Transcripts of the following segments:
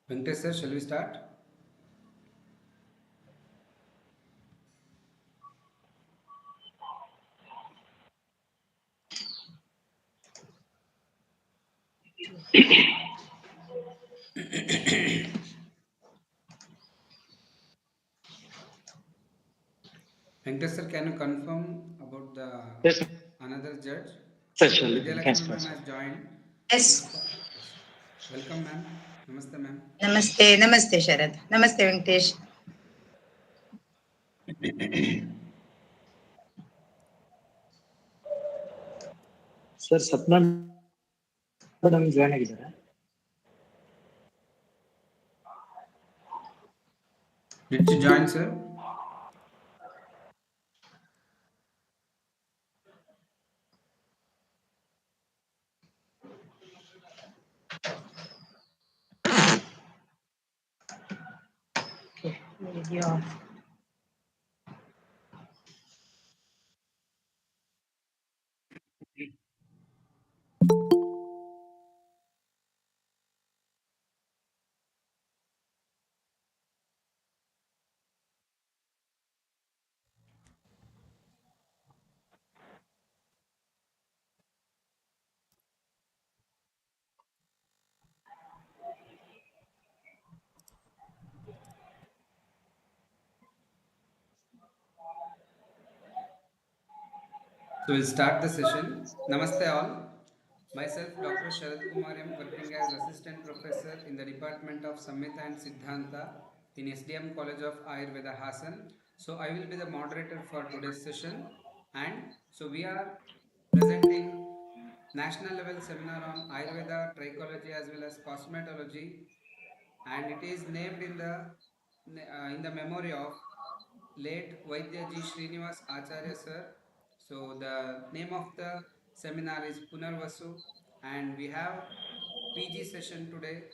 Venkatesh sir, shall we start? Venkatesh sir, can you confirm about the Yes, another judge? So certainly. We can Vidyalakshmi start, ma'am sir. has joined. Please, Yes. yes. Welcome ma'am. Namaste ma'am. Namaste. Namaste, Sharad. Namaste, Venkatesh. Sir, Sapna madam join ಆಗಿದ್ದಾರೆ. Did she join sir? Video. So we'll start the session. Namaste all. Myself, Dr. Sharad Kumar M, working as Assistant Professor in the Department of Samhita and Siddhanta in SDM College of Ayurveda Hassan. So I will be the moderator for today's session. And so we are presenting national level seminar on Ayurveda, Trichology as well as Cosmetology, and it is named in the memory of late Vaidyaji Srinivas Acharya sir. So the name of the seminar is Punarvasu, and we have PG session today.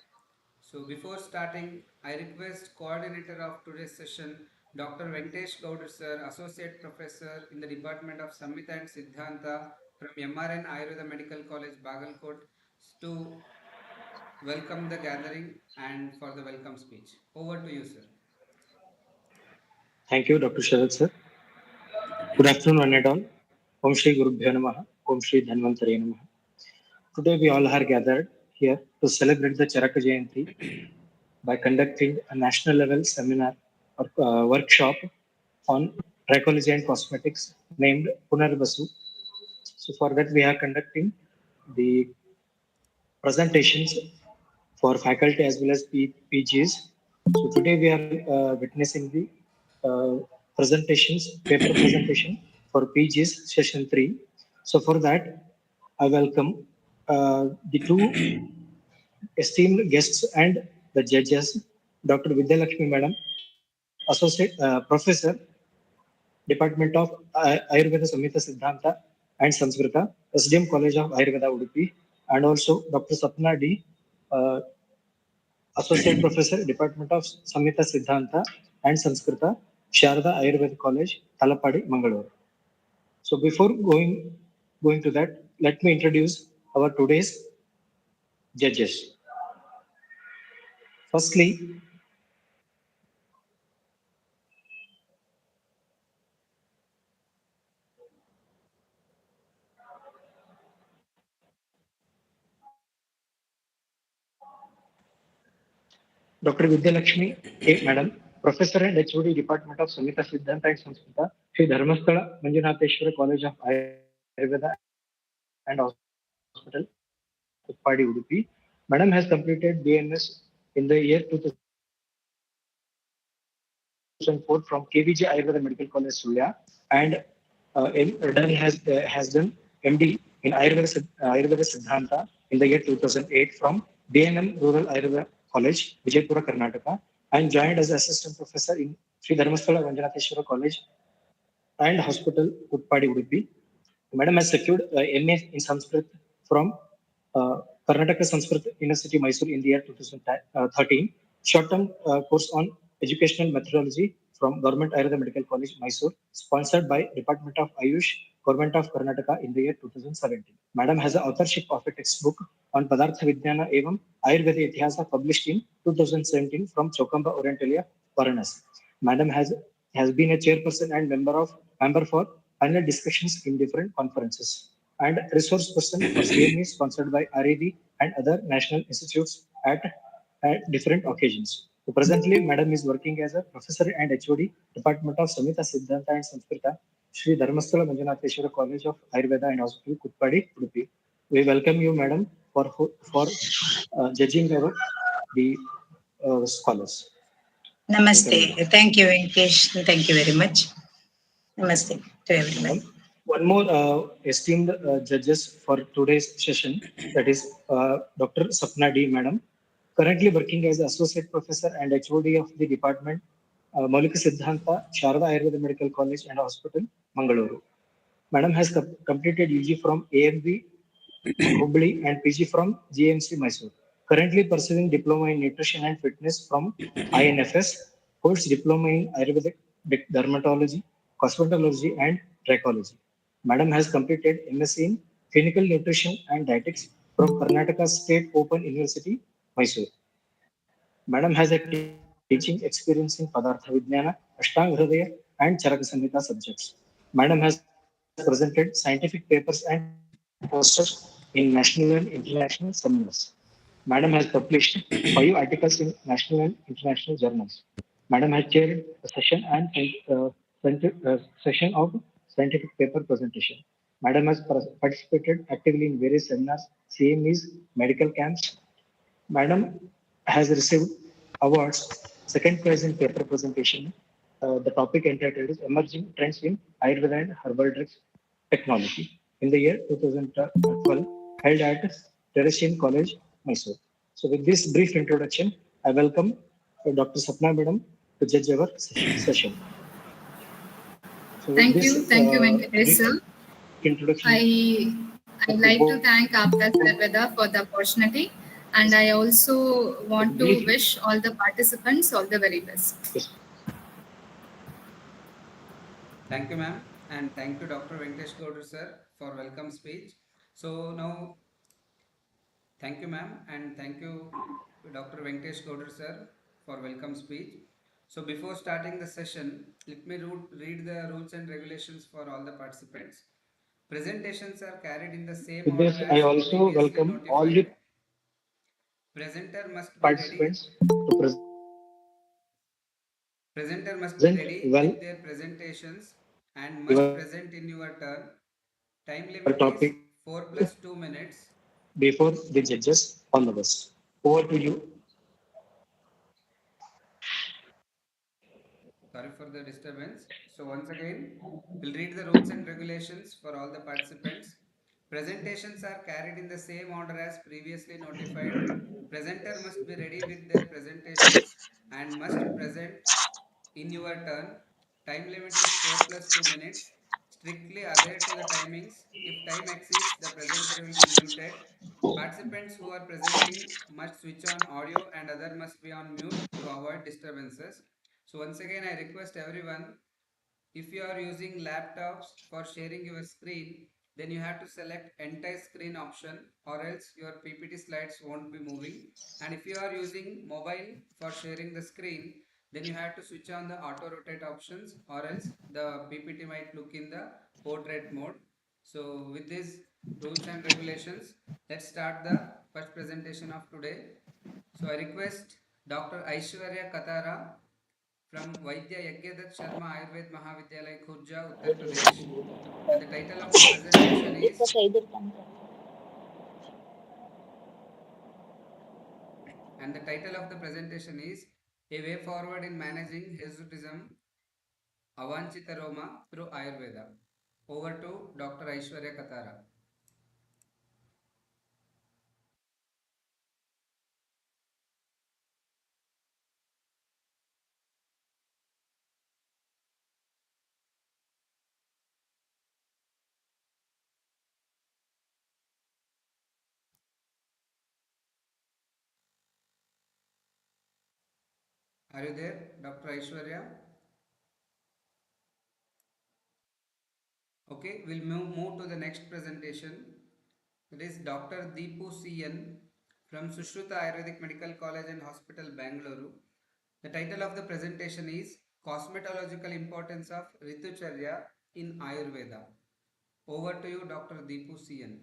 So before starting, I request coordinator of today's session, Dr. Venkatesh Gowda sir, Associate Professor in the Department of Samhita and Siddhanta from MRN Ayurveda Medical College, Bagalkot, to welcome the gathering and for the welcome speech. Over to you, sir. Thank you, Dr. Sharad, sir. Good afternoon, one and all. Om Shri Gurubhyo Namaha. Om Shri Dhanvantari Namaha. Today we all are gathered here to celebrate the Charaka Jayanti by conducting a national level seminar or workshop on trichology and cosmetics named Punarvasu. So for that we are conducting the presentations for faculty as well as PGs. So today we are witnessing the paper presentation for PGs session 3. So for that, I welcome the two esteemed guests and the judges, Dr. Vidyalakshmi Madam, Associate Professor, Department of Ayurveda Samhita Siddhanta and Sanskrita, SDM College of Ayurveda Udupi, and also Dr. Sapna D, uh, Associate Professor, Department of Samhita Siddhanta and Sanskrita, Sharda Ayurveda College, Talapadi, Mangalore. So before going to that, let me introduce our today's judges. Firstly, Dr. Vidyalakshmi A. Madam, Professor and HOD Department of Samhita Siddhanta and Sanskrita, Sri Dharmasthala Manjunatheshwara College of Ayurveda and Hospital, Utpadi, Udupi. Madam has completed BMS in the year 2004 from KVJ Ayurveda Medical College, Surya, and has done MD in Ayurveda Siddhanta in the year 2008 from DNM Rural Ayurveda College, Vijaypura, Karnataka, and joined as assistant professor in Sri Dharmasthala Vanjanatheshwara College, and Hospital, Utpadi, Udupi. Madam has secured MA in Sanskrit from Karnataka Sanskrit University, Mysore in the year 2013. Short-term course on educational methodology from Government Ayurveda Medical College, Mysore, sponsored by Department of Ayush, Government of Karnataka in the year 2017. Madam has the authorship of a textbook on Padartha Vijnana Evam Ayurveda Itihasa published in 2017 from Chokamba Orientalia, Varanasi. Madam has been a chairperson and member for panel discussions in different conferences and resource person for CME sponsored by RAD and other national institutes at different occasions. So presently, Madam is working as a professor and HOD, Department of Samhita Siddhanta and Sanskrita, Sri Dharmasthala Manjunatheshwara College of Ayurveda and Hospital, Kutpadi, Udupi. We welcome you, Madam, for judging the scholars. Thank you Namaste. very much. Thank you, Venkatesh. Thank you very much. Namaste to everyone. Madam. One more esteemed judges for today's session, that is Dr. Sapna D. Madam, currently working as Associate Professor and HOD of the Department, Maulika Siddhanta, Sharada Ayurveda Medical College and Hospital, Mangaluru. Madam has completed UG from AMB Hubli and PG from GMC Mysore. Currently pursuing diploma in nutrition and fitness from INFS, holds diploma in Ayurvedic dermatology, cosmetology, and trichology. Madam has completed MSc in clinical nutrition and dietetics from Karnataka State Open University, Mysore. Madam has a teaching experience in Padartha Vijnana, Ashtanga Hridaya, and Charaka Samhita subjects. Madam has presented scientific papers and posters in national and international seminars. Madam has published 5 articles in national and international journals. Madam has chaired a session and session of scientific paper presentation. Madam has participated actively in various seminars, CMEs, medical camps. Madam has received awards, second prize in paper presentation. The topic entitled is Emerging Trends in Ayurveda and Herbal Drugs Technology in the year 2012, held at Teresian College, Mysore. So with this brief introduction, I welcome Dr. Sapna Madam to judge our session. So with this Thank you, Venkatesh brief sir. introduction I of the like to board, thank Apta Sarveda for the opportunity, and I also want to brief, wish all the participants all the very best. yes, Thank you, ma'am, and thank you, Dr. Venkatesh Gowda sir, for welcome speech. So now, thank you, ma'am, and thank you, Dr. Venkatesh Gowda sir, for welcome speech. So before starting the session, let me read the rules and regulations for all the participants. Presentations are carried in the same with order this, I as also previously welcome all the notified. Presenter must be ready. participants to Presenter must be present ready well with their presentations and must your present in your turn. Time limit topic is 4 plus 2 minutes. before the judges. All the best. Over to you. Sorry for the disturbance. So once again, we'll read the rules and regulations for all the participants. Presentations are carried in the same order as previously notified. Presenter must be ready with their presentations and must present in your turn. Time limit is 4 plus 2 minutes. Strictly adhere to the timings. If time exceeds, the presenter will be muted. Participants who are presenting must switch on audio and other must be on mute to avoid disturbances. So once again, I request everyone, if you are using laptops for sharing your screen, then you have to select entire screen option or else your PPT slides won't be moving. And if you are using mobile for sharing the screen, then you have to switch on the auto rotate options or else the PPT might look in the portrait mode. So with these rules and regulations, let's start the first presentation of today. So I request Dr. Aishwarya Katara from Vaidya Yagyadat Sharma Ayurved Mahavidyalaya Khurja, Uttar Pradesh. And the title of the presentation is A Way Forward in Managing Hirsutism Avanchita Roma through Ayurveda. Over to Dr. Aishwarya Katara. Are you there, Dr. Aishwarya? Okay, we'll move to the next presentation. It is Dr. Deepu CN from Sushruta Ayurvedic Medical College and Hospital, Bangalore. The title of the presentation is Cosmetological Importance of Ritucharya in Ayurveda. Over to you, Dr. Deepu CN.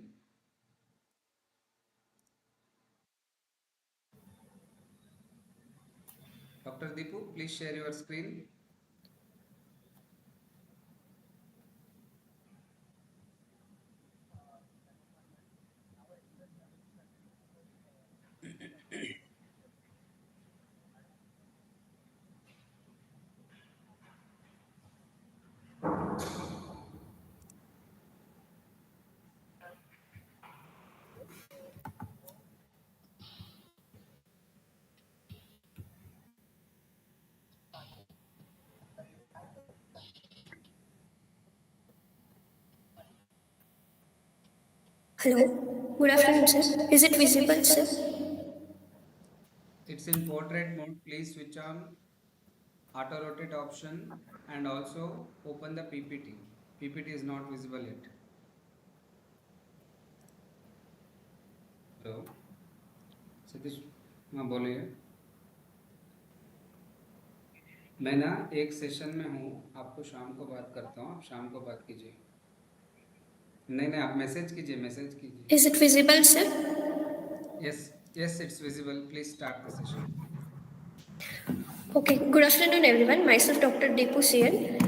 Dr. Deepu, please share your screen. Hello. Good afternoon, sir. Is it visible, sir? It's in portrait mode. Please switch on auto rotate option and also open the PPT. PPT is not visible yet. Hello Satish, हाँ बोलिए। मैं ना एक session में हूँ, आपको शाम को बात करता हूँ, आप शाम को बात कीजिए। नहीं, आप मैसेज कीजिए, मैसेज कीजिए। Is it visible, sir? Yes, it's visible. Please start the session. Okay. Good afternoon, everyone. Myself, Dr. Deepu CN,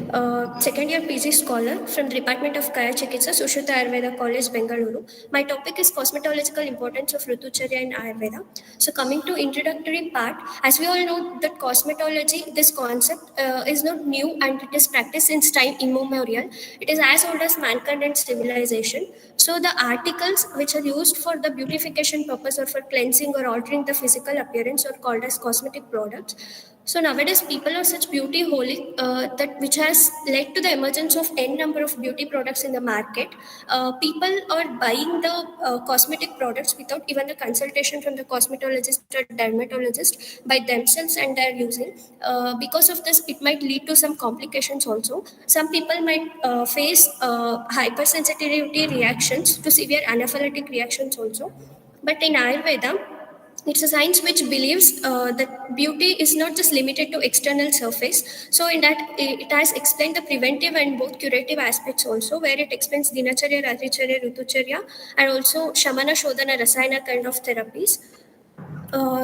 second year PG scholar from the Department of Kaya Chikitsa, Sushruta Ayurveda College, Bengaluru. My topic is cosmetological importance of Ritucharya in Ayurveda. So, coming to introductory part, as we all know that cosmetology, this concept is not new and it is practiced since time immemorial. It is as old as mankind and civilization. So, the articles which are used for the beautification purpose or for cleansing or altering the physical appearance are called as cosmetic products. So nowadays, people are such beauty holic that which has led to the emergence of n number of beauty products in the market. People are buying the cosmetic products without even the consultation from the cosmetologist or dermatologist by themselves, and they're using. Because of this, it might lead to some complications also. Some people might face hypersensitivity reactions to severe anaphylactic reactions also. But in Ayurveda, it's a science which believes that beauty is not just limited to external surface. So in that, it has explained the preventive and both curative aspects also, where it explains dinacharya, ratricharya, ritucharya, and also shamana, shodhana, rasayana kind of therapies.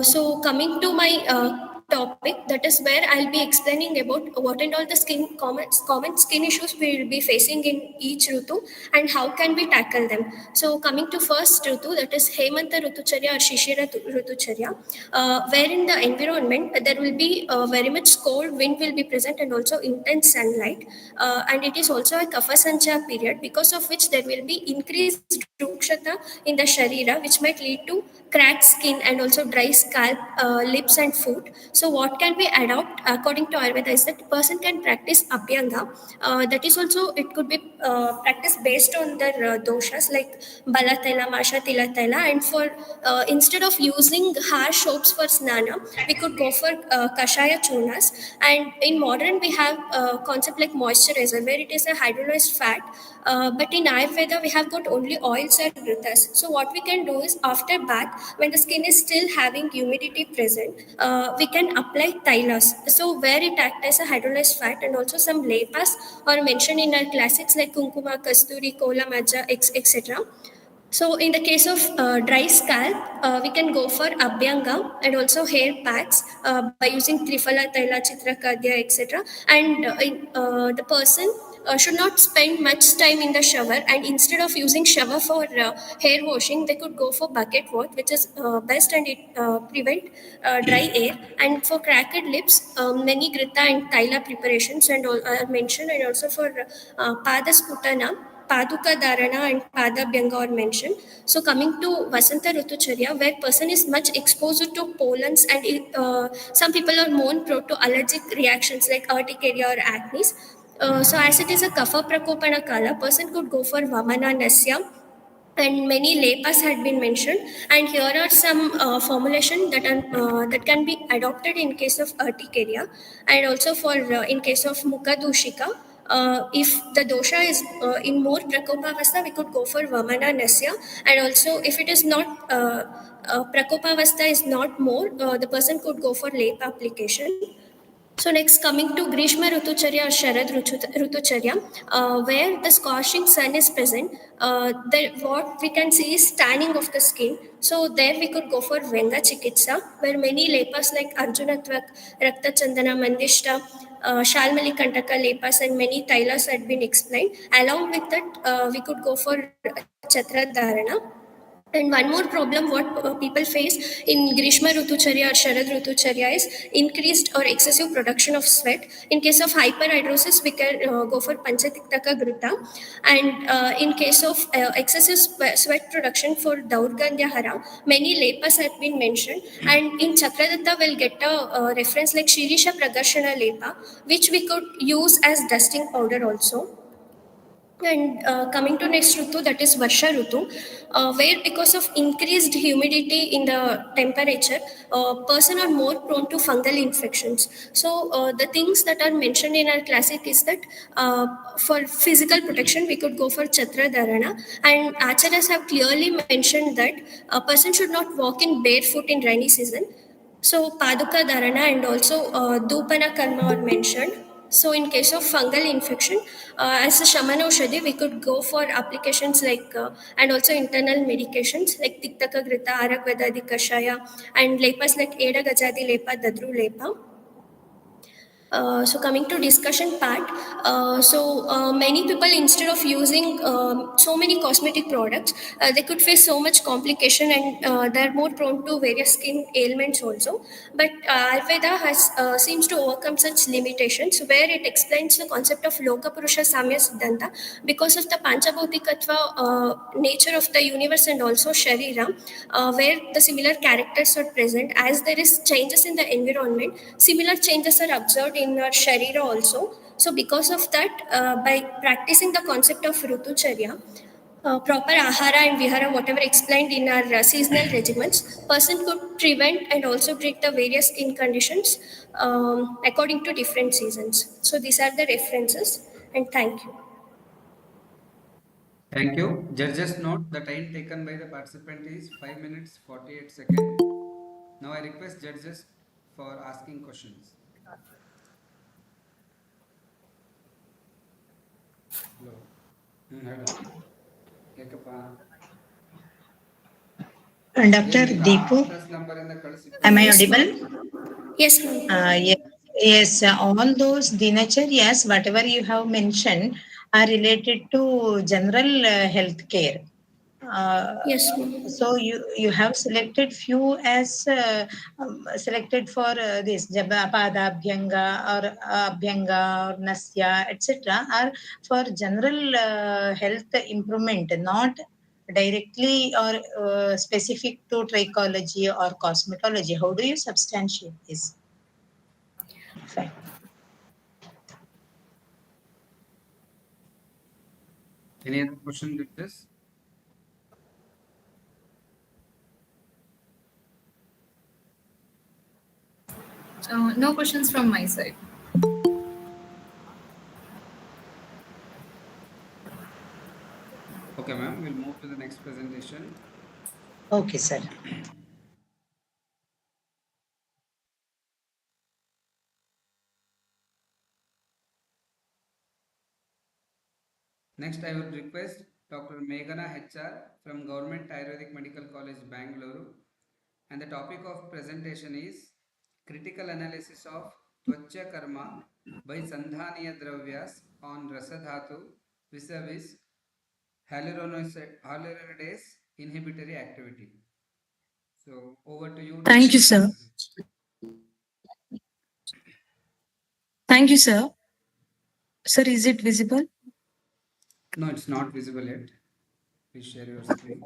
So coming to my topic, that is where I'll be explaining about what and all the common skin issues we will be facing in each Rutu and how can we tackle them. So coming to first Rutu, that is Hemanta Rutucharya or Shishira Rutucharya, where in the environment there will be very much cold wind will be present and also intense sunlight, and it is also a Kapha Sancha period, because of which there will be increased rukshata in the sharira, which might lead to cracked skin and also dry scalp, lips and foot. So what can we adopt according to Ayurveda is that person can practice Abhyanga. That is also, it could be practiced based on their doshas like Balatela, Masha Tilatela, and for instead of using harsh soaps for snana, we could go for Kashaya Chunas. And in modern, we have a concept like moisturizer, where it is a hydrolyzed fat. But in Ayurveda, we have got only oils and ghritas. So what we can do is after bath, when the skin is still having humidity present, we can apply thylas. So where it acts as a hydrolyzed fat, and also some lepas are mentioned in our classics like kunkuma, kasturi, kola, maja, etc. So in the case of dry scalp, we can go for Abhyanga and also hair packs by using Triphala, Taila, Chitrakadya, etc. And the person should not spend much time in the shower, and instead of using shower for hair washing, they could go for bucket wash, which is best, and it prevent dry air. And for cracked lips, many Grita and Taila preparations and all are mentioned, and also for Padaskutana, Paduka Dharana and Padabhyanga are mentioned. So coming to Vasanta Rutucharya, where person is much exposed to pollens, and some people are more prone to allergic reactions like urticaria or acne. So as it is a Kapha Prakopana Kala, person could go for Vamana Nasya, and many lepas had been mentioned. And here are some formulation that can be adopted in case of urticaria, and also for in case of mukha dushika. If the dosha is in more prakopavastha, we could go for vamana nasya, and also if it is not prakopavastha is not more, the person could go for lep application. So next, coming to Grishma Rutucharya or Rutucharya, where the scorching sun is present, what we can see is tanning of the skin. So there we could go for Venga Chikitsa, where many lepas like Arjunatvak, Rakta Chandana, Mandishta, Shalmali Kantaka lepas and many tailas had been explained. Along with that, we could go for Chatradharana. And one more problem what people face in Grishma Rutucharya or Sharad Rutucharya is increased or excessive production of sweat. In case of hyperhidrosis, we can go for Panchatiktaka Gruta. And in case of excessive sweat production for Daurgandhya Hara, many lepas have been mentioned. And in Chakradatta, we'll get a reference like Shirisha Pradarshana Lepa, which we could use as dusting powder also. And coming to next Rutu, that is Varsha Rutu, where because of increased humidity in the temperature, person are more prone to fungal infections. So the things that are mentioned in our classic is that for physical protection, we could go for Chatra Dharana. And Acharyas have clearly mentioned that a person should not walk in barefoot in rainy season. So Paduka Dharana and also Dupana Karma are mentioned. So in case of fungal infection, as a Shamana Oshadhi, we could go for applications like and also internal medications like Tiktaka Grita, Arakvedadi Kashaya, and lepas like Eda Gajadi Lepa, Dadru Lepa. So coming to discussion part, many people instead of using so many cosmetic products, they could face so much complication and they're more prone to various skin ailments also. But Ayurveda has seems to overcome such limitations where it explains the concept of Loka Purusha Samya Siddhanta because of the Panchabhautikatva nature of the universe and also Sharira, where the similar characters are present. As there is changes in the environment, similar changes are observed in our Sharira also. So because of that, by practicing the concept of Rutucharya, proper ahara and vihara, whatever explained in our seasonal regimens, person could prevent and also treat the various skin conditions according to different seasons. So these are the references, and thank you. Thank you. Judges note the time taken by the participant is 5 minutes 48 seconds. Now I request judges for asking questions. Hello. ಹೇಳು ಯಾಕಪ್ಪ Dr. ನೀವು Deepu, plus ನಂಬರಿಂದ ಕಳಿಸಿ am I Yes, audible? ma'am. Yes, ma'am. Yes, all those dinacharyas, whatever you have mentioned, are related to general health care. Yes, ma'am. So you have selected few as selected for this padabhyanga or abhyanga or nasya, etc. are for general health improvement, not directly or specific to trichology or cosmetology. How do you substantiate this? Fine. Any other question, judges? No questions from my side. Okay, ma'am. We'll move to the next presentation. Okay, sir. Next, I would request Dr. Meghana HR from Government Ayurvedic Medical College, Bangalore. And the topic of presentation is critical analysis of Tvacha Karma by Sandhaniya Dravyas on Rasadhatu vis-a-vis hyaluronidase inhibitory activity. So over to you. Thank you, sir. Thank you, sir. Sir, is it visible? No, it's not visible yet. Please share your screen.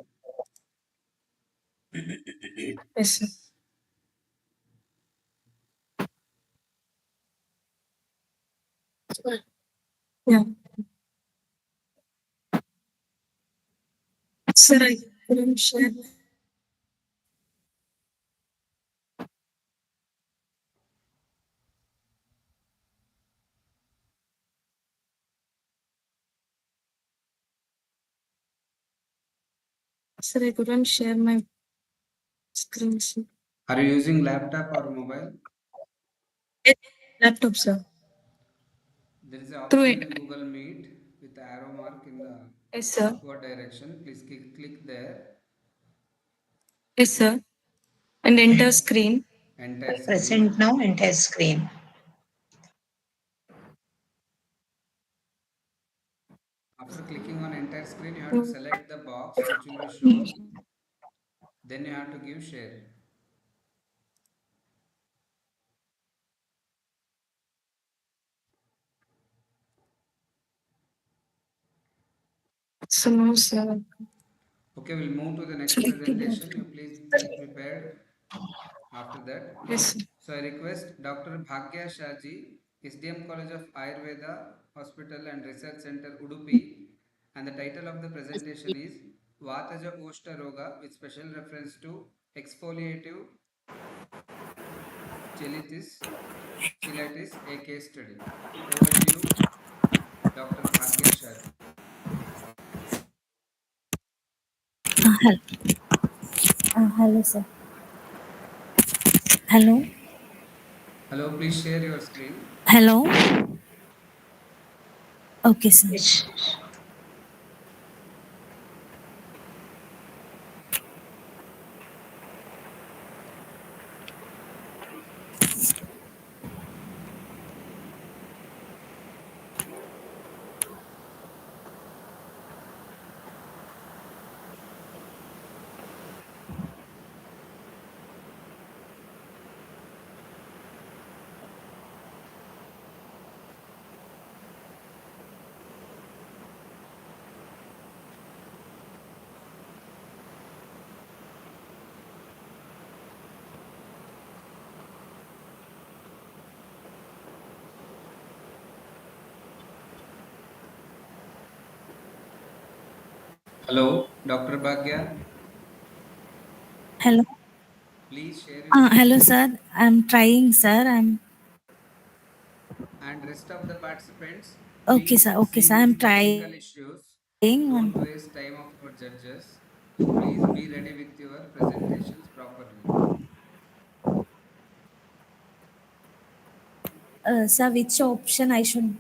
Yes, sir. Yeah. Sir, I couldn't share. Sir, I couldn't share my screen. Sir. Are you using laptop or mobile? Laptop, sir. There is an Through option it. in Google Meet with the arrow mark in the Yes, sir. upward direction. Please click there. Yes, sir. And enter screen. Entire screen. Present now, entire screen. After clicking on entire screen, you have to select the box which will be shown. Then you have to give share. So no, sir. Okay, we'll move to the next presentation. You please be prepared after that. Yes, sir. So I request Dr. Bhagya Shahji, SDM College of Ayurveda Hospital and Research Center, Udupi, and the title of the presentation is Vataja Oshta Roga with special reference to exfoliative cheilitis, a case study. Over to you, Dr. Bhagya Shahji. Hello, sir. Hello. Hello, please share your screen. Hello. Okay, sir. Which Hello, Dr. Bhagya. Hello. Please share your screen. Hello, sir. I'm trying, sir. And rest of the participants, Okay, we sir. Okay, see sir. these I'm technical trying. issues. Don't waste time of our judges. So please be ready with your presentations properly. Sir, which option I should?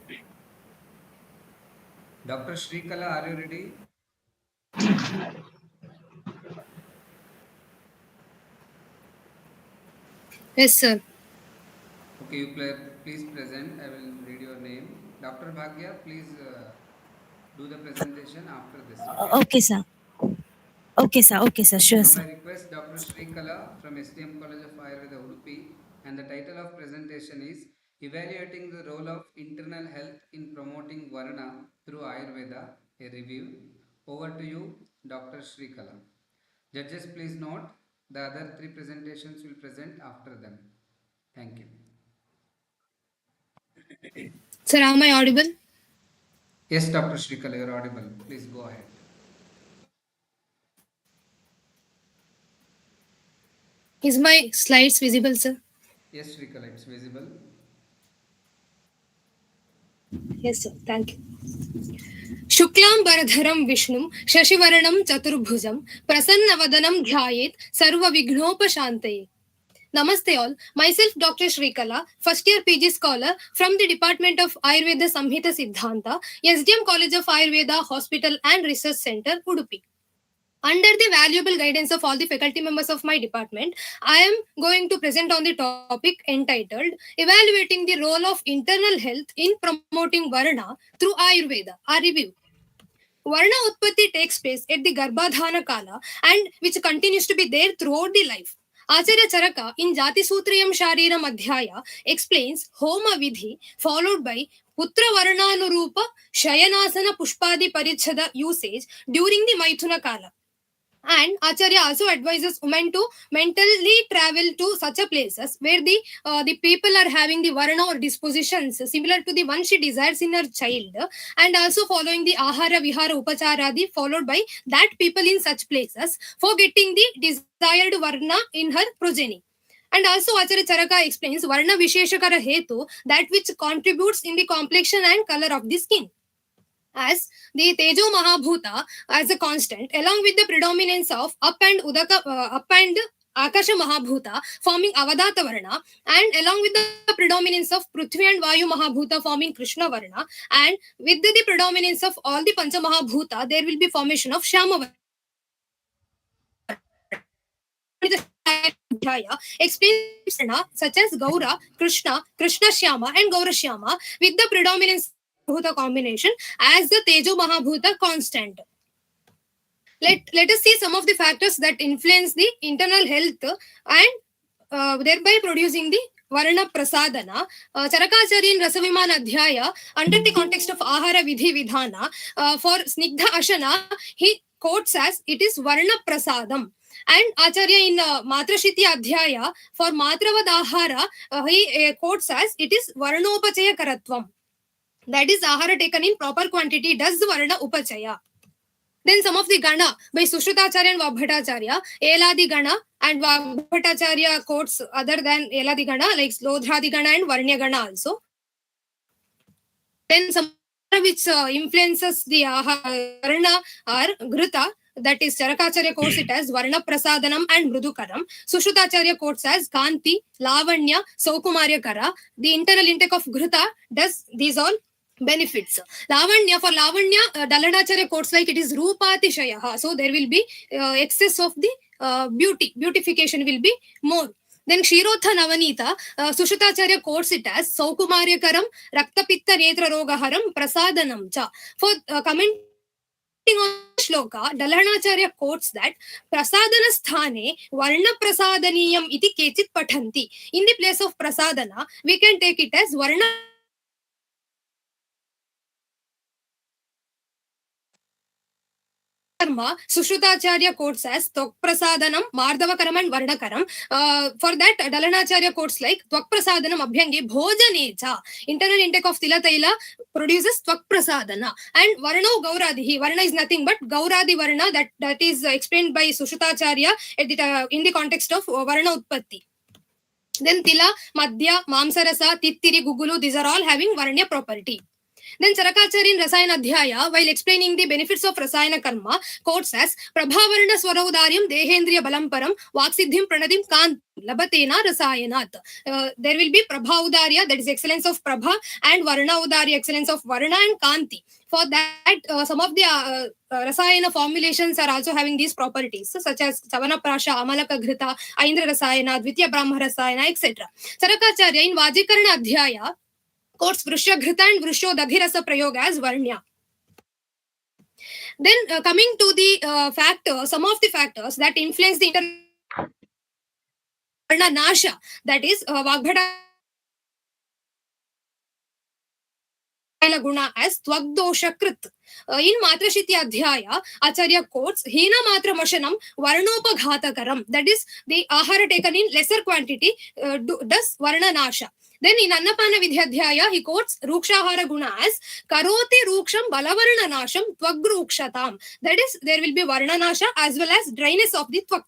Dr. Shrikala, are you ready? Yes, sir. Okay, please present. I will read your name. Dr. Bhagya, please do the presentation after this. Okay. Okay, sir. Okay, sir. Okay, sir. Sure, Now I sir. request Dr. Shrikala from SDM College of Ayurveda, Udupi, and the title of presentation is Evaluating the Role of Internal Health in Promoting Varna through Ayurveda, a review. Over to you, Dr. Shrikala. Judges, please note the other three presentations will present after them. Thank you. Sir, am I audible? Yes, Dr. Shrikala, you're audible. Please go ahead. Is my slides visible, sir? Yes, Shrikala, it's visible. Yes, sir. Thank you. शुक्लांबरधरं विष्णुं शशिवर्णं चतुर्भुजं प्रसन्नवदनं ध्यायेत् सर्वविघ्नोपशान्तये. Namaste all. Myself Dr. Shrikala, first year PG scholar from the Department of Ayurveda Samhita Siddhanta, SDM College of Ayurveda Hospital and Research Center, Udupi. Under the valuable guidance of all the faculty members of my department, I am going to present on the topic entitled Evaluating the Role of Internal Health in Promoting Varna through Ayurveda, a review. Varna Utpatti takes place at the Garbhadhana Kala and which continues to be there throughout the life. Acharya Charaka in Jati Sutriyam Shariram Adhyaya explains Homa Vidhi followed by Putra Varnanurupa Shayanasana Pushpadi Parichada usage during the Maithuna Kala. And Acharya also advises women to mentally travel to such a places where the people are having the varna or dispositions similar to the one she desires in her child, and also following the ahara vihara upacharadi followed by that people in such places for getting the desired varna in her progeny. And also Acharya Charaka explains varna visheshakara hetu, that which contributes in the complexion and color of the skin, as the Tejo Mahabhuta as a constant, along with the predominance of up and Akasha Mahabhuta forming Avadata Varna, and along with the predominance of Prithvi and Vayu Mahabhuta forming Krishna Varna, and with the predominance of all the Pancha Mahabhuta, there will be formation of Shama Varna. Explains such as Gaura, Krishna, Krishna Shyama, and Gaura Shyama with the predominance Bhuta combination as the Tejo Mahabhuta constant. Let us see some of the factors that influence the internal health and thereby producing the Varna Prasadana. Charakacharya in Rasaviman Adhyaya, under the context of Ahara Vidhi Vidhana, for Snigdha Ashana, he quotes as it is Varna Prasadam. And Acharya in Matrashiti Adhyaya, for Matravad Ahara, he quotes as it is Varnopachaya Karatvam. That is, ahara taken in proper quantity does Varna Upachaya. Then some of the Gana by Sushrutacharya and Vagbhatacharya, Eladi Gana and Vagbhatacharya quotes other than Eladi Gana, like Slodhradi Gana and Varnya Gana also. Then some which influences the Varna are Grita, that is Charakacharya quotes it as Varna Prasadanam and Mrudukaram. Sushrutacharya quotes as Kanti, Lavanya, Saukumarya Kara. The internal intake of Grita does these all benefits. Lavanya, for Lavanya, Dalanacharya quotes like it is Rupatishaya. So there will be excess of the beautification will be more. Then Kshirotha Navanita, Sushrutacharya quotes it as Saukumaryakaram, Raktapitta Netra Rogaharam, Prasadanam cha. For commenting on Shloka, Dalanacharya quotes that Prasadana sthane Varna Prasadaniyam iti kechit pathanti. In the place of Prasadana, we can take it as Varna Karma, Sushrutacharya quotes as Tvak Prasadanam, Mardavakaram and Varnakaram. For that, Dalanacharya quotes like Tvak Prasadanam Abhyange Bhojanecha. Internal intake of Tila Taila produces Tvak Prasadana. And Varno Gauradihi. Varna is nothing but Gauradi Varna, that is explained by Sushrutacharya in the context of Varna Utpatti. Then Tila, Madhya, Mamsarasa, Tittiri, Gugulu, these are all having Varnya property. Then Charakacharya in Rasayana Adhyaya, while explaining the benefits of Rasayana Karma, quotes as Prabhavarna Swaraudaryam Dehendriya Balamparam Vaksiddhim Pranadim Kant Labatena Rasayanat. There will be Prabhaudarya, that is excellence of Prabha, and Varnaudarya, excellence of Varna and Kanti. For that, some of the Rasayana formulations are also having these properties, such as Savana Prasha, Amalaka Ghrita, Aindra Rasayana, Dvitya Brahma Rasayana, etc. Charakacharya in Vajikarana Adhyaya quotes Vrishya Ghrita and Vrishyo Daghirasa Prayoga as Varnya. Then coming to the factors, some of the factors that influence the Varna Nasha, that is Vagbhata Guna as Tvagdosha Krit. In Matrashiti Adhyaya, Acharya quotes Hina Matra Mashanam Varnopaghata, that is, the ahara taken in lesser quantity does Varna Nasha. Then in Annapana Vidhyadhyaya, he quotes Rukshahara Guna as Karoti Ruksham Balavarna Nasham Tvagrukshatam. That is, there will be Varna Nasha as well as dryness of the Tvak.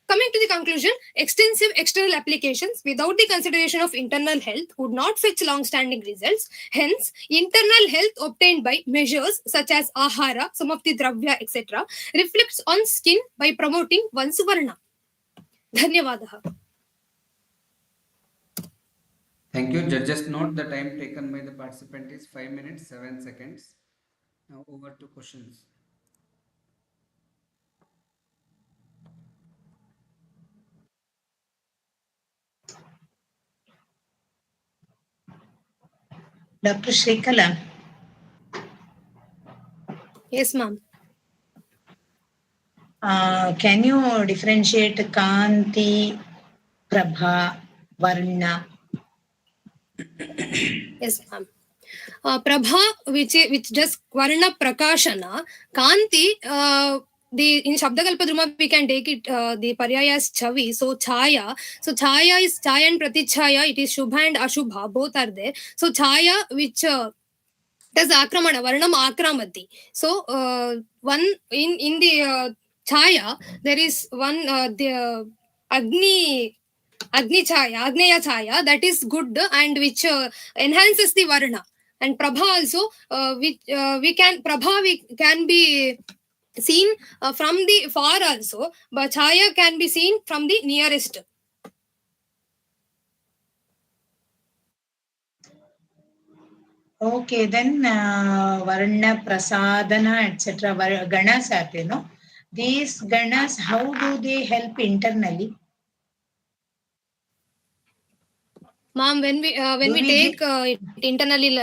Coming to the conclusion, extensive external applications without the consideration of internal health would not fetch long-standing results. Hence, internal health obtained by measures such as ahara, some of the dravya, etc., reflects on skin by promoting one's varna. Dhanyavadaha. Thank you. Judges note the time taken by the participant is 5 minutes 7 seconds. Now over to questions. Dr. Shrikala. Yes, ma'am. Can you differentiate Kanti, Prabha, Varna? Yes, ma'am. Prabha, which does Varna Prakashana, Kanti the in Shabdakalpadruma we can take it the paryaya as chavi. So chaya. So chaya is chaya and pratichaya. It is shubha and ashubha. Both are there. So chaya which does akramana varnam akramati. So one in the chaya there is one the Agni chaya, Agneya chaya, that is good and which enhances the varna. And prabha also, which we can be seen from the far also, but chaya can be seen from the nearest. Okay, then Varna, Prasadana, etc. Ganas are there, no? These ganas, how do they help internally? Ma'am, when Do we we take it internally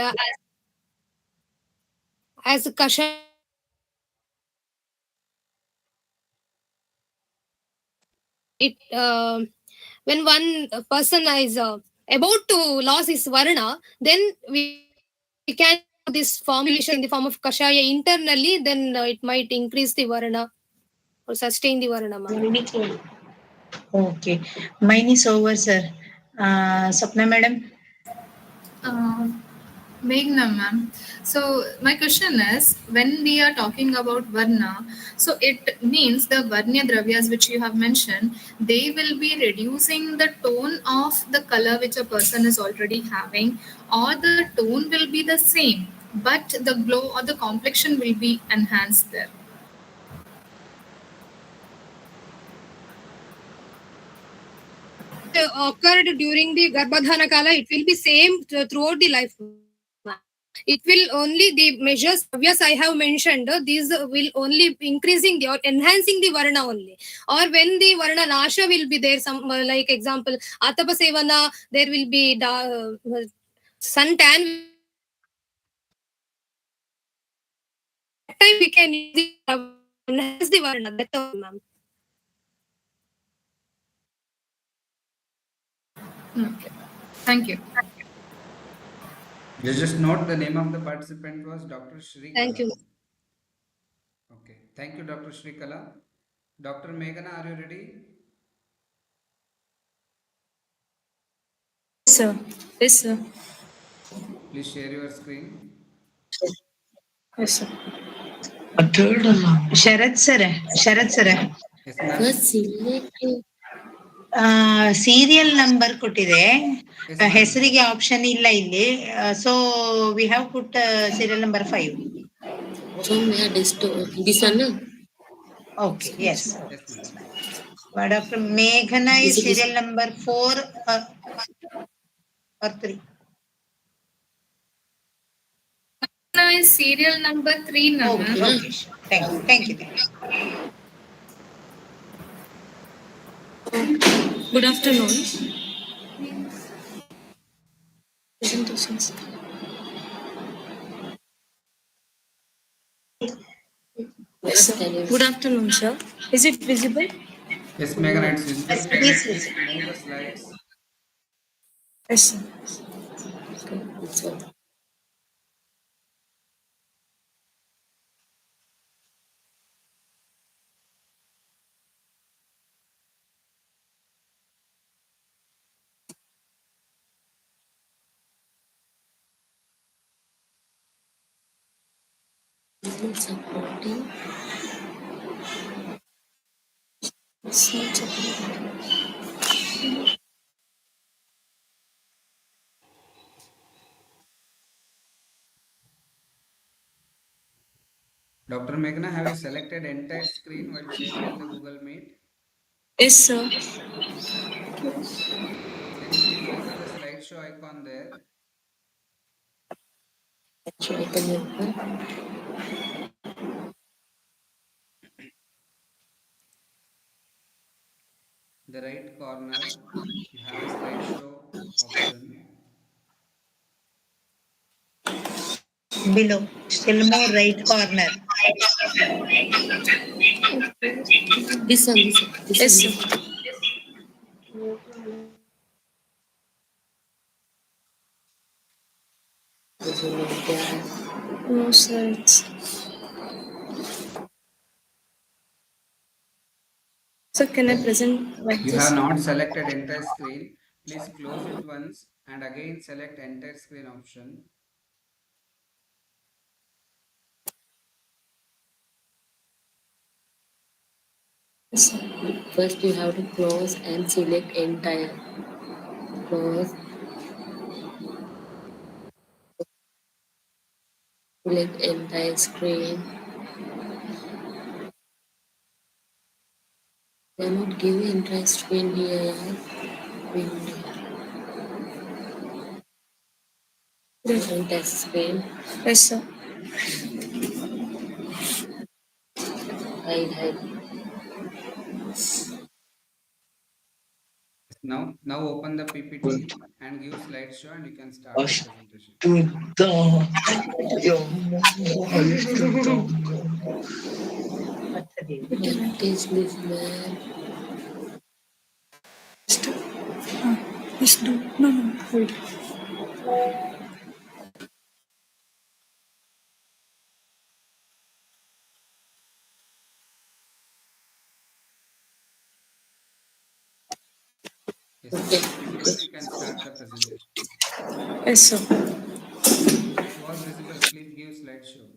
as kasha, it when one person is about to lose his varna, then we can this formulation in the form of kashaya internally, then it might increase the varna or sustain the varna, ma'am. Okay, mine is over, sir. Sapna madam. Meghna ma'am. So my question is, when we are talking about varna, so it means the varnya dravyas which you have mentioned, they will be reducing the tone of the color which a person is already having, or the tone will be the same, but the glow or the complexion will be enhanced there. Occurred during the Garbhadhana Kala, it will be same throughout the life. It will only the measures obvious I have mentioned. These will only increasing the or enhancing the varna only. Or when the varna nasha will be there, some like example atapa sevana, there will be suntan. That time we can use the enhance the varna. That's all, ma'am. Okay. Thank you. Just note the name of the participant was Dr. Thank Shrikala. you. Okay. Thank you, Dr. Shrikala. Dr. Meghana, are you ready? Sir. Yes, sir. Please share your screen. Yes, sir. Sharat sir. Sharat sir. Yes, ma'am. Serial number ಕೊಟ್ಟಿದೆ Yes, ma'am. ಹೆಸರಿಗೆ option ಇಲ್ಲ ಇಲ್ಲಿ so we have put serial number 5 okay yes Yes, ma'am. Doctor ಮೇಘನಾ is serial number 4 or 3 Is serial number 3 now. okay thank you Good afternoon. Presentations. Yes, sir. Good afternoon, sir. Is it visible? Yes, Meghana, it's visible. Yes, Can you please, please please. move the slides? Yes, sir. Dr. Meghana, have you selected entire screen while sharing in the Google Meet? Yes, sir. Can you please go to the slideshow icon there? The right corner, you have a slideshow option. below still more right corner This one. Yes, sir. No, sir. So can I present like You this? have not selected entire screen. Please close it once and again select entire screen option. First, you have to close and select entire. Close, select entire screen. They not give entire screen here. Window. Entire screen. Yes, sir. Hide. Now open the PPT and give slideshow and you can start the presentation. What is this man? Yes, do. No, no, hold. Yes, request you can start the presentation. Yes, sir. It was visible. Please give slideshow.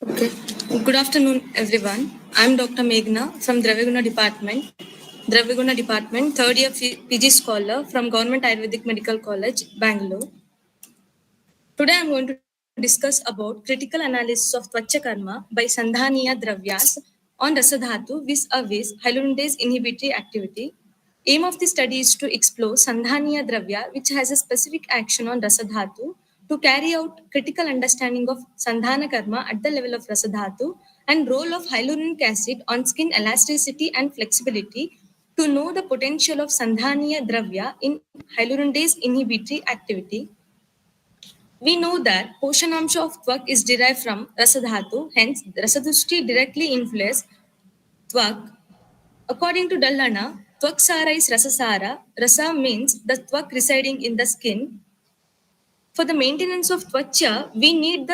Okay. Good afternoon, everyone. I'm Dr. Meghna from Draviguna Department, third year PG scholar from Government Ayurvedic Medical College, Bangalore. Today I'm going to discuss about critical analysis of Tvacha Karma by Sandhaniya Dravyas on Rasadhatu vis-a-vis hyaluronidase inhibitory activity. Aim of the study is to explore Sandhaniya Dravya, which has a specific action on Rasadhatu, to carry out critical understanding of Sandhana Karma at the level of Rasadhatu and role of hyaluronic acid on skin elasticity and flexibility, to know the potential of Sandhaniya Dravya in hyaluronidase inhibitory activity. We know that Poshanamsha of Tvak is derived from Rasadhatu, hence Rasadushti directly influences Tvak. According to Dallana, Tvaksara is Rasasara. Rasa means the Tvak residing in the skin. For the maintenance of Tvacha, we need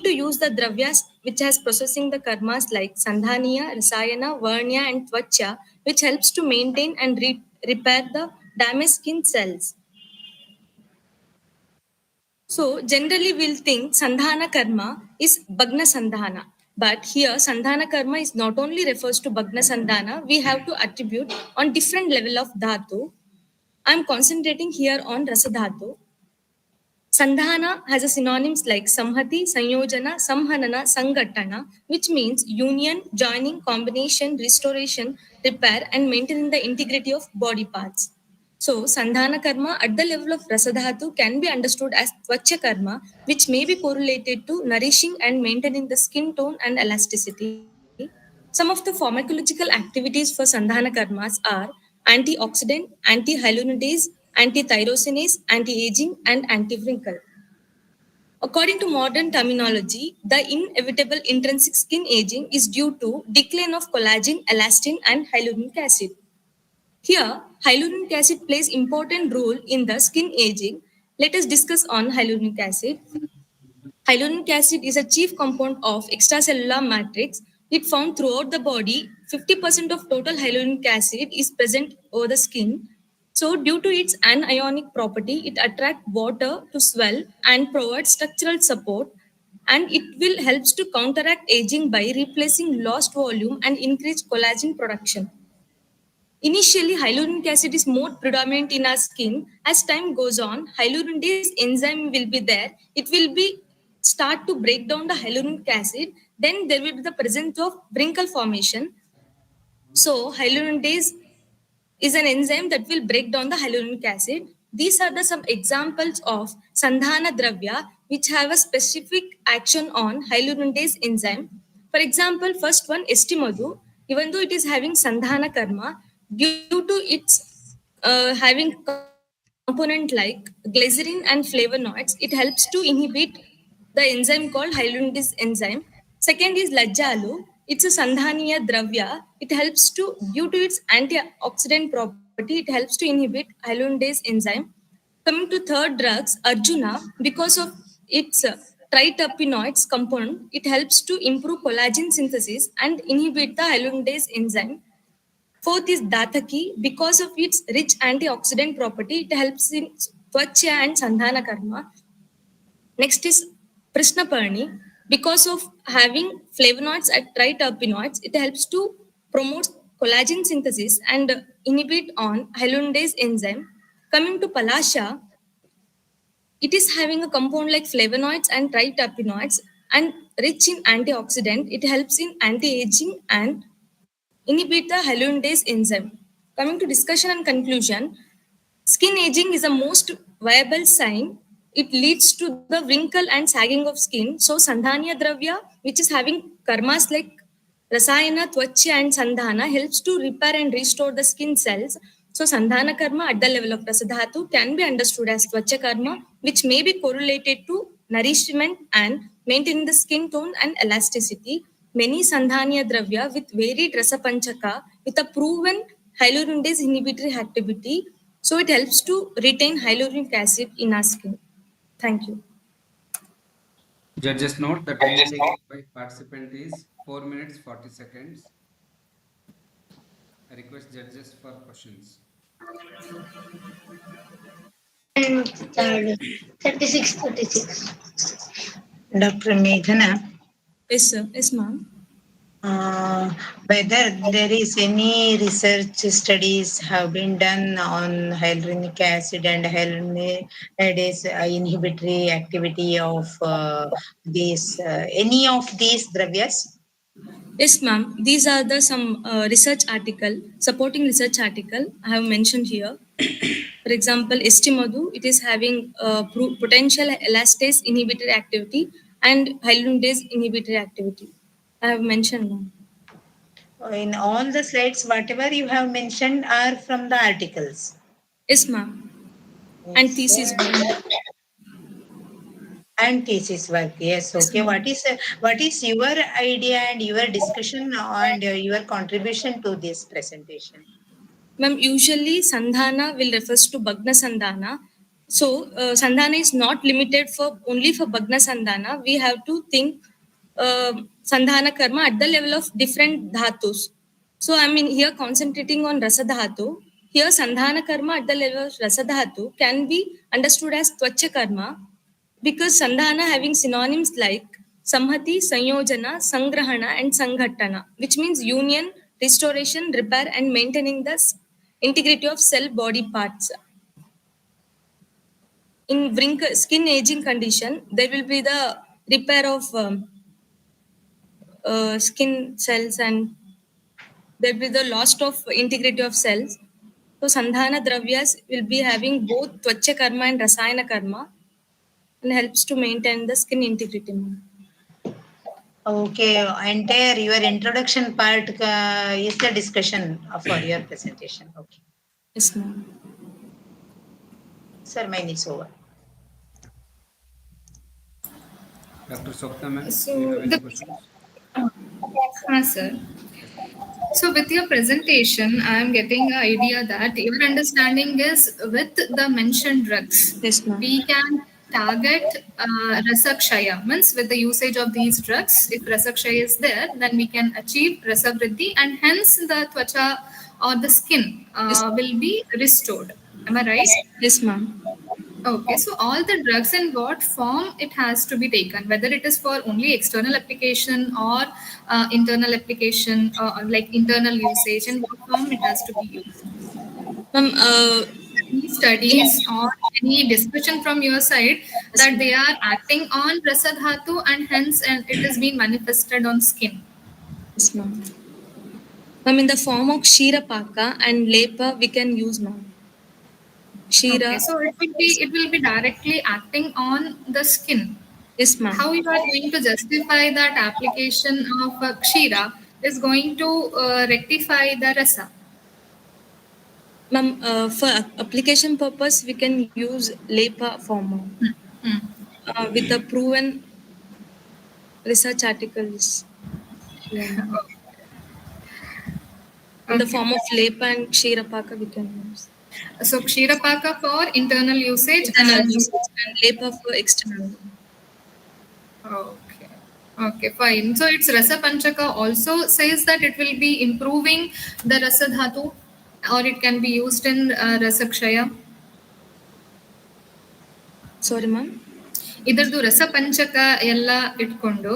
to use the dravyas which has processing the karmas like Sandhaniya, Rasayana, Varnya and Tvacha, which helps to maintain and repair the damaged skin cells. So generally we'll think Sandhana Karma is Bhagna Sandhana. But here Sandhana Karma is not only refers to Bhagna Sandhana, we have to attribute on different level of Dhatu. I'm concentrating here on Rasa Dhatu. Sandhana has a synonyms like Samhati, Sanyojana, Samhanana, Sangatana, which means union, joining, combination, restoration, repair, and maintaining the integrity of body parts. So, Sandhana Karma at the level of Rasadhatu can be understood as Tvacha Karma, which may be correlated to nourishing and maintaining the skin tone and elasticity. Some of the pharmacological activities for Sandhana Karmas are antioxidant, anti-hyaluronidase, anti-tyrosinase, anti-aging, and anti-wrinkle. According to modern terminology, the inevitable intrinsic skin aging is due to decline of collagen, elastin, and hyaluronic acid. Here, hyaluronic acid plays important role in the skin aging. Let us discuss on hyaluronic acid. Hyaluronic acid is a chief compound of extracellular matrix. It found throughout the body. 50% of total hyaluronic acid is present over the skin. So, due to its anionic property, it attracts water to swell and provides structural support. And it will helps to counteract aging by replacing lost volume and increase collagen production. Initially, hyaluronic acid is more predominant in our skin. As time goes on, hyaluronidase enzyme will be there. It will be start to break down the hyaluronic acid. Then there will be the presence of wrinkle formation. So, hyaluronidase is an enzyme that will break down the hyaluronic acid. These are the some examples of Sandhana Dravya which have a specific action on hyaluronidase enzyme. For example, first one Estimadu, even though it is having Sandhana Karma, due to its having component like glycerin and flavonoids, it helps to inhibit the enzyme called hyaluronidase enzyme. Second is Lajjalu. It's a Sandhaniya Dravya. It helps to, due to its antioxidant property, it helps to inhibit hyaluronidase enzyme. Coming to third drugs, Arjuna, because of its triterpenoids compound, it helps to improve collagen synthesis and inhibit the hyaluronidase enzyme. Fourth is Dathaki. Because of its rich antioxidant property, it helps in Tvacha and Sandhana Karma. Next is Prishnaparni. Because of having flavonoids and triterpenoids, it helps to promote collagen synthesis and inhibit on hyaluronidase enzyme. Coming to Palasha, it is having a compound like flavonoids and triterpenoids and rich in antioxidant. It helps in anti-aging and inhibit the hyaluronidase enzyme. Coming to discussion and conclusion, skin aging is the most viable sign. It leads to the wrinkle and sagging of skin. So Sandhanya Dravya, which is having karmas like Rasayana, Tvacha and Sandhana, helps to repair and restore the skin cells. So Sandhana Karma at the level of Rasadhatu can be understood as Tvacha Karma, which may be correlated to nourishment and maintaining the skin tone and elasticity. Many Sandhanya Dravya with varied Rasapanchaka with a proven hyaluronidase inhibitory activity. So it helps to retain hyaluronic acid in our skin. Thank you. Judges note the time taken by participant is 4 minutes 40 seconds. I request judges for questions. 36. Dr. Medhana. Yes, sir. Yes, ma'am. Whether there is any research studies have been done on hyaluronic acid and hyaluronidase inhibitory activity of these any of these dravyas? Yes, ma'am. These are the some research article, supporting research article I have mentioned here. For example, Estimadu, it is having potential elastase inhibitory activity and hyaluronidase inhibitory activity. I have mentioned, ma'am. In all the slides, whatever you have mentioned are from the articles. Yes, ma'am. And thesis work. And thesis work, yes. Okay. What is your idea and your discussion and your contribution to this presentation? Ma'am, usually Sandhana will refers to Bhagna Sandhana. So Sandhana is not limited for only for Bhagna Sandhana. We have to think Sandhana Karma at the level of different dhatus. So I mean here concentrating on Rasa Dhatu. Here Sandhana Karma at the level of Rasa Dhatu can be understood as Tvacha Karma because Sandhana having synonyms like Samhati, Sanyojana, Sangrahana and Sanghatana, which means union, restoration, repair and maintaining the integrity of cell body parts. In wrinkle, skin aging condition, there will be the repair of skin cells and there will be the loss of integrity of cells. So Sandhana Dravyas will be having both Tvacha Karma and Rasayana Karma and helps to maintain the skin integrity. Okay, entire your introduction part is the discussion for your presentation. Okay. Yes, ma'am. Sir, mine is over. Dr. Sopna, ma'am, So do you have any questions? Yes, sir. So with your presentation, I am getting an idea that your understanding is with the mentioned drugs, Yes, ma'am. we can target Rasakshaya. Means with the usage of these drugs, if Rasakshaya is there, then we can achieve Rasavriddhi and hence the Twacha or the skin will be restored. Am I right? Yes, ma'am. Okay, so all the drugs in what form it has to be taken, whether it is for only external application or internal application, like internal usage, in what form it has to be used. Ma'am, Any studies or any discussion from your side that they are acting on Rasadhatu and hence and it is being manifested on skin. yes, ma'am. Ma'am, in the form of Kshira Paka and Lepa, we can use, ma'am. Kshira. Okay, so it will be directly acting on the skin. Yes, ma'am. How you are going to justify that application of Kshira is going to rectify the rasa? Ma'am, for application purpose, we can use Lepa form with the proven research articles. Yeah. In the form of Lepa and Kshirapaka, we can use. So Kshirapaka for internal usage Internal and usage and Lepa for external. Okay. Okay, fine. So its Rasa Panchaka also says that it will be improving the Rasa Dhatu, or it can be used in Rasa Kshaya. Sorry, ma'am. ಇದರದ್ದು ರಸ ಪಂಚಕ ಎಲ್ಲ ಇಟ್ಕೊಂಡು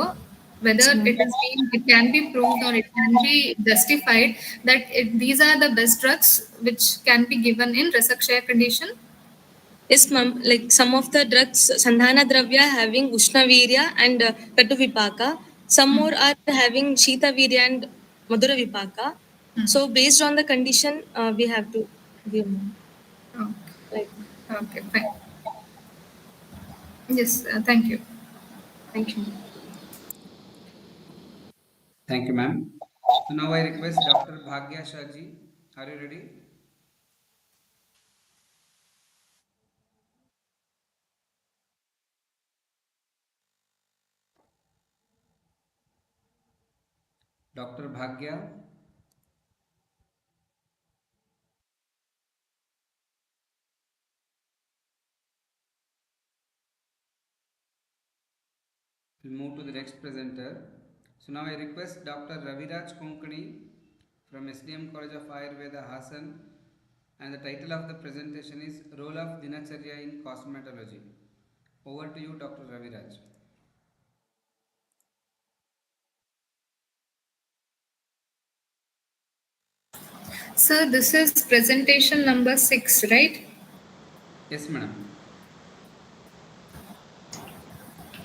whether it can be proved or it can be justified that these are the best drugs which can be given in rasakshaya condition. Yes, ma'am. Like some of the drugs, Sandhana Dravya having Ushna Virya and Katu Vipaka. Some more are having Shita Virya and Madhura Vipaka. So based on the condition, we have to give, ma'am. Okay. Okay, fine. Yes, thank you. Thank you. Thank you, ma'am. So now I request Dr. Bhagya Shaji. Are you ready? Dr. Bhagya. We'll move to the next presenter. So now I request Dr. Raviraj Konkani from SDM College of Ayurveda, Hassan, and the title of the presentation is Role of Dinacharya in Cosmetology. Over to you, Dr. Raviraj. Sir, this is presentation number 6, right? Yes, madam.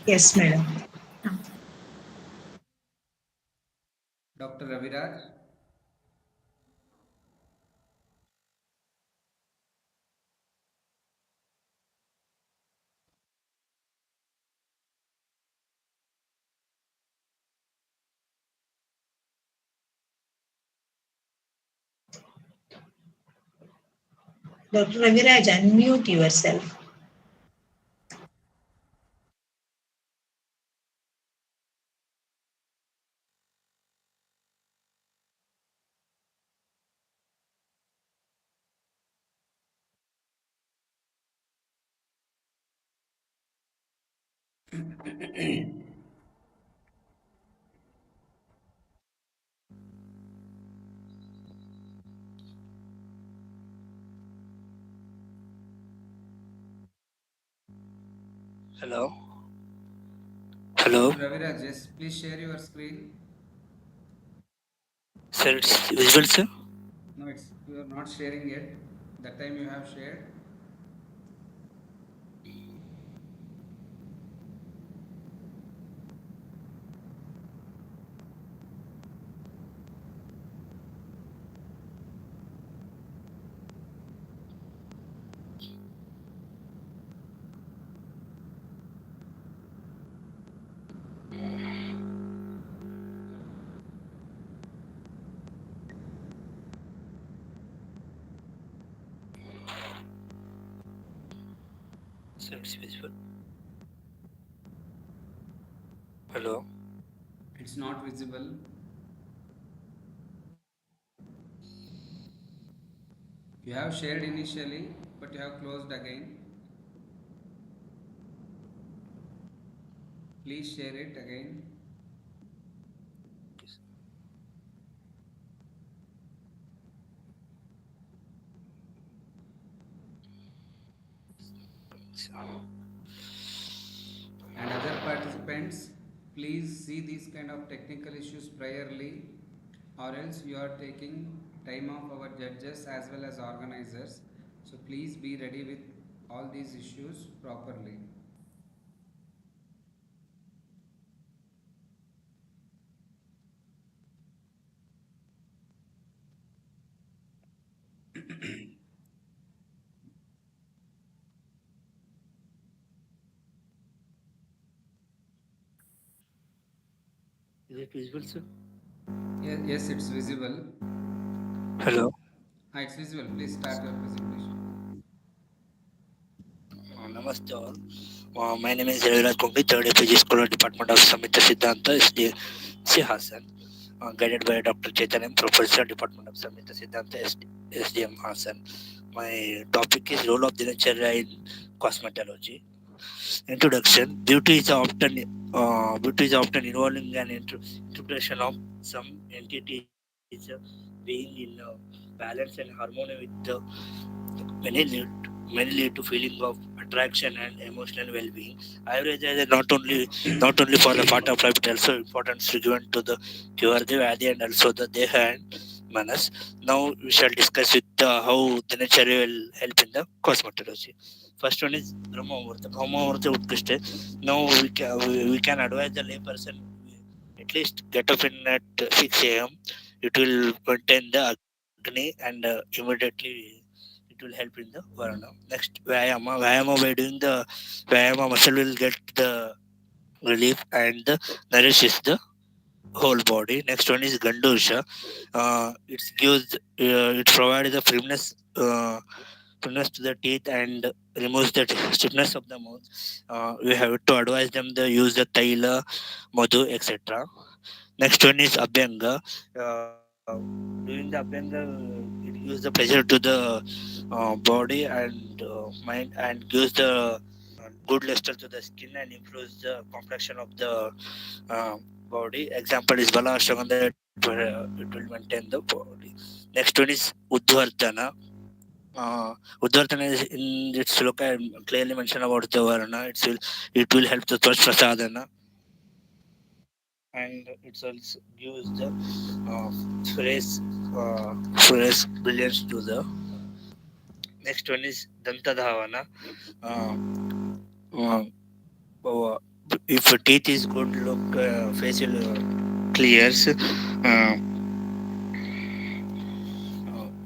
Yes, madam. Dr. Raviraj. Dr. Raviraj, unmute yourself. Hello. Hello. Dr. Raviraj, yes, please share your screen. Sir, it's visual, sir? No, you are not sharing yet. That time you have shared. Sir, it's visual. Hello. It's not visible. You have shared initially, but you have closed again. Please share it again. And other participants, please see these kind of technical issues priorly, or else you are taking time of our judges as well as organizers. So please be ready with all these issues properly. Is it visible, sir? Yes, it's visible. Hello. It's visible. Please start your presentation. Namaste all. My name is Raviraj Konkani, third APG Scholar, Department of Samhita Siddhanta, SDC Hassan. Guided by Dr. Chaitanya, Professor, Department of Samhita Siddhanta, SDM Hassan. My topic is role of Dinacharya in cosmetology. Introduction: beauty is often involving an interpretation of some entities being in balance and harmony with many lead many lead to feeling of attraction and emotional well-being. Ayurveda is not only for the part of life, but also important given to the cure the Vyadi and also the Deha and Manas. Now we shall discuss with how the nature will help in the cosmetology. First one is Brahma Muhurta. Brahma Muhurta Utkrishte. Now we can advise the layperson at least get up in at 6 a.m. It will maintain the Agni and immediately it will help in the Varana. Next, Vyayama. Vyayama, by doing the Vyayama, muscle will get the relief and nourishes the whole body. Next one is Gandusha. It provides the firmness to the teeth and removes the stiffness of the mouth. We have to advise them to use the Taila, Madhu, etc. Next one is Abhyanga. Doing the Abhyanga, it gives the pleasure to the body and mind and gives the good luster to the skin and improves the complexion of the uh, body. Example is Bala Ashwagandha, it will maintain the body. Next one is Udvartana. Udvartana is in its look I clearly mentioned about the Varna. It will help the Tvash Prasadana and it also gives the uh, fresh fresh brilliance to the. Next one is Dantadhavana. Uh, uh, uh, if a teeth is good, look facial clears.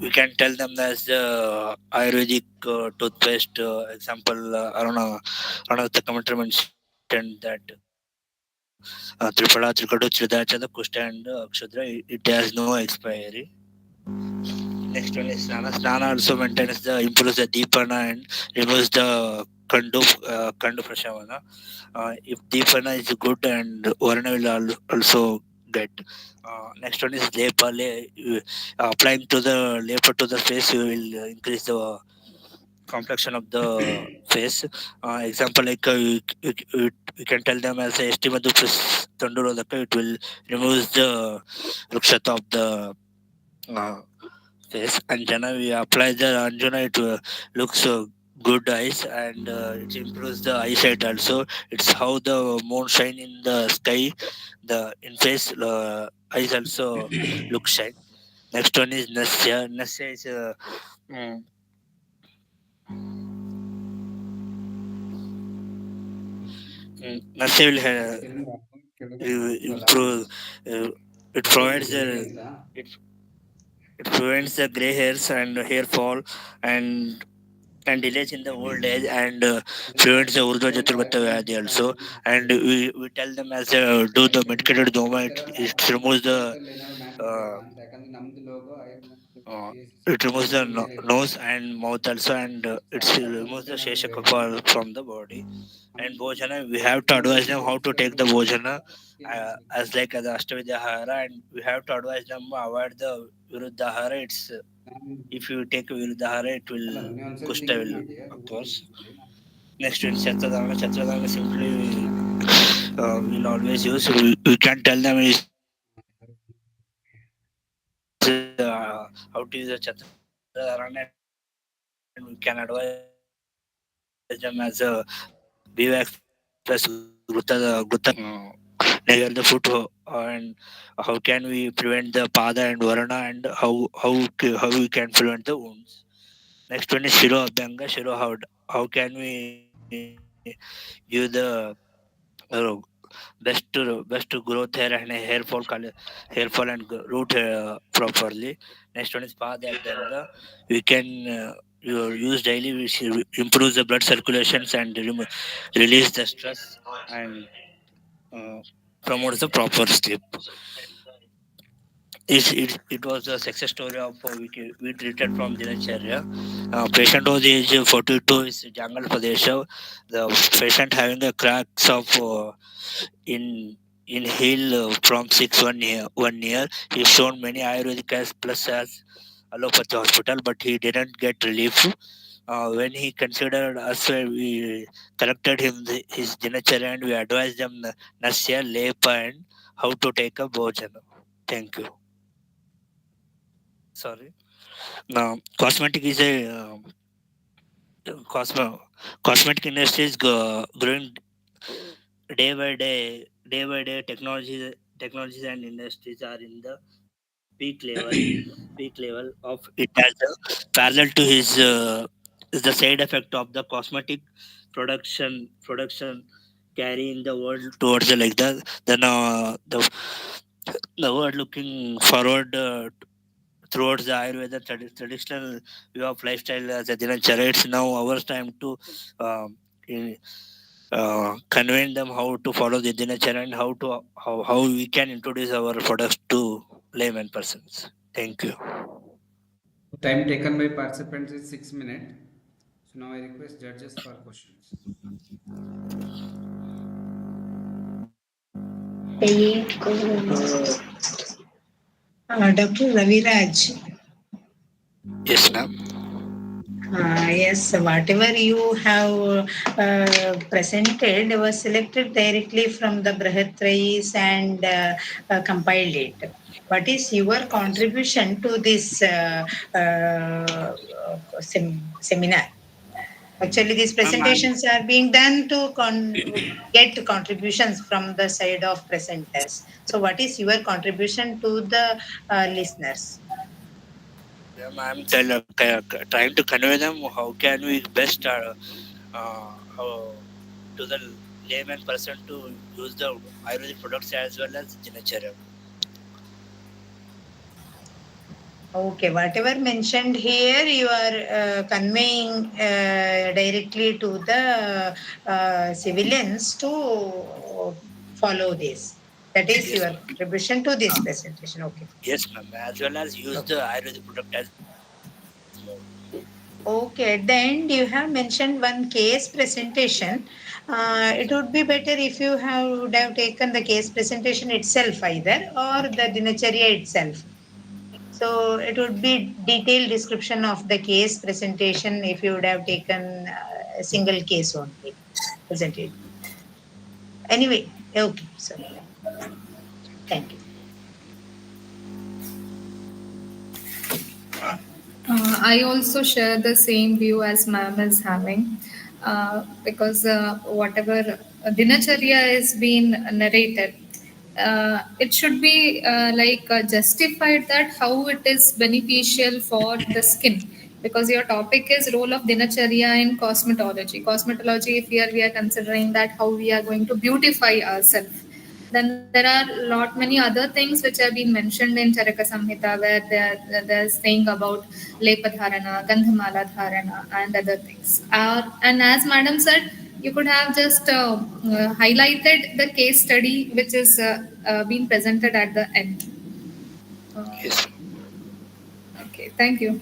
We can tell them as the Ayurvedic toothpaste. Example, Aruna the commentary mentioned that Triphala, Trikadu, Chridachada, Kushta, and Akshudra. It has no expiry. Next one is Snana. Snana also maintains the improves the Deepana and removes the Kandu Prashavana. If Deepana is good and Varna will also get. Next one is Lepa. Applying to the Lepa to the face, you will increase the complexion of the face. Example like you can tell them as a estimadu plus Tandurolaka, it will remove the rukshata of the uh, face. Anjana, we apply the Anjana, it looks good eyes and it improves the eyesight also. It's how the moon shine in the sky. The in face eyes also look shine. Next one is Nasya. Nasya is mm, Nasya will improve. Uh, it provides the it, it prevents the gray hairs and hair fall and delays in the old age and prevents the Urdhva Chaturvata Vyadhi also. And we tell them as do the medicated doma, it removes the uh, it removes the nose and mouth also, and it removes the Sheshakapa from the body. And Bhojana, we have to advise them how to take the Bhojana as like the Ashtavidyahara, and we have to advise them avoid the Viruddhahara. If you take Viruddhahara, it will Kushta will occurs. Next one, Chatradhana. Chatradhana simply will always use. We can tell them is how to use the Chatradhana and we can advise them as Bivax plus Grutta near the foot and how can we prevent the Pada and Varana and how we can prevent the wounds. Next one is Shiro Abhyanga. Shiro, how can we give the uh, best to growth hair and hair fall and root properly. Next one is Pada Abhyanga. We can use daily, which improves the blood circulations and release the stress and uh, promotes the proper sleep. It was a success story of we treated from Dinacharya. Patient was age 42 is Jangal Pradesh. The patient having a cracks of in heel from 1 year. He shown many Ayurvedic as plus as allopathy hospital, but he didn't get relief. when he considered us, we collected him his dinacharya and we advised them Nasya, Lepa and how to take a bhojana. Thank you. Sorry. Now, cosmetic is a cosmo cosmetic industry is growing day by day. Day by day, technologies and industries are in the peak level of it as a parallel to his is the side effect of the cosmetic production carrying the world towards the like then the world looking forward towards the Ayurveda traditional view of lifestyle as a dinacharya. It's now our time to um, in, convey them how to follow the dinacharya and how we can introduce our products to layman persons. Thank you. Time taken by participants is 6 minutes. So now I request judges for questions. 8 Dr. Raviraj. Yes, ma'am. Yes, whatever you have presented was selected directly from the Brihatrayis and compiled it. What is your contribution to this seminar? Actually, these presentations are being done to get contributions from the side of presenters. So, what is your contribution to the listeners? I'm trying to convey them how can we best how, to the layman person to use the Ayurvedic products as well as dinacharya. Okay, whatever mentioned here, you are conveying directly to the civilians to follow this. That is Yes, your ma'am. contribution to this presentation. Okay. Yes, ma'am. As well as use the Okay. Ayurvedic product as more. Okay, then you have mentioned one case presentation. It would be better if you would have taken the case presentation itself either or the dinacharya itself. So it would be detailed description of the case presentation if you would have taken a single case only presented. Anyway, okay, so thank you. I also share the same view as ma'am is having, because whatever dinacharya is being narrated, it should be justified that how it is beneficial for the skin. Because your topic is role of dinacharya in cosmetology. Cosmetology, if we are considering that how we are going to beautify ourselves, then there are lot many other things which have been mentioned in Charaka Samhita where they're saying about Lepadharana, Gandhamala Dharana, and other things. And as Madam said, you could have just highlighted the case study which is being presented at the end. Uh, Yes, okay, thank you.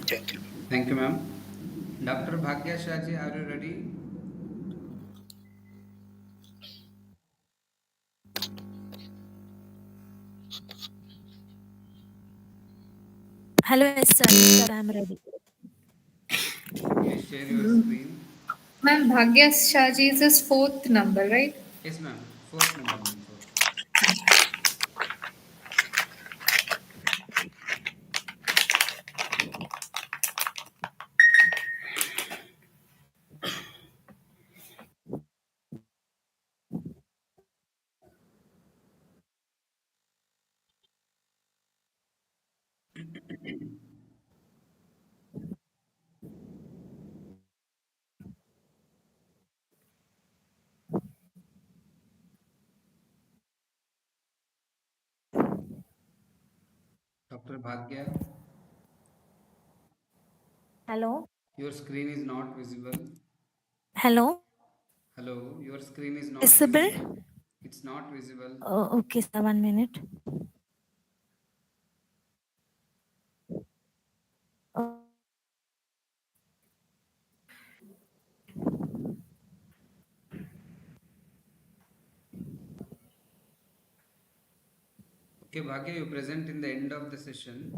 thank you. Thank you, ma'am. Dr. Bhagya Shaji, are you ready? Hello, yes, sir, I'm ready. Please share your screen. Ma'am, Bhagya Shaji is his fourth number, right? Yes, ma'am. Fourth number, ma'am. Fourth. Dr. Bhagya, Hello, your screen is not visible. hello, Hello, your screen is not visible? visible. It's not visible. Oh, okay, sir, 1 minute. Oh, Okay, Bhagya, you present in the end of the session.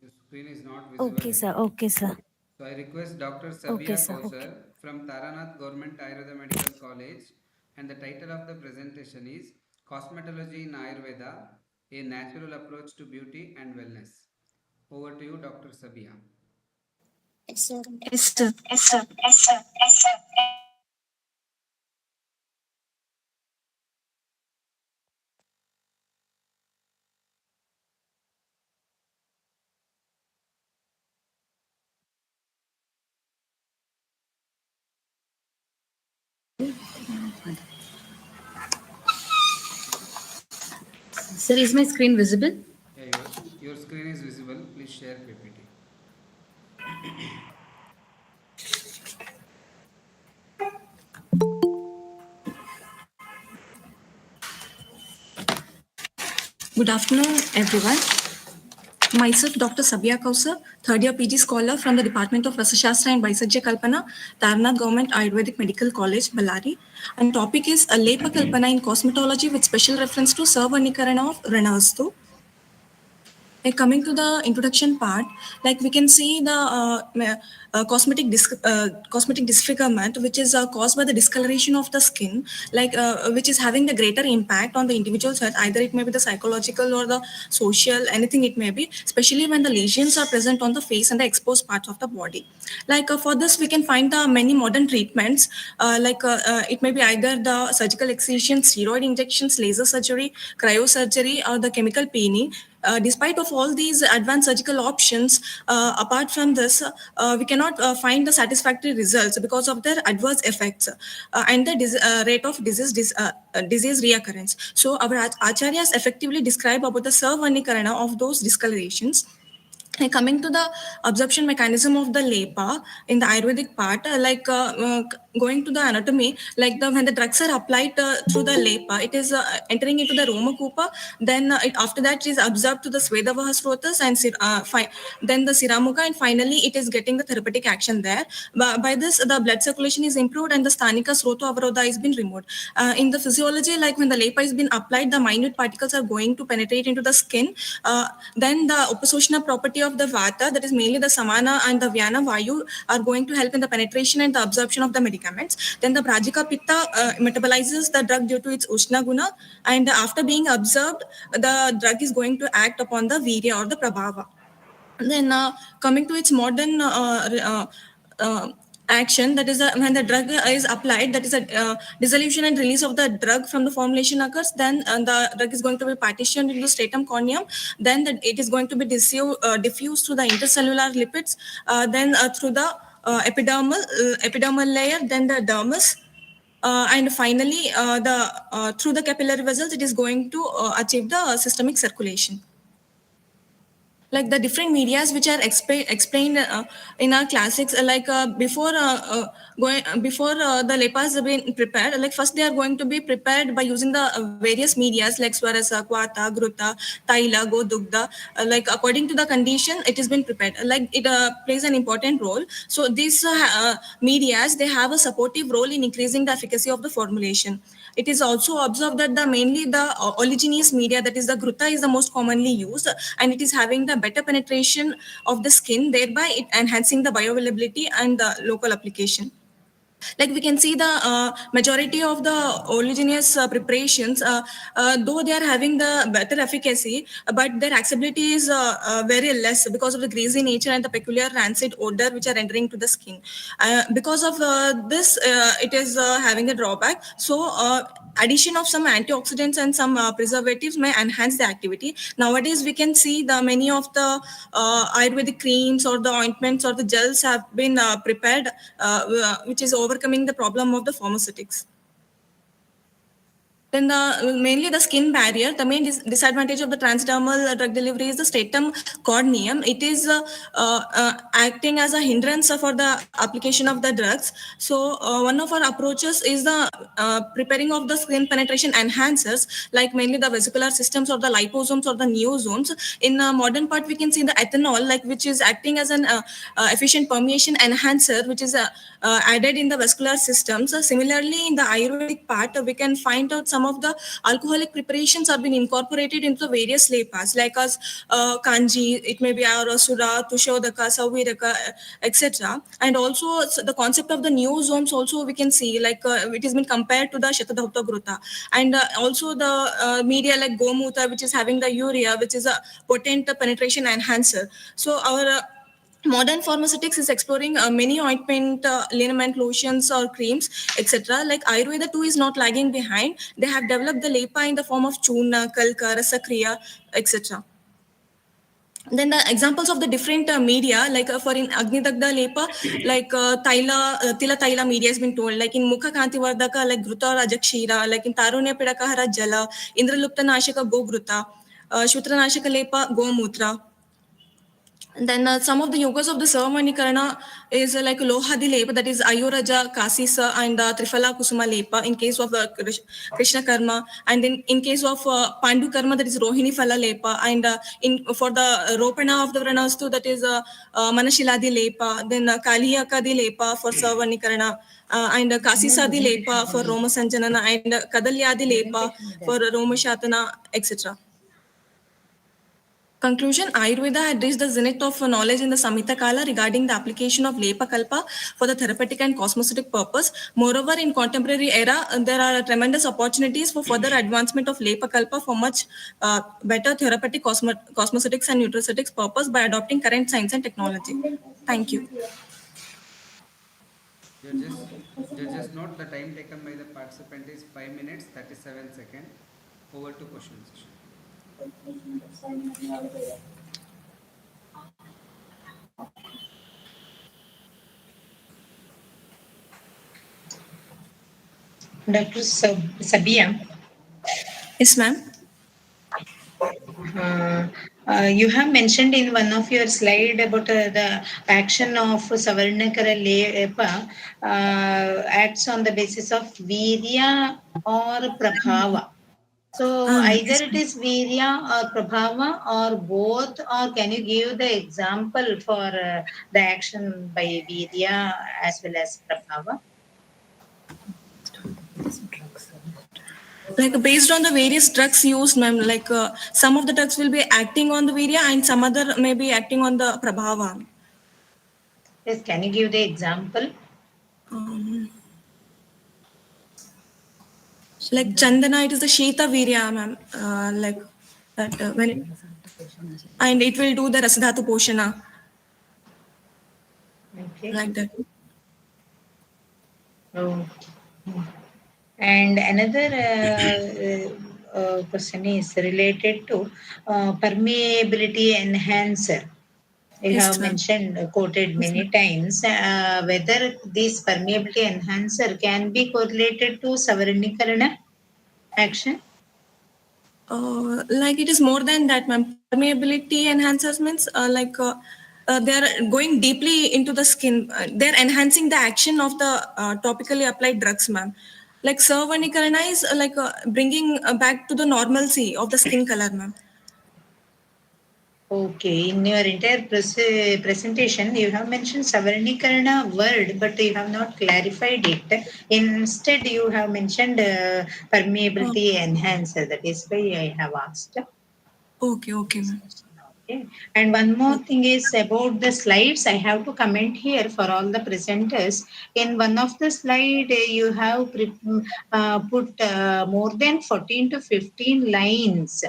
Your screen is not visible okay, sir, anymore. okay, sir. So I request Dr. Sabia sir. Kausar from Taranath Government Ayurveda Medical College, and the title of the presentation is Cosmetology in Ayurveda, a natural approach to beauty and wellness. Over to you, Dr. Sabia. Yes, sir. Yes, sir. Sir, is my screen visible? Yeah, your screen is visible. Please share PPT. Good afternoon, everyone. Myself, Dr. Sabia Kausar, third year PG scholar from the Department of Rasashastra and Vaisajya Kalpana, Tarnath Government Ayurvedic Medical College, Ballari. And topic is Lepa Kalpana in Cosmetology with special reference to Savarnikarana of Ranavastu. Like coming to the introduction part, like we can see the cosmetic disfigurement, which is caused by the discoloration of the skin, like which is having the greater impact on the individual's health. Either it may be the psychological or the social, anything it may be, especially when the lesions are present on the face and the exposed parts of the body. Like for this, we can find the many modern treatments, it may be either the surgical excision, steroid injections, laser surgery, cryosurgery, or the chemical peeling. Despite of all these advanced surgical options, apart from this, we cannot find the satisfactory results because of their adverse effects and the rate of disease reoccurrence. So our acharyas effectively describe about the Savarnikarana of those discolorations. Like coming to the absorption mechanism of the lepa in the Ayurvedic part, going to the anatomy, like when the drugs are applied through the lepa, it is entering into the Romakupa. Then after that, it is absorbed to the Svedavaha Srotas and then the Siramuka, and finally it is getting the therapeutic action there. By this, the blood circulation is improved and the Stanika Srota Avarodha is been removed. In the physiology, like when the lepa is been applied, the minute particles are going to penetrate into the skin. Then the Upashoshana property of the Vata, that is mainly the Samana and the Vyana Vayu, are going to help in the penetration and the absorption of the medicaments. Then the Prajika Pitta metabolizes the drug due to its Ushna Guna, and after being absorbed, the drug is going to act upon the Virya or the Prabhava. Then coming to its modern action, that is when the drug is applied, that is a dissolution and release of the drug from the formulation occurs. Then the drug is going to be partitioned into the stratum corneum. Then it is going to be diffused through the intercellular lipids, then through the epidermal layer, then the dermis. And finally, through the capillary vessels, it is going to achieve the systemic circulation. Like the different medias which are explained in our classics, before the lepas have been prepared, like first they are going to be prepared by using the various medias like swarasa, kvata, gruta, taila, godugda, like according to the condition it has been prepared, like it plays an important role. So these medias, they have a supportive role in increasing the efficacy of the formulation. It is also observed that mainly the oleaginous media, that is the gruta, is the most commonly used, and it is having the better penetration of the skin, thereby it enhancing the bioavailability and the local application. Like we can see the majority of the oleaginous preparations, though they are having the better efficacy, but their acceptability is very less because of the greasy nature and the peculiar rancid odor which are entering to the skin. Because of this, it is having a drawback. So addition of some antioxidants and some preservatives may enhance the activity. Nowadays, we can see the many of the Ayurvedic creams or the ointments or the gels have been prepared, which is overcoming the problem of the pharmaceutics. Then mainly the skin barrier. The main disadvantage of the transdermal drug delivery is the stratum corneum. It is acting as a hindrance for the application of the drugs. So one of our approaches is the preparing of the skin penetration enhancers, like mainly the vesicular systems or the liposomes or the neosomes. In modern part, we can see the ethanol, like which is acting as an efficient permeation enhancer, which is added in the vascular systems. Similarly, in the Ayurvedic part, we can find out some some of the alcoholic preparations have been incorporated into the various lepas, like as kanji, it may be arasura, tushodaka, saviraka, etc. And also the concept of the neosomes also we can see, like it has been compared to the shatadhauta gruta, and also the media like gomuta, which is having the urea, which is a potent penetration enhancer. So our modern pharmaceutics is exploring many ointment, liniment, lotions or creams, etc. Like Ayurveda too is not lagging behind. They have developed the lepa in the form of churna, kalka, rasakriya, etc. Then the examples of the different media, like for in Agnidagda Lepa, like Tila Taila media has been told, like in Mukha Kanti Vardaka, like Gruta Rajakshira, like in Tarunya Pidakahara Jala, Indralupta Nashaka Gogruta, Shutra Nashaka Lepa Gomutra. And then some of the yogas of the Savamanikarana is like Lohadi Lepa, that is Ayuraja, Kasisa, and Trifala Kusuma Lepa in case of Krishna Karma. And then in case of Pandu Karma, that is Rohini Phala Lepa. And for the Ropana of the Vranastu, that is Manashiladi Lepa. Then Kaliyakadi Lepa for Savanikarana. And Kasisadi Lepa for Roma Sanjanana. And Kadalyadi Lepa for Roma Shatana, etc. Conclusion, Ayurveda had reached the zenith of knowledge in the Samhita Kala regarding the application of Lepa Kalpa for the therapeutic and cosmetic purpose. Moreover, in contemporary era, there are tremendous opportunities for further advancement of Lepa Kalpa for much better therapeutic cosmetics and nutraceutics purpose by adopting current science and technology. Thank you. Judges note the time taken by the participant is 5 minutes 37 seconds. Over to question session. Dr. Sabia. Yes, ma'am. You have mentioned in one of your slide about the action of Savarnakara Lepa acts on the basis of Virya or Prabhava. So either it is Virya or Prabhava or both, or can you give the example for the action by Virya as well as Prabhava? Like based on the various drugs used, ma'am, like some of the drugs will be acting on the virya and some other may be acting on the prabhava. Yes, can you give the example? Like chandana, it is the shita virya, ma'am, like that when it, and it will do the rasadhatu poshana. Okay. Like that. Oh. And another question is related to permeability enhancer. You Yes, have ma'am. mentioned, quoted many times, whether this permeability enhancer can be correlated to Savarnikarana action. Like it is more than that, ma'am. Permeability enhancers means they are going deeply into the skin. They're enhancing the action of the topically applied drugs, ma'am. Like Sarvanikarana is bringing back to the normalcy of the skin color, ma'am. Okay, in your entire presentation, you have mentioned Savarnikarana word, but you have not clarified it. Instead, you have mentioned permeability enhancer. That is why I have asked. Okay, ma'am. Okay. And one more thing is about the slides. I have to comment here for all the presenters. In one of the slide, you have put more than 14 to 15 lines.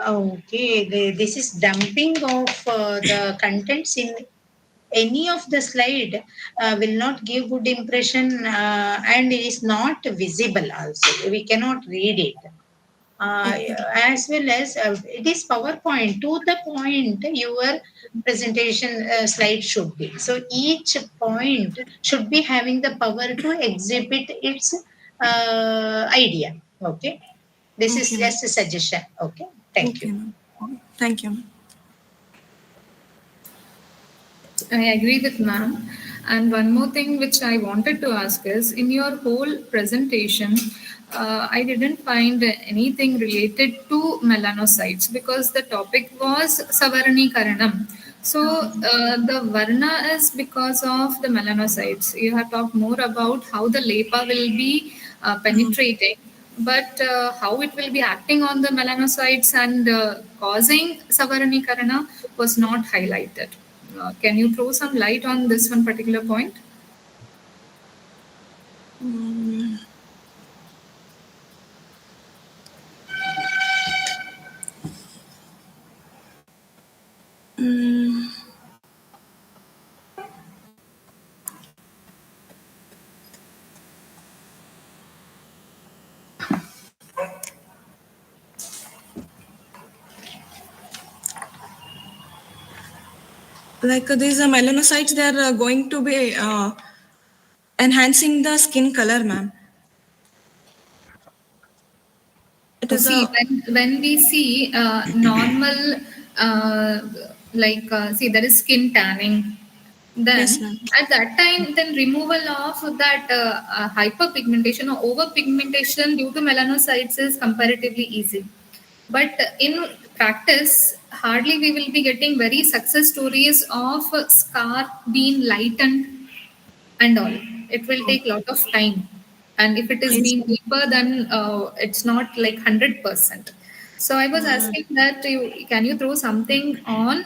Okay, this is dumping of the contents in any of the slide will not give good impression and it is not visible also. We cannot read it. As well as it is PowerPoint. To the point, your presentation slide should be. So each point should be having the power to exhibit its idea. Okay. This is just a suggestion. Okay. Thank you. Thank you. I agree with ma'am. And one more thing which I wanted to ask is, in your whole presentation, I didn't find anything related to melanocytes because the topic was Savarnikaranam. So the varna is because of the melanocytes. You have talked more about how the lepa will be penetrating, but how it will be acting on the melanocytes and causing savaranikarana was not highlighted. Can you throw some light on this one particular point? Mm. Mm. Like these melanocytes, they are going to be enhancing the skin color, ma'am. It is See, a when we see normal, see, there is skin tanning. yes, Then ma'am. at that time, then removal of that hyperpigmentation or overpigmentation due to melanocytes is comparatively easy. But in practice, hardly we will be getting very success stories of scar being lightened and all. It will take a lot of time. And if it is Yes, being ma'am. deeper, then it's not like 100%. So I was asking that can you throw something on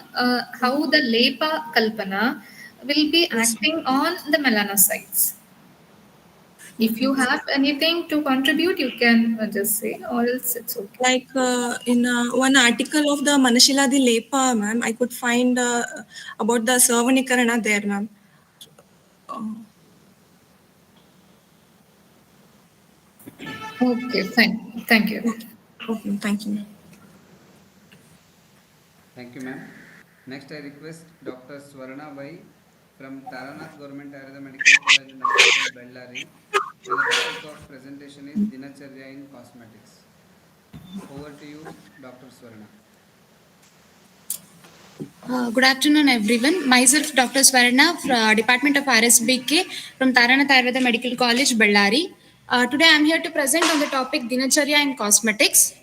how the Lepa Kalpana will be Yes, ma'am. acting on the melanocytes? If Okay. you have anything to contribute, you can just say, or else it's okay. Like in one article of the Manashila the Lepa, ma'am, I could find about the Sarvanikarana there, ma'am. Okay, fine. Thank you. Okay, okay, thank you, ma'am. Thank you, ma'am. Next, I request Dr. Swarna Vai from Taranath Government Ayurveda Medical College and Hospital, Bellary. And the topic of presentation is Dinacharya in Cosmetics. Over to you, Dr. Swarna. Good afternoon, everyone. Myself, Dr. Swarna, from Department of RSBK from Taranath Ayurveda Medical College, Bellary. Today, I am here to present on the topic Dinacharya in Cosmetics.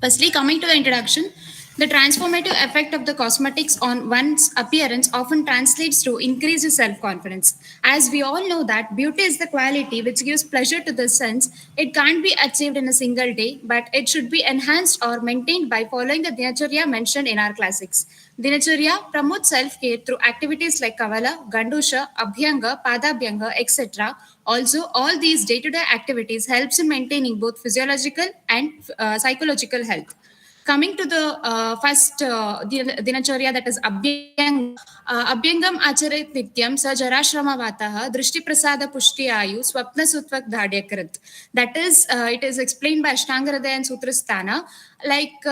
Firstly, coming to the introduction, the transformative effect of the cosmetics on one's appearance often translates to increased self-confidence. As we all know that beauty is the quality which gives pleasure to the sense, it can't be achieved in a single day, but it should be enhanced or maintained by following the Dinacharya mentioned in our classics. Dinacharya promotes self-care through activities like Kavala, Gandusha, Abhyanga, Padabhyanga, etc. Also, all these day-to-day activities helps in maintaining both physiological and psychological health. Coming to the first dinacharya, that is Abhyanga. Abhyangam acharet nityam sa jarashrama vataha drishti prasada pushti ayu swapna sutvak dhadyakrit. That is, it is explained by Ashtanga and Sutrasthana. Like,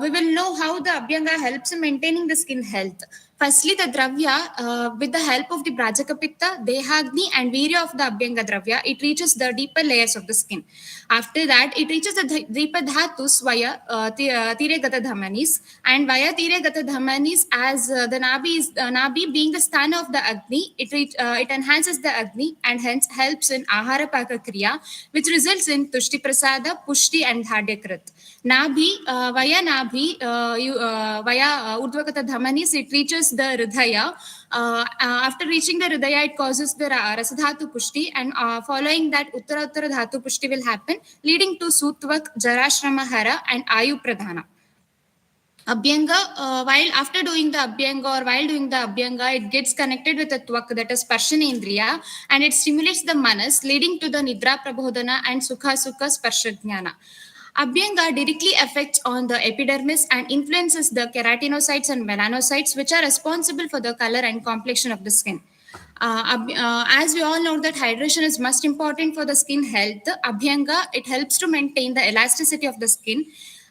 we will know how the Abhyanga helps in maintaining the skin health. Firstly, the Dravya, with the help of the Brajaka Pitta, Dehagni, and Virya of the Abhyanga Dravya, it reaches the deeper layers of the skin. After that, it reaches the deeper dhatus via Tire Gata Dhamanis, and via Tire Gata Dhamanis, as the Nabi being the sthana of the Agni, it enhances the Agni and hence helps in Ahara Paka Kriya, which results in Tushti Prasada, Pushti, and Dhadyakrit. Via Urdhvagata Dhamanis, it reaches the Hridaya. After reaching the Hridaya, it causes the Rasadhatu Pushti, and following that, Uttara Dhatu Pushti will happen, leading to Sutvak, Jarashrama Hara, and Ayu Pradhana. Abhyanga, while after doing the Abhyanga or while doing the Abhyanga, it gets connected with a Tvak, that is Sparshanendriya, and it stimulates the Manas, leading to the Nidra Prabodhana and Sukha Sukha Sparshajnana. Abhyanga directly affects on the epidermis and influences the keratinocytes and melanocytes, which are responsible for the color and complexion of the skin. As we all know that hydration is most important for the skin health, Abhyanga, it helps to maintain the elasticity of the skin.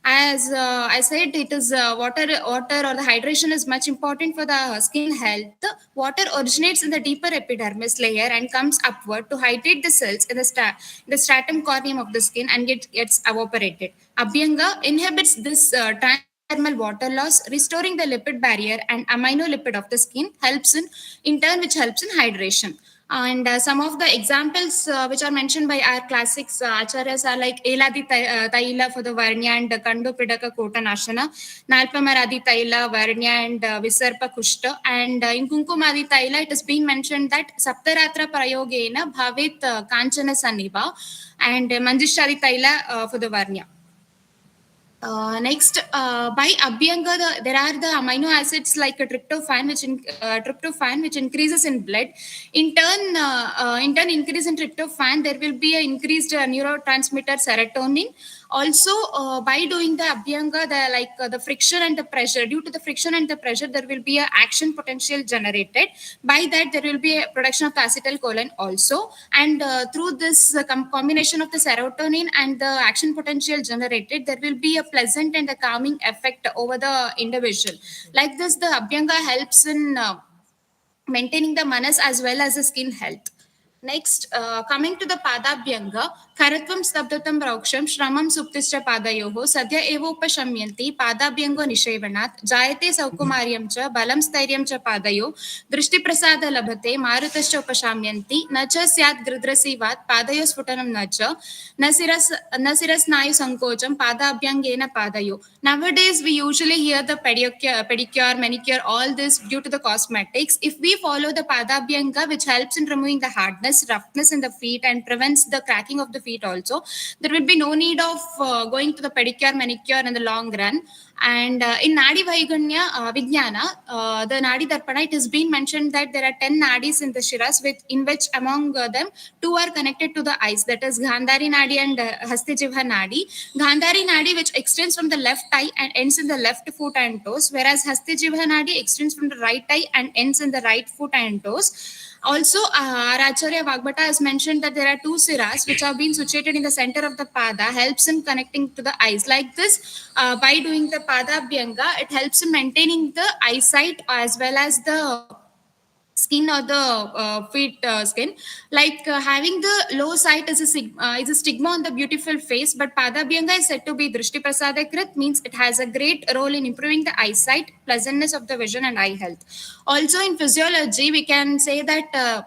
As I said, it is water or the hydration is much important for the skin health. Water originates in the deeper epidermis layer and comes upward to hydrate the cells in the stratum corneum of the skin and gets evaporated. Abhyanga inhibits this transdermal water loss, restoring the lipid barrier and aminolipid of the skin, helps in turn which helps in hydration. And some of the examples which are mentioned by our classics acharyas are like Eladi Taila for the Varnya and Kandu Pidaka Kota Nashana, Nalpamaradi Taila, Varnya and Visarpa Kushta. And in Kunkumadi Taila, it has been mentioned that Saptaratra Prayogena Bhavit Kanchana Saniva and Manjushari Taila for the Varnya. Next, by Abhyanga, there are the amino acids like a tryptophan, which increases in blood. In turn, increase in tryptophan, there will be an increased neurotransmitter serotonin. Also, by doing the Abhyanga, the friction and the pressure, due to the friction and the pressure, there will be an action potential generated. By that, there will be a production of the acetylcholine also. And through this combination of the serotonin and the action potential generated, there will be a pleasant and a calming effect over the individual. Like this, the Abhyanga helps in maintaining the manas as well as the skin health. Next, coming to the Padabhyanga, Karatvam Stabdatam Rauksham, Shramam Suptischa Padayoho, Sadhya Evopashamyanti, Padabhyango Nishevanat, Jayate Saukumaryam cha, Balam Stairyam cha Padayo, Drishti Prasada Labhate, Marutascha Upashamyanti, Nacha Syat Gridrasivat, Padayo Sfutanam Nacha, Nasiras Nayu Sankocham, Padabhyangena Padayo. Nowadays, we usually hear the pedicure, manicure, all this due to the cosmetics. If we follow the Padabhyanga, which helps in removing the hardness, roughness in the feet and prevents the cracking of the feet also, there will be no need of going to the pedicure, manicure in the long run. And in Nadi Vijnana, the Nadi Darpana, it has been mentioned that there are 10 Nadis in the Shiras, in which among them, 2 are connected to the eyes, that is Gandhari Nadi and Hastijivha Nadi. Gandhari Nadi, which extends from the left eye and ends in the left foot and toes, whereas Hastijivha Nadi extends from the right eye and ends in the right foot and toes. Also, our Acharya Vagbata has mentioned that there are 2 siras which have been situated in the center of the pada, helps in connecting to the eyes. Like this, by doing the Padabhyanga, it helps in maintaining the eyesight as well as the skin or the feet skin. Like having the low sight is a stigma on the beautiful face, but Padabhyanga is said to be Drishti Prasadakrit, means it has a great role in improving the eyesight, pleasantness of the vision and eye health. Also in physiology, we can say that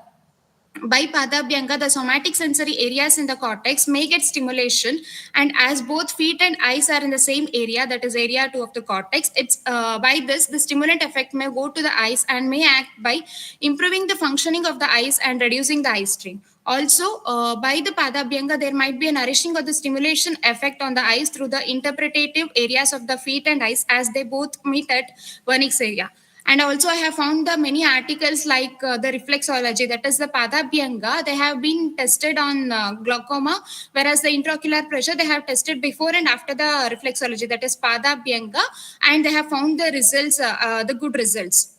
by Padabhyanga, the somatic sensory areas in the cortex may get stimulation, and as both feet and eyes are in the same area, that is area 2 of the cortex, it's by this the stimulant effect may go to the eyes and may act by improving the functioning of the eyes and reducing the eye strain. Also, by the Padabhyanga, there might be a nourishing or the stimulation effect on the eyes through the interpretative areas of the feet and eyes as they both meet at vernix area. And also, I have found the many articles like the reflexology, that is the Padabhyanga. They have been tested on glaucoma, whereas the intraocular pressure they have tested before and after the reflexology, that is Padabhyanga, and they have found the results, the good results.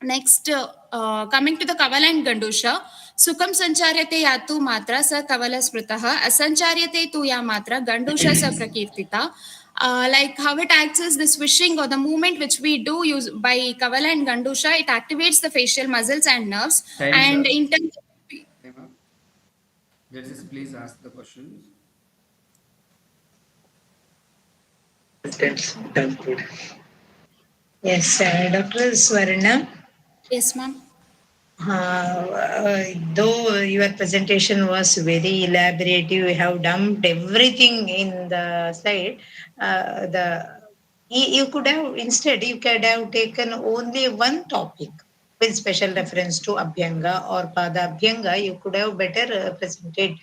Next, coming to the Kavala and Gandusha, Sukham Sancharyate Yatu Matra Sa Kavala Spritaha, Asancharyate Tu Ya Matra, Gandusha Sa Prakirtita. Like how it acts is the swishing or the movement which we do use by Kavala and Gandusha, it activates the facial muscles and nerves. Time, and sir. in terms Time up. Judges, please ask the question. Yes, Dr. Swarna. Yes, ma'am. Though your presentation was very elaborative, you have dumped everything in the slide. You could have instead you could have taken only one topic with special reference to Abhyanga or Pada Abhyanga. You could have better presented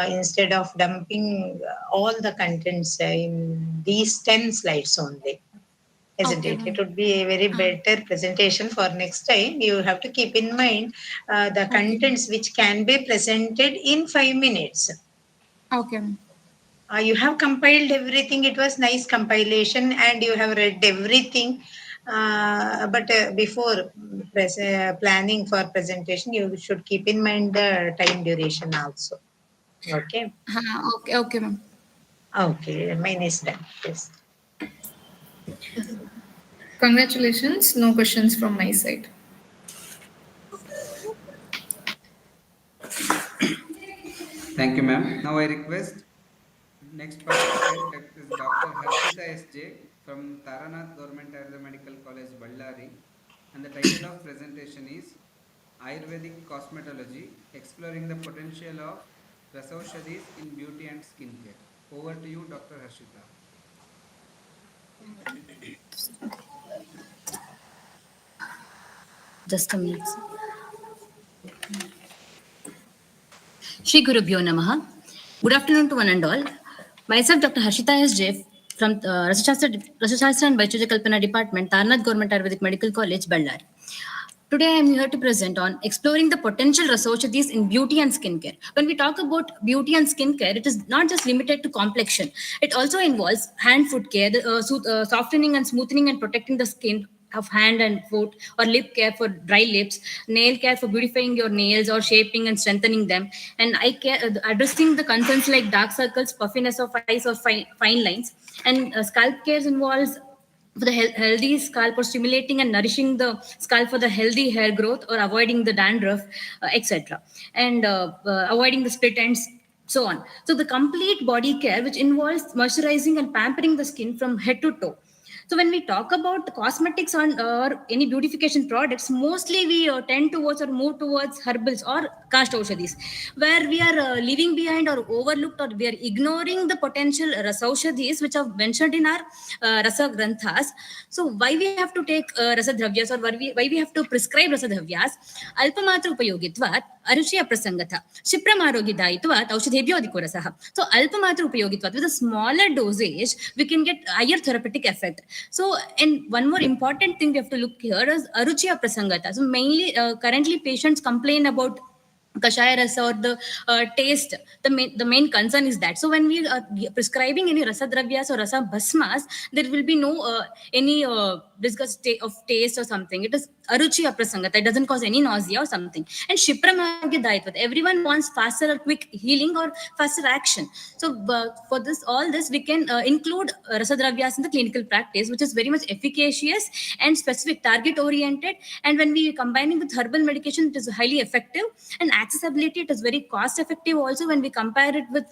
instead of dumping all the contents in these 10 slides only. Isn't Okay, it? ma'am. It would be a very better presentation for next time. You have to keep in mind the contents which can be presented in 5 minutes. Okay, ma'am. You have compiled everything. It was nice compilation and you have read everything. But before planning for presentation, you should keep in mind the time duration also. Okay. Okay, ma'am. Okay, mine is done. Yes. Congratulations. No questions from my side. Thank you, ma'am. Now I request next participant is Dr. Harshita S.J. from Taranath Government Ayurveda Medical College, Ballari. And the title of presentation is Ayurvedic Cosmetology, exploring the potential of Rasaushadis in beauty and skincare. Over to you, Dr. Harshita. Just a minute. Shri Gurubhyo Namaha. Good afternoon to one and all. Myself, Dr. Harshita S.J. from Rasashastra and Biocharical Department, Tarnath Government Ayurvedic Medical College, Ballari. Today, I am here to present on exploring the potential Rasaushadis in beauty and skincare. When we talk about beauty and skincare, it is not just limited to complexion. It also involves hand-foot care, softening and smoothening and protecting the skin of hand and foot, or lip care for dry lips, nail care for beautifying your nails or shaping and strengthening them, and eye care, addressing the concerns like dark circles, puffiness of eyes, or fine lines, and scalp care involves for the healthy scalp or stimulating and nourishing the scalp for the healthy hair growth or avoiding the dandruff, etc. And avoiding the split ends, so on. So the complete body care, which involves moisturizing and pampering the skin from head to toe. So when we talk about cosmetics or any beautification products, mostly we tend towards or move towards herbals or caste aushadis, where we are leaving behind or overlooked or we are ignoring the potential rasaushadis which are mentioned in our rasa granthas. So why we have to take rasadhavyas, or why we have to prescribe rasadhavyas? Alpamatra upayogitvat aruchiya prasangata shipramarogidaitvat aushadebhyo adhikorasah. So alpamatra upayogitvat, with a smaller dosage we can get higher therapeutic effect. So, and one more important thing we have to look here is aruchiya prasangata. So mainly currently patients complain about kashaya rasa or the taste. The main concern is that. So when we are prescribing any rasa dravyas or rasa bhasmas, there will be no any disgust of taste or something. It is aruchiya prasangata. It doesn't cause any nausea or something. And shipramagya daitvat. Everyone wants faster or quick healing or faster action. So for this, all this, we can include rasa dravyas in the clinical practice, which is very much efficacious and specific, target oriented. And when we combining with herbal medication, it is highly effective. And accessibility, it is very cost effective also when we compare it with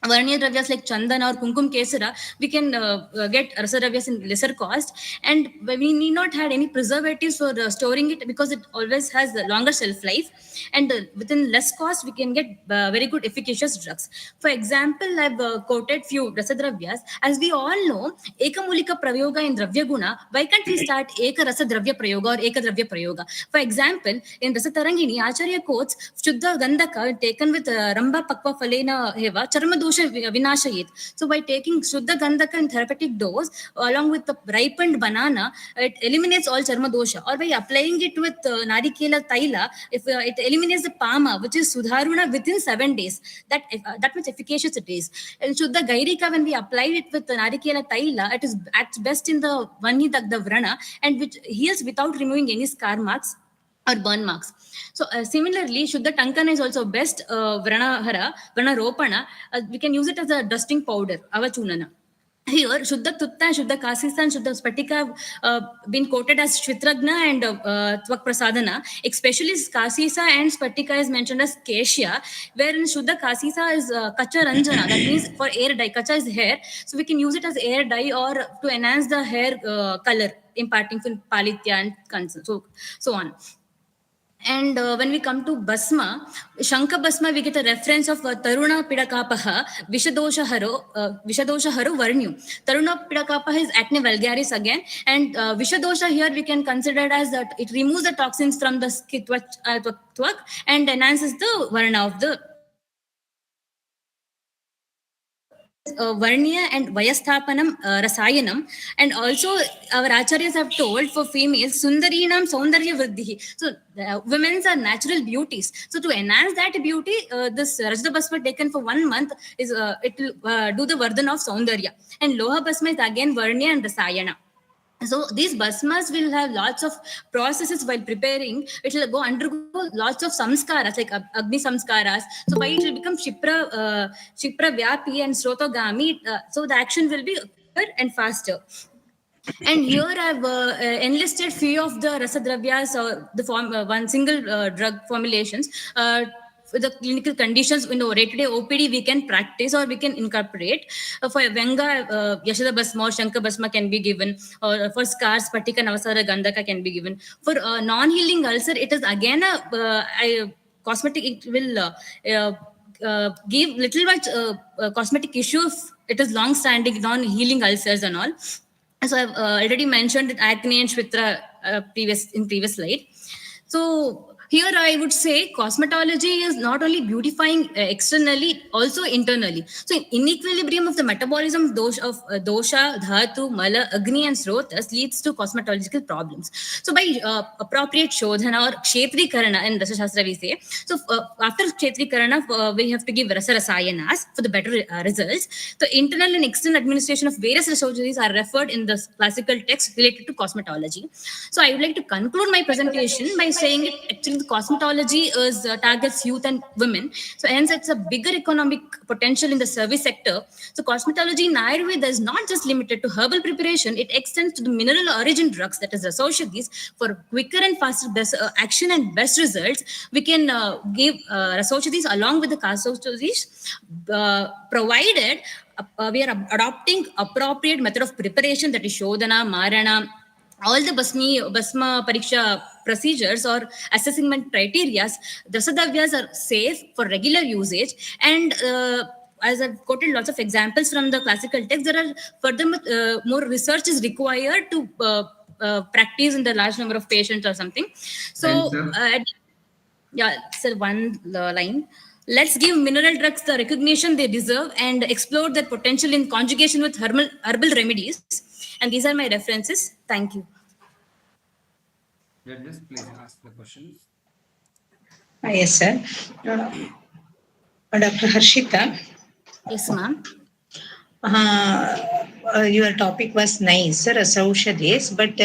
Varniya dravyas like chandan or kumkum kesara. We can get rasa dravyas in lesser cost, and we need not have any preservatives for storing it, because it always has a longer shelf life, and within less cost we can get very good efficacious drugs. For example, I've quoted few rasa dravyas. As we all know, ekamulika prayoga in dravya guna. Why can't we start eka rasa dravya prayoga or eka dravya prayoga? For example, in rasa tarangini, Acharya quotes shuddha gandhaka taken with ramba pakva falena heva charma dosha vinashayet. So by taking shuddha gandhaka in therapeutic dose along with the ripened banana, it eliminates all charma dosha. Or by applying it with narikela taila, if it eliminates the pama, which is sudharuna, within 7 days. That much efficacious it is. And shuddha gairika, when we apply it with narikela taila, it is at best in the vani dagda vrana, and which heals without removing any scar marks or burn marks. So similarly, Shuddha Tankana is also best Vrana Ropana. We can use it as a dusting powder, Avachunana. Here, Shuddha Tutta, Shuddha Kasisa, and Shuddha Spatika been quoted as Shvitragna and Tvak Prasadana. Especially Kasisa and Spatika is mentioned as Keshya, wherein Shuddha Kasisa is Kacha Ranjana. That means for air dye. Kacha is hair. So we can use it as air dye or to enhance the hair color, imparting from Palitya and so on. And when we come to Basma, Shanka Basma, we get a reference of Taruna Pidakapaha, Vishadosha Haru Varnyu. Taruna Pidakapaha is acne vulgaris again, and Vishadosha here we can consider as that it removes the toxins from the skin and enhances the Varna of the Varniya and Vayasthapanam Rasayanam. And also our acharyas have told for females, Sundarinam Saundarya Vriddhi. So women's are natural beauties. So to enhance that beauty, this Rajda Basma taken for 1 month is it will do the Vardhan of Saundarya. And Loha Basma is again Varniya and Rasayana. So these basmas will have lots of processes while preparing. It will undergo lots of samskaras like Agni samskaras. So why it will become Shipra Vyapi and Srotogami. So the action will be quicker and faster. And here I've enlisted few of the rasadravyas or the one single drug formulations for the clinical conditions in the day-to-day OPD we can practice or we can incorporate. For Venga, Yashada Basma or Shankar Basma can be given, or for scars, Patika Navasara Gandhaka can be given. For non-healing ulcer, it is again a cosmetic, it will give little much cosmetic issue if it is long-standing non-healing ulcers and all. So I've already mentioned acne and Shvitra previous slide. So here I would say cosmetology is not only beautifying externally, also internally. So inequilibrium of the metabolism dosha, dhatu, mala, agni and srotas leads to cosmetological problems. So by appropriate shodhana or kshetrikarana in Rasa Shastra we say, so after kshetrikarana we have to give rasa rasayanas for the better results. The internal and external administration of various resources are referred in the classical text related to cosmetology. So I would like to conclude my presentation by saying it actually the cosmetology is targets youth and women. So hence it's a bigger economic potential in the service sector. So cosmetology in Ayurveda is not just limited to herbal preparation. It extends to the mineral origin drugs, that is Rasaushadhis, for quicker and faster best, action and best results. We can give Rasaushadhis along with the Kasaushadhis provided we are adopting appropriate method of preparation, that is Shodhana, Marana, all the Basma Pariksha procedures or assessment criteria. Dasadavyas are safe for regular usage, and as I've quoted lots of examples from the classical text, there are further more research is required to practice in the large number of patients or something. So, yeah, sir, one line. Let's give mineral drugs the recognition they deserve and explore their potential in conjugation with herbal remedies. And these are my references. Thank you. Judges, please ask the questions. Yes, sir. Dr. Harshita. Yes, ma'am. Your topic was nice, Rasaushadhis, but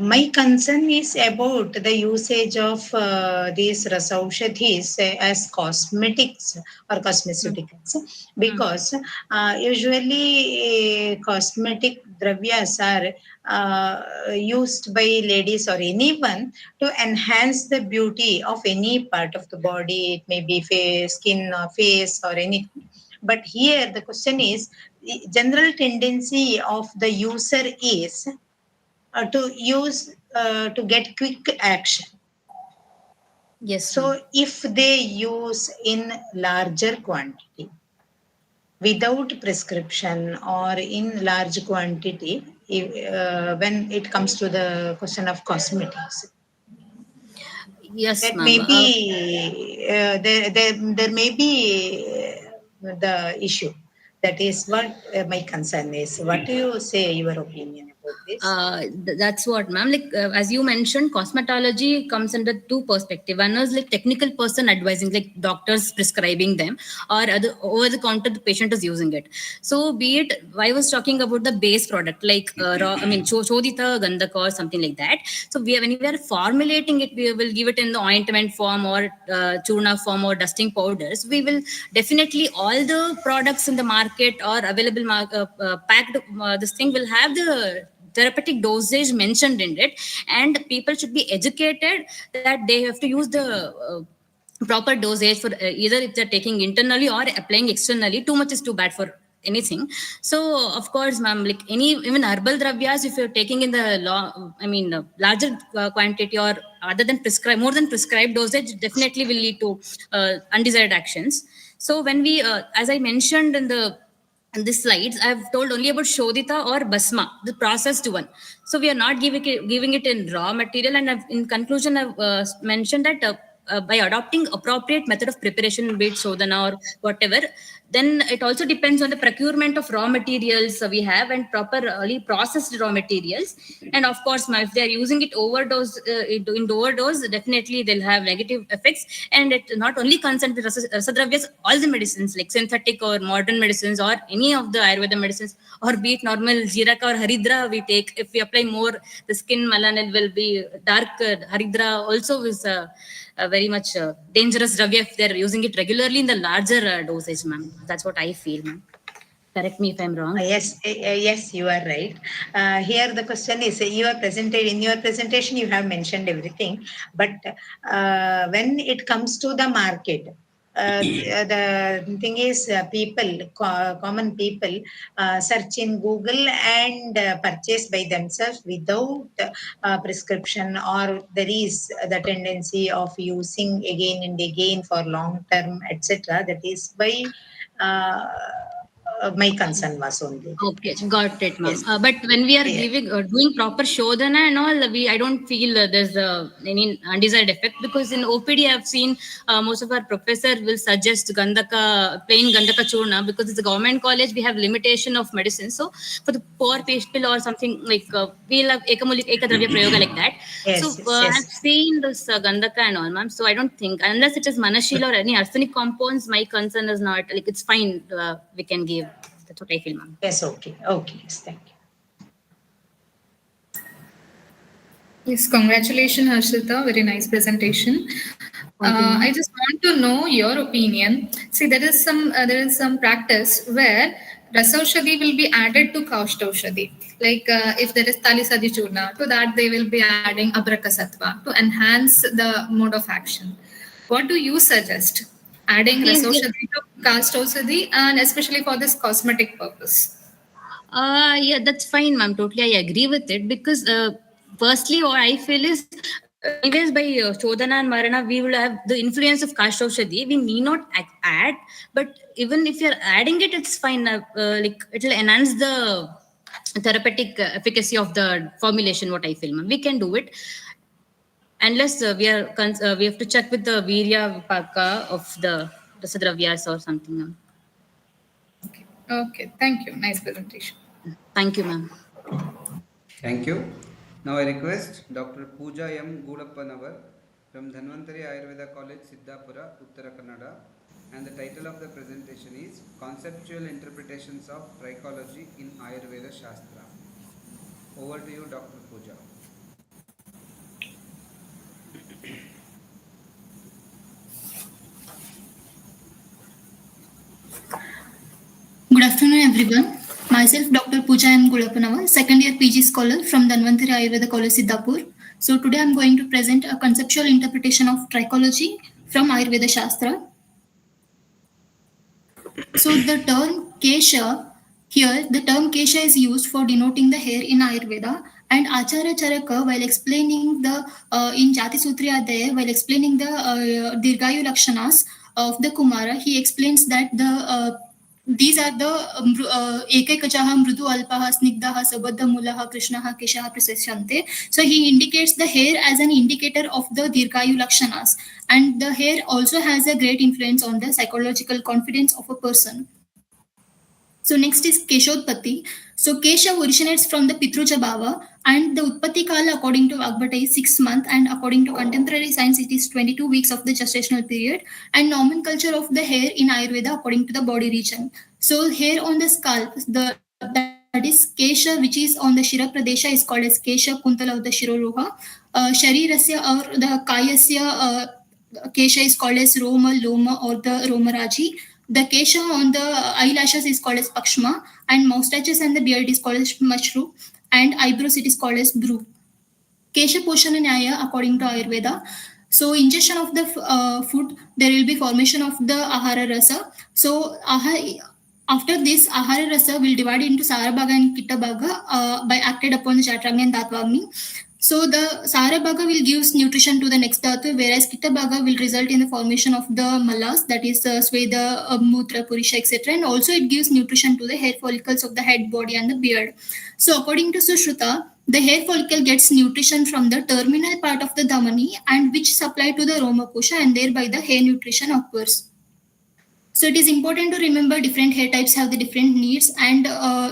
my concern is about the usage of these Rasaushadhis as cosmetics or cosmeceuticals, because usually cosmetic dravyas are used by ladies or anyone to enhance the beauty of any part of the body. It may be face, skin, or face, or anything. But here the question is, the general tendency of the user is to use to get quick action. Yes. So if they use in larger quantity without prescription or in large quantity, when it comes to the question of cosmetics, yes, that ma'am. may be there may be the issue. That is what my concern is. What do you say, your opinion about this? That's what, ma'am. Like as you mentioned, cosmetology comes under two perspectives. One is like technical person advising, like doctors prescribing them, or over the counter the patient is using it. So be it, I was talking about the base product, like Chodita Gandhaka or something like that. So when we are formulating it, we will give it in the ointment form or churna form or dusting powders. We will definitely, all the products in the market or available packed, this thing will have the therapeutic dosage mentioned in it, and people should be educated that they have to use the proper dosage for either if they're taking internally or applying externally. Too much is too bad for anything. So of course, ma'am, like even herbal dravyas, if you're taking in the larger quantity or other than more than prescribed dosage, definitely will lead to undesired actions. So when we as I mentioned in these slides, I've told only about Shodita or Basma, the processed one. So we are not giving it in raw material. And in conclusion, I've mentioned that by adopting appropriate method of preparation, be it Shodhana or whatever, then it also depends on the procurement of raw materials we have and properly processed raw materials. And of course, if they are using it in overdose, definitely they'll have negative effects. And it not only concerns the rasadravyas, all the medicines like synthetic or modern medicines or any of the Ayurveda medicines, or be it normal Jiraka or Haridra we take, if we apply more, the skin melanin will be dark. Haridra also is very much dangerous dravya if they're using it regularly in the larger dosage, ma'am. That's what I feel, ma'am. Correct me if I'm wrong. Yes, you are right. Here the question is, in your presentation you have mentioned everything, but when it comes to the market, the thing is, common people search in Google and purchase by themselves without prescription, or there is the tendency of using again and again for long term, etc. That is by my concern was only. Okay, got it, ma'am. Yes. But when we are Yeah. doing proper shodhana and all, I don't feel there's any undesired effect, because in OPD I've seen most of our professor will suggest plain Gandaka churna, because it's a government college. We have limitation of medicine. So for the poor people or something like we'll have ekadravya prayoga like that. Yes, So yes, yes. I've seen this Gandaka and all, ma'am. So I don't think, unless it is Manashila or any arsenic compounds, my concern is not like it's fine. We can give. That's what I feel, ma'am. Yes, okay. Okay, yes, thank you. Yes, congratulations, Harshita. Very nice presentation. I just want to know your opinion. See, there is some practice where Rasaushadhi will be added to Kaushtoshadhi. Like if there is Talisadi Churna, to that they will be adding Abrakasattva to enhance the mode of action. What do you suggest? Adding Yes, Rasaushadhi to Kaushtoshadhi, and especially for this cosmetic purpose. Yeah, that's fine, ma'am. Totally, I agree with it, because firstly, what I feel is, anyways, by Chodhana and Marana, we will have the influence of Kashtoshadhi. We need not add, but even if you're adding it, it's fine. Like it will enhance the therapeutic efficacy of the formulation. What I feel, ma'am, we can do it. Unless we have to check with the Virya Vipaka of the Rasadravyas or something, ma'am. Okay, thank you. Nice presentation. Thank you, ma'am. Thank you. Now I request Dr. Pooja M. Gulapanavar from Dhanvantari Ayurveda College, Siddhapura, Uttara Kannada, and the title of the presentation is Conceptual Interpretations of Trichology in Ayurveda Shastra. Over to you, Dr. Pooja. Good afternoon, everyone. Myself, Dr. Pooja M. Gulapanavar, second year PG scholar from Dhanvantari Ayurveda College, Siddhapur. So today I'm going to present a conceptual interpretation of trichology from Ayurveda Shastra. So the term Kesha, here the term Kesha is used for denoting the hair in Ayurveda, and Acharya Charaka, while explaining the in Jati Sutriyadaya, while explaining the Dirgayu Lakshanas of the Kumara, he explains that these are the Ekekajaha, Mrudu Alpaha, Snigdaha, Sabadha, Mulaha, Krishnaha, Keshaha, Prasashante. So he indicates the hair as an indicator of the Dirgayu Lakshanas, and the hair also has a great influence on the psychological confidence of a person. So next is Keshodpati. So Kesha originates from the Pitruja Bhava, and the Utpatti Kala according to Vagbhata is 6 months, and according to contemporary science it is 22 weeks of the gestational period, and nomenclature of the hair in Ayurveda according to the body region. So hair on the scalp, that is Kesha, which is on the Shira Pradesha, is called as Kesha Kuntala of the Shiroruha. Sharirasya or the Kayasya Kesha is called as Roma, Loma or the Romaraji. The kesha on the eyelashes is called as pakshma, and moustaches and the beard is called as mashru, and eyebrows it is called as bru. Kesha Poshana Nyaya according to Ayurveda. So ingestion of the food, there will be formation of the ahara rasa. So after this, ahara rasa will divide into Sarabhaga and Kittabhaga by acted upon the Chaturanga and Tatvagni. So the Sarabhaga will give nutrition to the next dhatu, whereas Kittabhaga will result in the formation of the malas, that is Sweda, Mutra, Purisha, etc. And also it gives nutrition to the hair follicles of the head, body and the beard. So according to Sushruta, the hair follicle gets nutrition from the terminal part of the dhamani, and which supply to the Romakosha, and thereby the hair nutrition occurs. So it is important to remember different hair types have the different needs, and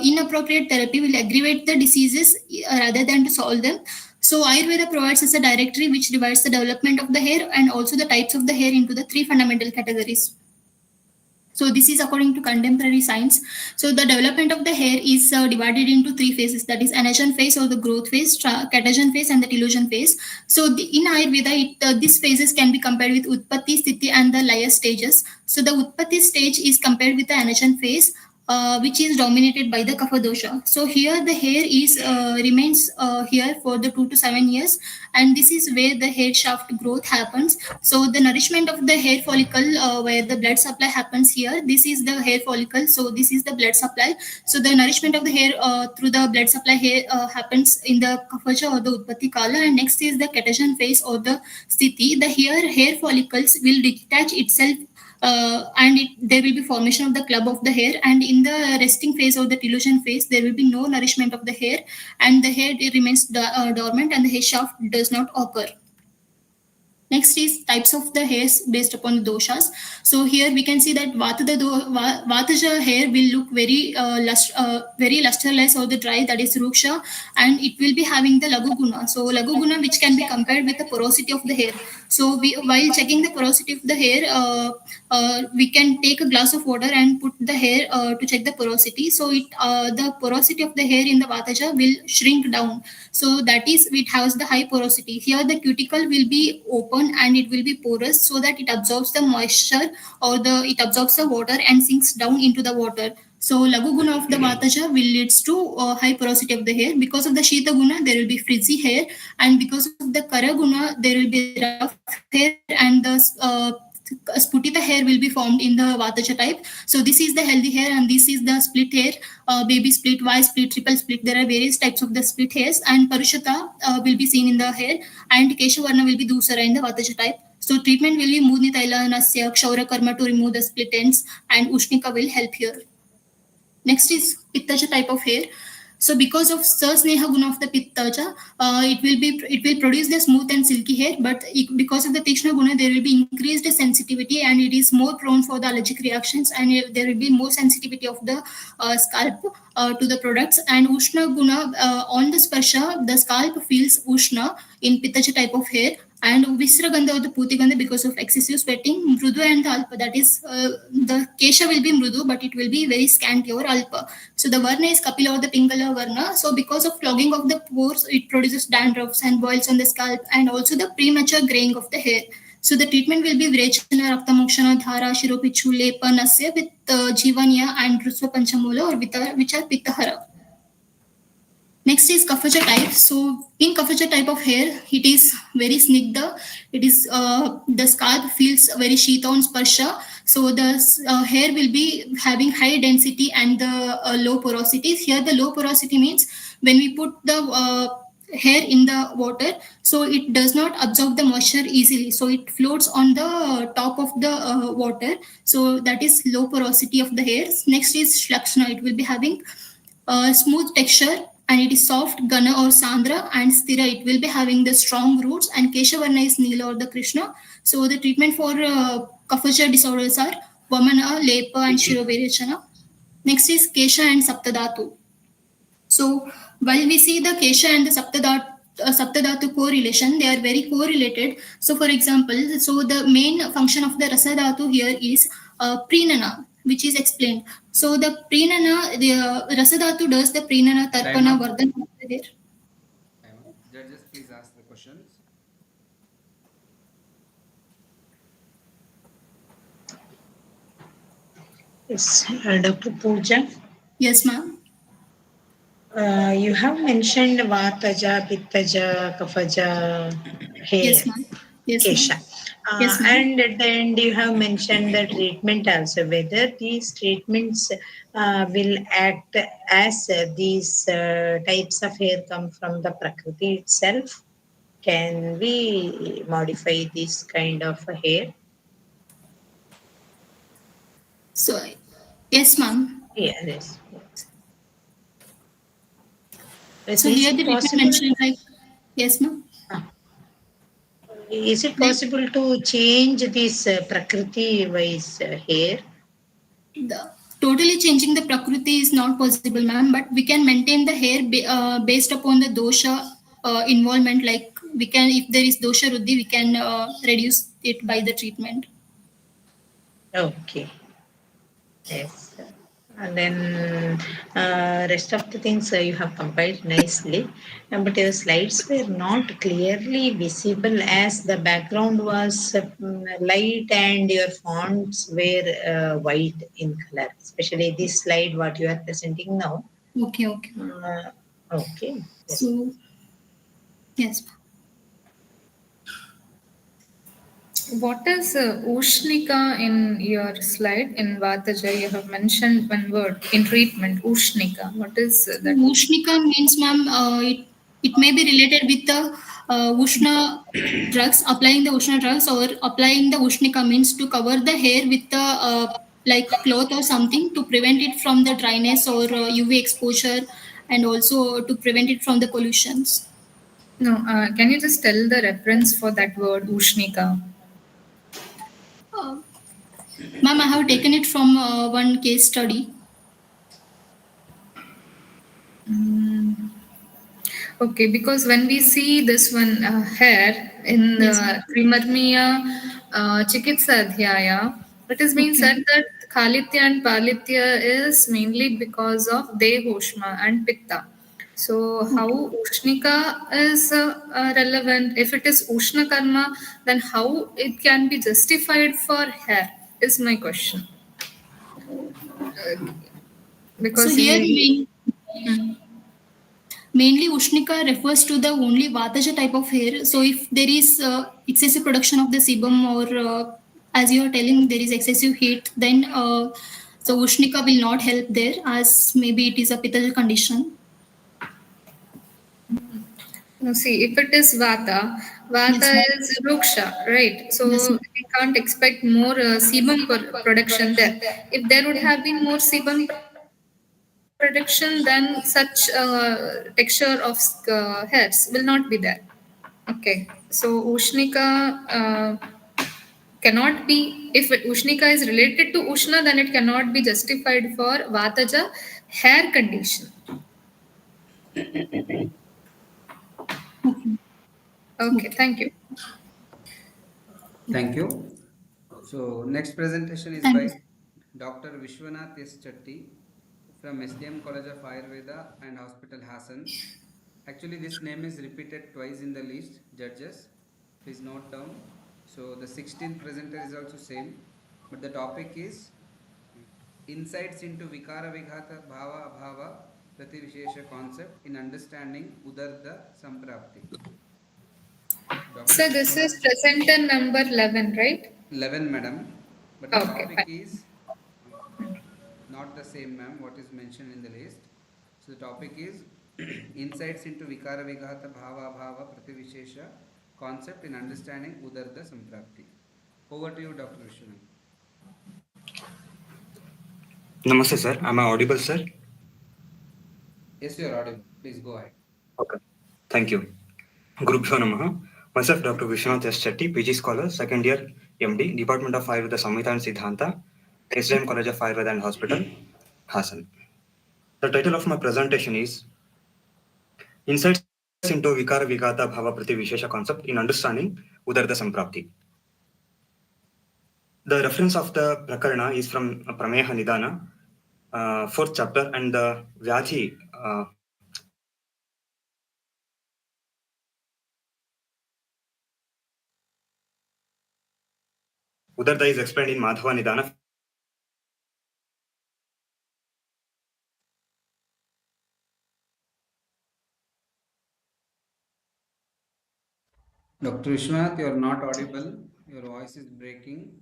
inappropriate therapy will aggravate the diseases rather than to solve them. So Ayurveda provides us a directory which divides the development of the hair and also the types of the hair into the 3 fundamental categories. So this is according to contemporary science. So the development of the hair is divided into 3 phases, that is anagen phase or the growth phase, catagen phase and the telogen phase. So in Ayurveda, these phases can be compared with Utpatti, Sthiti and the Laya stages. So the Utpatti stage is compared with the anagen phase. which is dominated by the kapha dosha. So here the hair is remains here for the 2 to 7 years, and this is where the hair shaft growth happens. So the nourishment of the hair follicle, where the blood supply happens here, this is the hair follicle, so this is the blood supply. So the nourishment of the hair through the blood supply here happens in the kaphaja or the utpatti kala, and next is the catagen phase or the sthiti. The hair follicles will detach itself, there will be formation of the club of the hair, and in the resting phase or the delusion phase there will be no nourishment of the hair, and the hair remains dormant, and the hair shaft does not occur. Next is types of the hairs based upon the doshas. So here we can see that Vataja hair will look very lusterless or the dry, that is Ruksha, and it will be having the Laguguna. So Laguguna, which can be compared with the porosity of the hair. So while checking the porosity of the hair, we can take a glass of water and put the hair to check the porosity. So the porosity of the hair in the Vataja will shrink down. So that is, it has the high porosity. Here the cuticle will be open and it will be porous, so that it absorbs the moisture or it absorbs the water and sinks down into the water. So Lagu Guna of the Vataja will leads to high porosity of the hair. Because of the Shita Guna, there will be frizzy hair, and because of the Kara Guna, there will be rough hair, and the Sputita hair will be formed in the Vataja type. So this is the healthy hair, and this is the split hair, baby split, Y split, triple split. There are various types of the split hairs, and Parushata will be seen in the hair, and Keshavarna will be Dusara in the Vataja type. So treatment will be Mudni Taila, Nasya, Kshaura Karma to remove the split ends, and Ushnika will help here. Next is Pittaja type of hair. So because of Sasneha Guna of the Pittaja, it will produce the smooth and silky hair, but because of the Tikshna Guna, there will be increased sensitivity, and it is more prone for the allergic reactions, and there will be more sensitivity of the scalp to the products. And Ushna Guna, on the Sparsha, the scalp feels Ushna in Pittaja type of hair, and Visragandha or the Putigandha because of excessive sweating. Mrudu and the Alpa, that is, the Kesha will be Mrudu, but it will be very scanty or Alpa. So the Varna is Kapila or the Pingala Varna. So because of clogging of the pores, it produces dandruffs and boils on the scalp, and also the premature graying of the hair. So the treatment will be Vrechana, Raktamokshana, Dhara, Shiropichu, Lepa, Nasya with Jivanya and Rusva Panchamula, or which are Pittahara. Next is Kafaja type. So in Kafaja type of hair, it is very snigdha. It is the scalp feels very shita on sparsha. So the hair will be having high density and the low porosity. Here the low porosity means when we put the hair in the water, so it does not absorb the moisture easily. So it floats on the top of the water. So that is low porosity of the hair. Next is Shlakshna. It will be having smooth texture, and it is soft, Gana or Sandra, and Stira, it will be having the strong roots, and Keshavarna is Neela or the Krishna. So the treatment for Kafaja disorders are Vamana, Lepa, and Shirovirechana. Next is Kesha and Saptadhatu. So while we see the Kesha and the Saptadhatu correlation, they are very correlated. So for example, so the main function of the Rasadhatu here is Prenana, which is explained. So the Prenana, the Rasadhatu does the Prenana, Tarpana, Vardhana of the hair. Judges, please ask the questions. Yes, Dr. Pooja. Yes, ma'am. You have mentioned Vataja, Pittaja, Kafaja hair. Yes, ma'am. Yes, Kesha. ma'am. Yes, ma'am. And at the end, you have mentioned the treatment also, whether these treatments will act as these types of hair come from the Prakriti itself. Can we modify this kind of hair? So, yes, ma'am. Yes. So here the treatment mentioned like, yes, ma'am. Is it possible to change this Prakriti-wise hair? Totally changing the Prakriti is not possible, ma'am, but we can maintain the hair based upon the dosha involvement. Like we can, if there is dosha ruddhi, we can reduce it by the treatment. Okay. Yes. And then rest of the things you have compiled nicely, but your slides were not clearly visible as the background was light and your fonts were white in color, especially this slide what you are presenting now. Okay, okay. Okay. Yes. So, yes. What is Ushnika in your slide? In Vataja, you have mentioned one word in treatment, Ushnika. What is So that? Ushnika means, ma'am, it may be related with the Ushna drugs, applying the Ushna drugs, or applying the Ushnika means to cover the hair with the like cloth or something to prevent it from the dryness or UV exposure, and also to prevent it from the pollutions. No, can you just tell the reference for that word, Ushnika? Uh, Ma'am, I have taken it from one case study. Okay, because when we see this one hair in Yes. Trimarmiya Chikitsa Adhyaya, it is being Okay. said that Khalitya and Palitya is mainly because of Dehoshma and Pitta. So, how Okay. Ushnika is relevant? If it is Ushna Karma, then how it can be justified for hair? Is my question. So Because here we. Hmm. mainly Ushnika refers to the only Vataja type of hair. So if there is excessive production of the sebum, or as you are telling there is excessive heat, then so Ushnika will not help there, as maybe it is a Pitta condition. No, see, if it is Vata, Yes, Vata ma'am. is Ruksha, right? Yes, So ma'am. we can't expect more sebum production there. If there would have been more sebum production, then such texture of hairs will not be there. Okay, so Ushnika cannot be, if Ushnika is related to Ushna, then it cannot be justified for Vataja hair condition. Okay. Okay, Okay. thank you. Thank you. So next presentation is Thank you. by Dr. Vishwanath S. Chatty from SDM College of Ayurveda and Hospital Hassan. Actually, this name is repeated twice in the list, judges. Please note down. So the 16th presenter is also same, but the topic is insights into Vikara Vighata Bhava Abhava Prativishesha concept in understanding Udarda Samprapti. Dr. So this is Vishwanath, presenter number 11, right? 11, madam, but the Okay, topic fine. is not the same, ma'am, what is mentioned in the list. So the topic is insights into Vikara Vighata Bhava Bhava Prativishesha concept in understanding Udarda Samprapti. Over to you, Dr. Vishwanath. Namaste, sir. Am I audible, sir? Yes, you are audible. Please go ahead. Okay. Thank you. Gurubhyo Namaha. Myself, Dr. Vishwanath S. Chetty, PG Scholar, second year MD, Department of Ayurveda Samhita and Siddhanta, SDM College of Ayurveda and Hospital, Hassan. The title of my presentation is Insights into Vikara Vigata Bhava Prati Vishesha concept in understanding Udarda Samprapti. The reference of the Prakarana is from Prameha Nidana, fourth chapter, and the Vyadhi Udarda is explained in Madhava Nidana. Dr. Vishwanath, you are not audible. Your voice is breaking.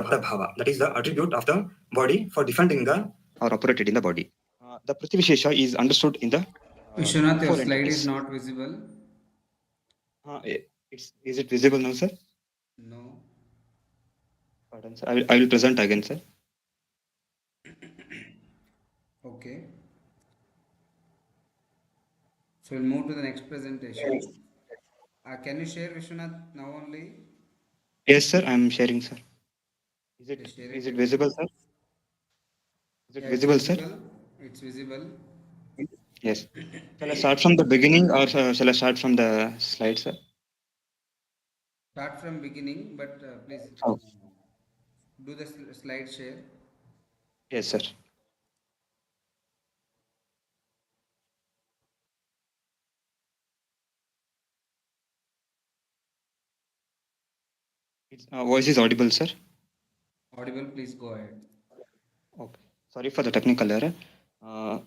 Bhava, that is the attribute of the body for defending the or operated in the body. The Prativishesha is understood in the Vishwanath, your four slide entities. is not visible. Is it visible now, sir? No. Pardon, Sir. I will present again, sir. Okay. So we'll move to the next presentation. Can you share Vishwanath now only? Yes, sir. I am sharing, sir. Please share Is it it again. visible, sir? Is it Yeah, it's visible, sir? visible. It's visible. Yes. Shall I start from the beginning or shall I start from the slide, sir? Start from beginning, but please Oh, do the slide share. yes, sir. Voice is audible, sir. Audible, please go ahead. Okay. Sorry for the technical error. Uh,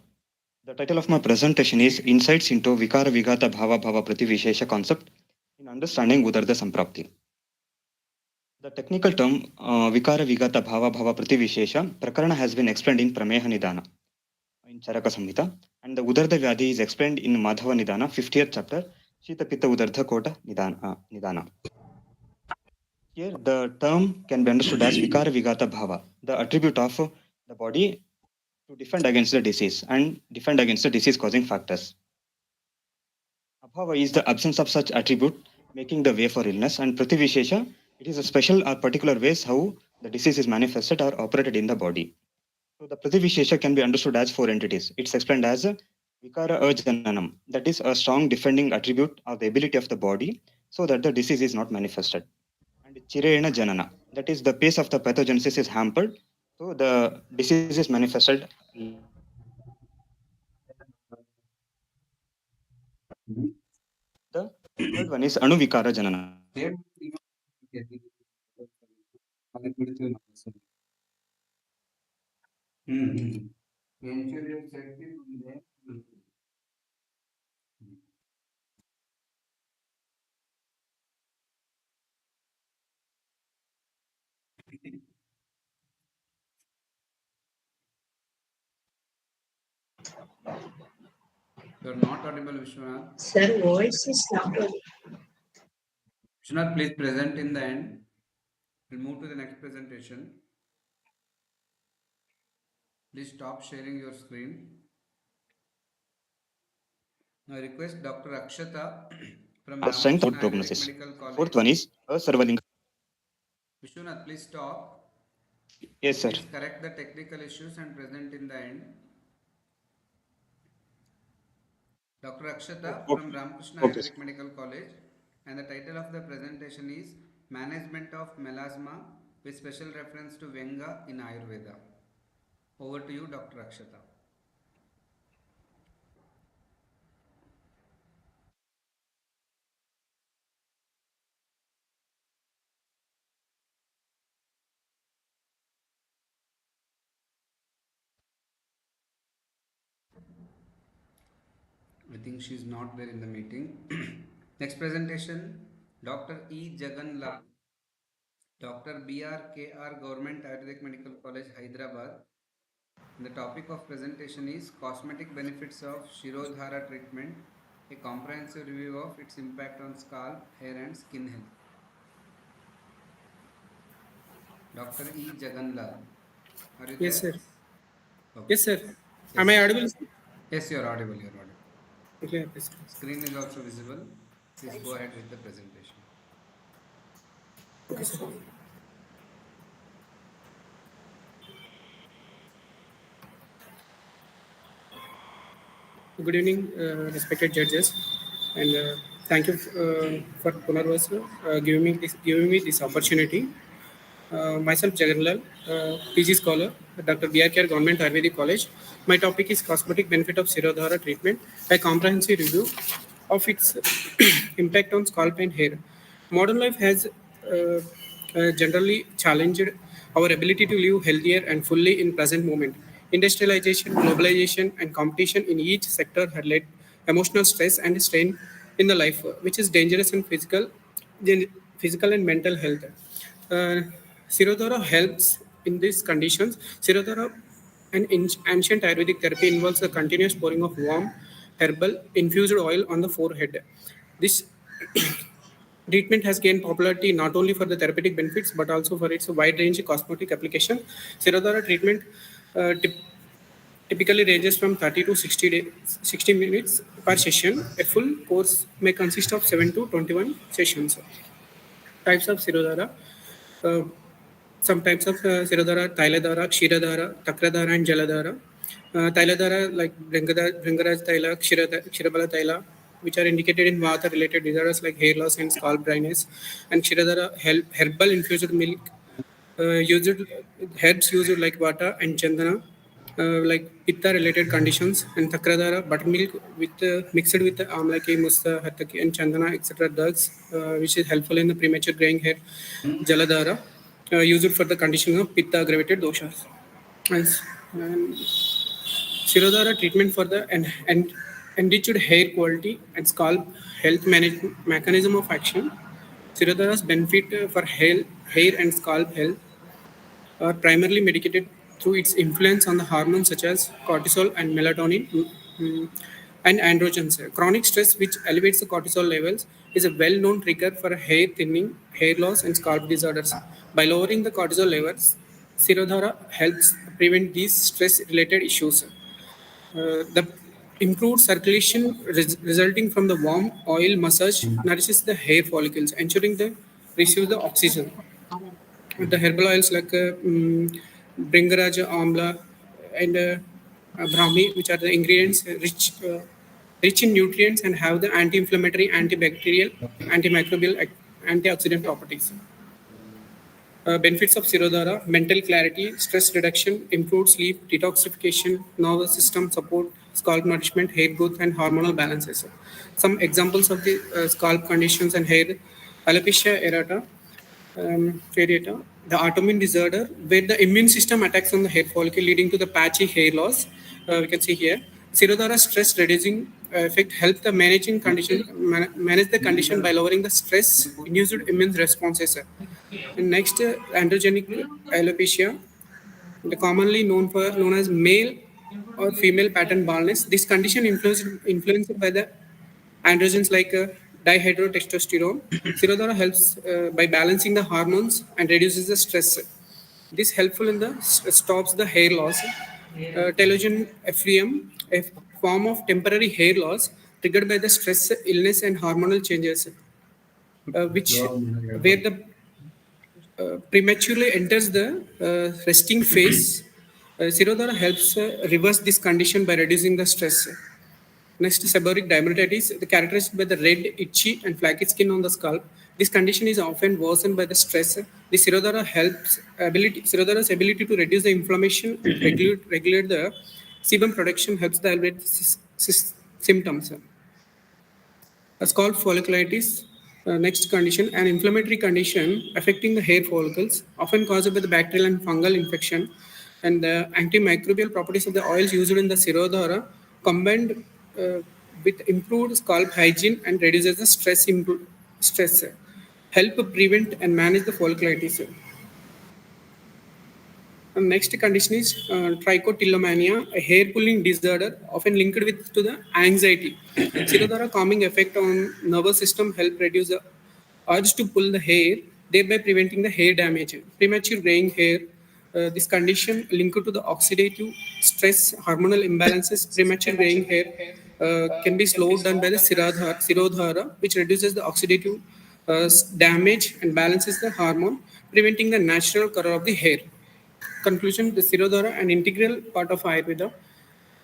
the title of my presentation is Insights into Vikara Vigata Bhava Bhava Prativishesha Concept in Understanding Udarda Samprapti. The technical term Vikara Vigata Bhava Bhava Prativishesha Prakarana has been explained in Prameha Nidana in Charaka Samhita, and the Udarda Vyadhi is explained in Madhava Nidana, 50th chapter, Shita Pitta Udardha Kota Nidana. Here, the term can be understood as Vikara Vigata Bhava, the attribute of the body to defend against the disease and defend against the disease causing factors. Abhava is the absence of such attribute, making the way for illness, and Prativishesha, it is a special or particular ways how the disease is manifested or operated in the body. So the Prativishesha can be understood as four entities. It's explained as Vikara Ajananam, that is a strong defending attribute of the ability of the body so that the disease is not manifested. And Chirena Janana, that is the pace of the pathogenesis is hampered, so the disease is manifested later. The third one is Anuvikara Janana. You're not audible, Vishwanath. Sir, voice is not audible. Vishwanath, please present in the end. We'll move to the next presentation. Please stop sharing your screen. Now I request Dr. Akshata from Strength or Ramakrishna Ayurvedic prognosis. Medical The fourth College. one is Asarvalinga. Vishwanath, please stop. Yes, sir. Please correct the technical issues and present in the end. Dr. Akshata Okay. from Ramakrishna Okay, sir. Ayurvedic Medical College, and the title of the presentation is Management of Melasma with special reference to Venga in Ayurveda. Over to you, Dr. Akshata. I think she's not there in the meeting. Next presentation, Dr. E. Jagan Lal, Dr. B.R.K.R. Government Ayurvedic Medical College, Hyderabad. And the topic of presentation is Cosmetic Benefits of Shirodhara Treatment, a comprehensive review of its impact on scalp, hair and skin health. Dr. E. Jagan Lal, are you Yes, there? sir. Okay. Yes, sir. Am I Yes. audible? Yes, you are audible. You are audible. Okay, yes, sir. Screen is also visible. Please go ahead with the presentation. Okay, sir. Good evening, respected judges, and thank you for Punarvasu giving me this opportunity. Myself, Jaganlal, PG scholar, Dr. B.R.K.R. Government Ayurvedic College. My topic is cosmetic benefit of Shirodhara treatment, a comprehensive review of its impact on scalp and hair. Modern life has generally challenged our ability to live healthier and fully in present moment. Industrialization, globalization, and competition in each sector had led emotional stress and strain in the life, which is dangerous in physical and mental health. Uh, Sirodhara helps in these conditions. Sirodhara, an ancient Ayurvedic therapy, involves the continuous pouring of warm herbal infused oil on the forehead. This Treatment has gained popularity not only for the therapeutic benefits but also for its wide range cosmetic application. Sirodhara treatment typically ranges from 30 to 60 minutes per session. A full course may consist of 7 to 21 sessions. Types of Sirodhara. Uh, some types of Sirodhara, Tailadhara, Kshiradhara, Takradhara, and Jaladhara. Tailadhara like Bringaraj Taila, Kshirabala Taila, which are indicated in Vata-related disorders like hair loss and scalp dryness. And Kshiradhara, herbal infused milk, used herbs used like Vata and Chandana, like Pitta-related conditions. And Takradhara, buttermilk with mixed with Amlaki, Musta, Hataki, and Chandana, etc. drugs, which is helpful in the premature graying hair. Jaladhara, used for the condition of Pitta-aggravated doshas. And Shirodhara treatment for the enriched hair quality and scalp health management mechanism of action. Shirodhara's benefit for hair and scalp health are primarily medicated through its influence on the hormones such as cortisol and melatonin and androgens. Chronic stress, which elevates the cortisol levels, is a well-known trigger for hair thinning, hair loss, and scalp disorders. By lowering the cortisol levels, Sirodhara helps prevent these stress-related issues. The improved circulation resulting from the warm oil massage nourishes the hair follicles, ensuring they receive the oxygen. The herbal oils like Bringaraja, Amla, and Brahmi, which are the ingredients rich in nutrients and have the anti-inflammatory, antibacterial, antimicrobial, antioxidant properties. Benefits of Sirodhara: mental clarity, stress reduction, improved sleep, detoxification, nervous system support, scalp nourishment, hair growth, and hormonal balances. Some examples of the scalp conditions and hair: alopecia areata, the autoimmune disorder where the immune system attacks on the hair follicle leading to the patchy hair loss. We can see here. Sirodhara stress reducing effect help the manage the condition by lowering the stress induced immune responses. And next, androgenic alopecia, the commonly known as male or female pattern baldness. This condition influenced by the androgens like dihydrotestosterone. Sirodhara helps by balancing the hormones and reduces the stress. This helpful in the stops the hair loss. Telogen effluvium, a form of temporary hair loss triggered by the stress, illness, and hormonal changes, which where the prematurely enters the resting phase. Sirodhara helps reverse this condition by reducing the stress. Next, seborrheic dermatitis, the characterized by the red, itchy, and flaky skin on the scalp. This condition is often worsened by the stress. The Sirodhara's ability to reduce the inflammation and regulate the sebum production helps the alleviate symptoms. Scalp folliculitis, next condition, an inflammatory condition affecting the hair follicles, often caused by the bacterial and fungal infection, and the antimicrobial properties of the oils used in the Sirodhara combined with improved scalp hygiene and reduces the stress, help prevent and manage the folliculitis. And next condition is trichotillomania, a hair pulling disorder often linked to the anxiety. Sirodhara calming effect on nervous system help reduce the urge to pull the hair, thereby preventing the hair damage. Premature graying hair, this condition linked to the oxidative stress, hormonal imbalances. Premature graying hair can be slowed down by the Sirodhara, which reduces the oxidative damage and balances the hormone, preventing the natural color of the hair. Conclusion: the Sirodhara, an integral part of Ayurveda,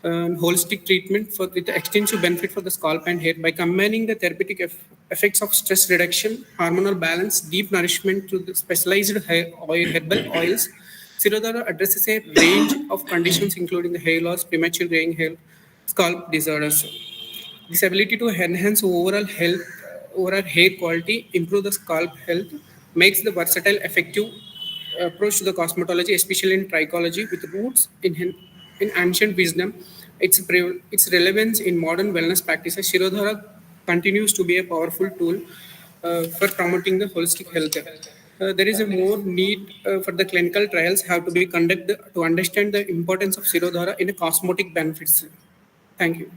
holistic treatment with the extensive benefit for the scalp and hair by combining the therapeutic effects of stress reduction, hormonal balance, deep nourishment through the specialized herbal oils. Sirodhara addresses a range of conditions including the hair loss, premature graying hair, scalp disorders. This ability to enhance overall health, overall hair quality, improve the scalp health, makes the versatile, effective approach to the cosmetology, especially in trichology, with roots in ancient wisdom. Its relevance in modern wellness practices. Shirodhara continues to be a powerful tool for promoting the holistic health. There is a more need for the clinical trials have to be conducted to understand the importance of Sirodhara in a cosmetic benefits. Thank you.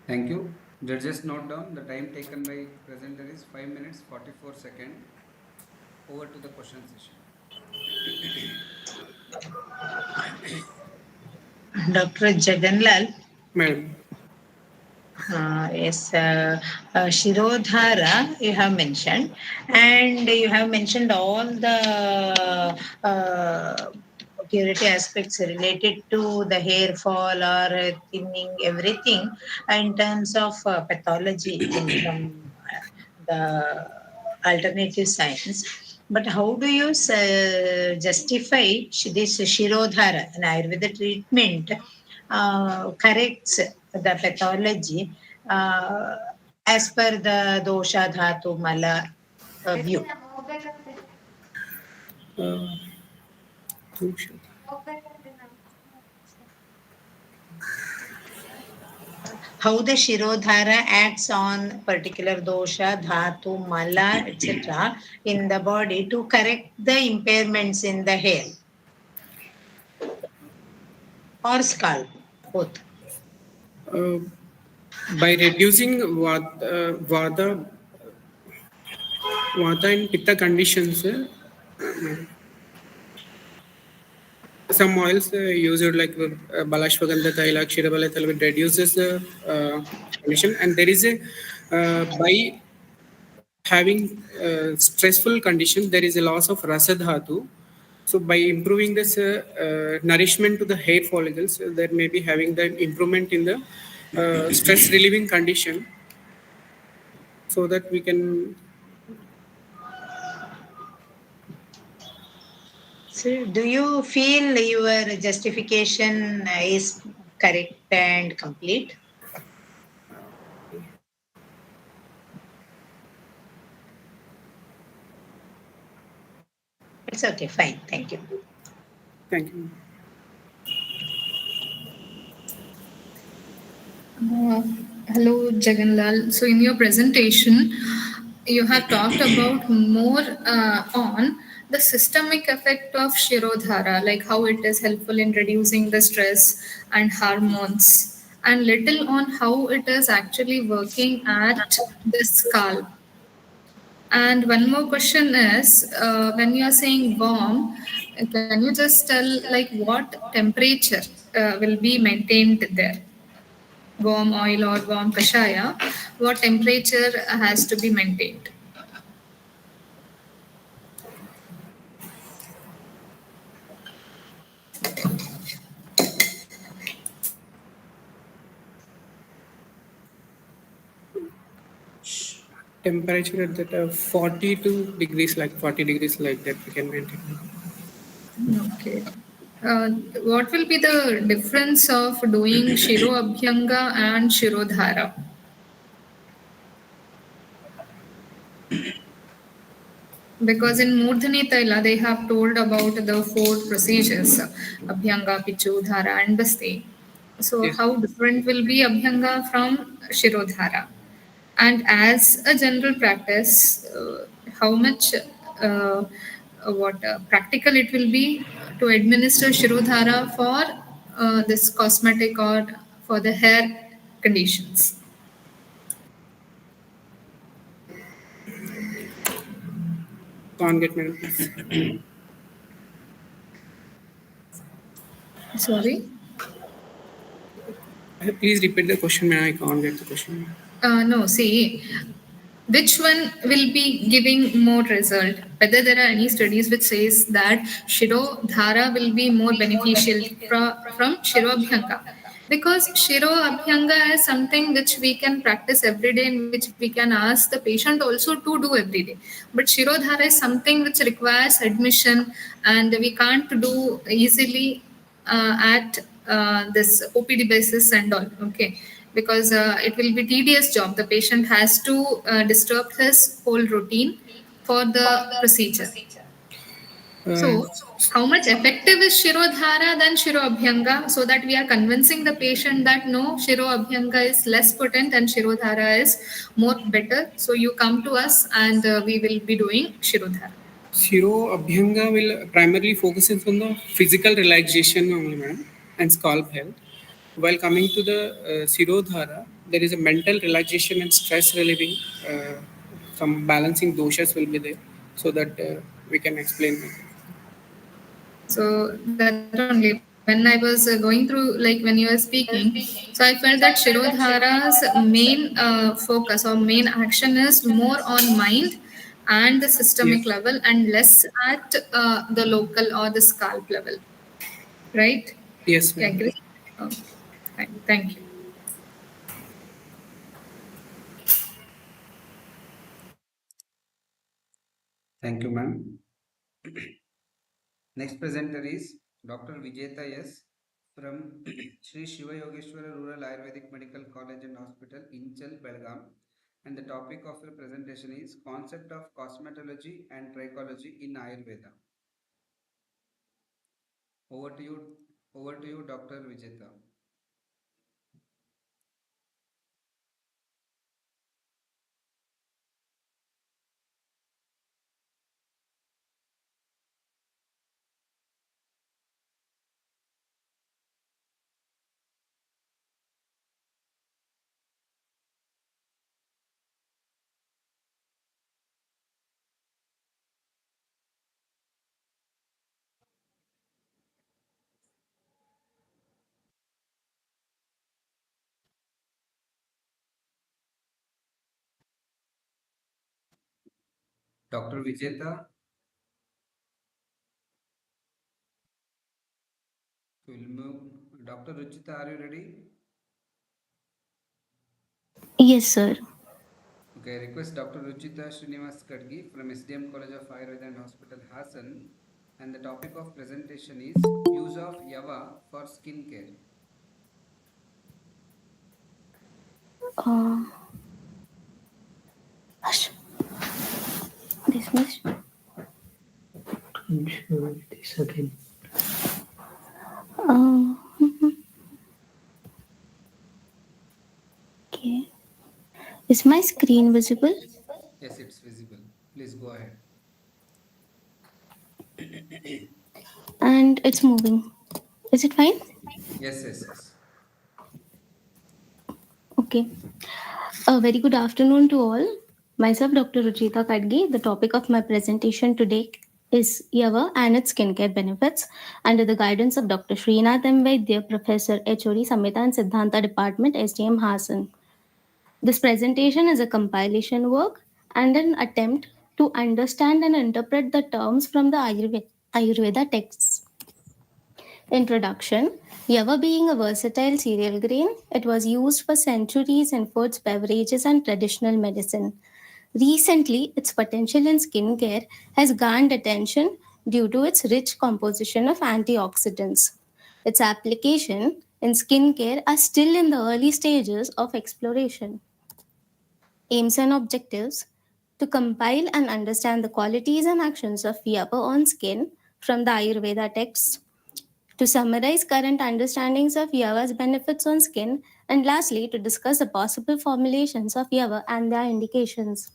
Thank you. Judges note down the time taken by presenter is 5 minutes 44 seconds. Over to the question session. Dr. Jaganlal. Madam. Yes, Shirodhara you have mentioned, and you have mentioned all the purity aspects related to the hair fall or thinning, everything in terms of pathology from the alternative science. But how do you justify this Shirodhara, an Ayurveda treatment, corrects the pathology as per the dosha dhatu mala view? How the Shirodhara acts on particular dosha, dhatu, mala, etc. in the body to correct the impairments in the hair or scalp, both. By reducing vata and pitta conditions, some oils used like balashwagandha taila, kshirabala taila reduces the condition, and there is a by having stressful condition there is a loss of rasa dhatu. So by improving this nourishment to the hair follicles, there may be having the improvement in the stress relieving condition, so that we can. So, do you feel your justification is correct and complete? It's okay, fine. Thank you. Thank you. Hello, Jaganlal. So, in your presentation, you have talked about more on the systemic effect of Shirodhara, like how it is helpful in reducing the stress and hormones, and little on how it is actually working at the scalp. And one more question is, when you are saying warm, can you just tell like what temperature will be maintained there? Warm oil or warm kashaya, what temperature has to be maintained? Temperature at that 42 degrees, like 40 degrees, like that we can maintain. Okay. What will be the difference of doing Shiro Abhyanga and Shirodhara? Because in Murdhani Taila, they have told about the 4 procedures Abhyanga, Pichu, Dhara, and Basti. So, Yes. how different will be Abhyanga from Shirodhara? And as a general practice, how much practical it will be to administer Shirodhara for this cosmetic or for the hair conditions? Can't get me, please. Sorry? Please repeat the question, man. I can't get the question. No, see, which one will be giving more result? Whether there are any studies which says that Shiro Dhara will be more beneficial from Shiro Abhyanga. Because Shiro Abhyanga is something which we can practice every day and which we can ask the patient also to do every day. But Shiro Dhara is something which requires admission and we can't do easily at this OPD basis and all. Okay, because it will be tedious job. The patient has to disturb his whole routine for the procedure. So, how much effective is Shirodhara than Shiro Abhyanga, so that we are convincing the patient that no, Shiro Abhyanga is less potent and Shirodhara is more better. So, you come to us and we will be doing Shirodhara. Shiro Abhyanga will primarily focus on the physical relaxation only, madam, and scalp health. While coming to the Shirodhara, there is a mental relaxation and stress relieving. Some balancing doshas will be there, so that we can explain. So that only when I was going through, like when you were speaking, so I felt that Shirodhara's main focus or main action is more on mind and the systemic level and less at the local or the scalp level. Right? Yes, You ma'am. agree? Okay. Fine. Thank you. Thank you, ma'am. Next presenter is Dr. Vijeta S. from Sri Shiva Yogeshwara Rural Ayurvedic Medical College and Hospital, Inchal, Belgaum. And the topic of her presentation is Concept of Cosmetology and Trichology in Ayurveda. Over to you, Dr. Vijeta. Dr. Vijeta. We'll move. Dr. Ruchita, are you ready? Yes, sir. Okay, I request Dr. Ruchita Srinivas Kadgi from SDM College of Ayurveda and Hospital, Hassan. And the topic of presentation is use of Yava for skin care. Dismiss. This again. Okay. Is my screen visible? Yes, it's visible. Please go ahead. And it's moving. Is it fine? Yes. Okay. A very good afternoon to all. Myself, Dr. Ruchita Kadgi. The topic of my presentation today is Yava and its skincare benefits under the guidance of Dr. Srinath M. Vaidya, Professor HOD Samhita and Siddhanta Department, SDM Hassan. This presentation is a compilation work and an attempt to understand and interpret the terms from the Ayurveda texts. Introduction. Yava being a versatile cereal grain, it was used for centuries in foods, beverages, and traditional medicine. Recently, its potential in skincare has garnered attention due to its rich composition of antioxidants. Its application in skincare are still in the early stages of exploration. Aims and objectives: to compile and understand the qualities and actions of Yava on skin from the Ayurveda texts, to summarize current understandings of Yava's benefits on skin, and lastly, to discuss the possible formulations of Yava and their indications.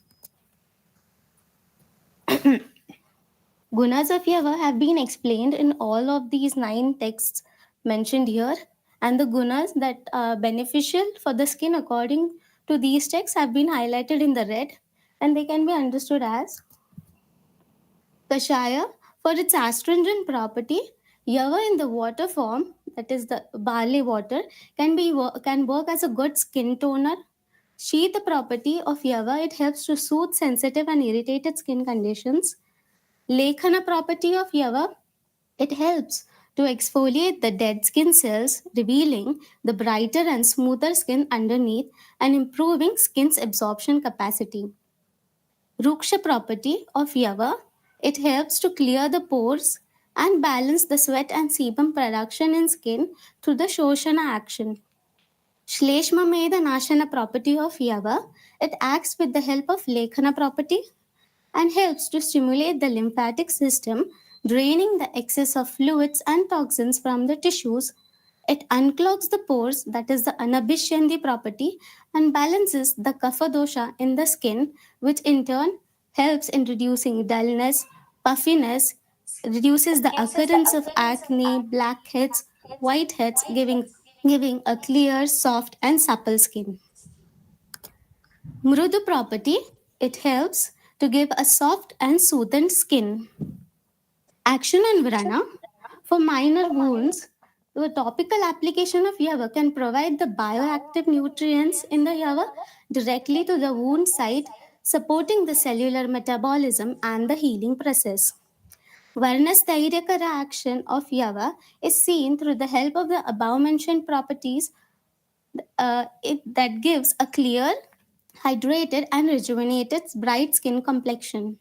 Gunas of Yava have been explained in all of these 9 texts mentioned here, and the gunas that are beneficial for the skin according to these texts have been highlighted in the red, and they can be understood as Kashaya for its astringent property. Yava in the water form, that is the barley water, can work as a good skin toner. Sheath the property of Yava, it helps to soothe sensitive and irritated skin conditions. Lekhana property of Yava, it helps to exfoliate the dead skin cells, revealing the brighter and smoother skin underneath and improving skin's absorption capacity. Ruksha property of Yava, it helps to clear the pores and balance the sweat and sebum production in skin through the Shoshana action. Shleshmameda Nashana property of Yava, it acts with the help of Lekhana property and helps to stimulate the lymphatic system, draining the excess of fluids and toxins from the tissues. It unclogs the pores, that is the Anabhishyandi property, and balances the Kapha dosha in the skin, which in turn helps in reducing dullness, puffiness, reduces the occurrence of acne, blackheads, whiteheads, giving a clear, soft, and supple skin. Mrudu property, it helps to give a soft and soothed skin. Action on Vrana, for minor wounds, the topical application of Yava can provide the bioactive nutrients in the Yava directly to the wound site, supporting the cellular metabolism and the healing process. Varna's Thairyakara action of Yava is seen through the help of the above mentioned properties that gives a clear, hydrated, and rejuvenated bright skin complexion.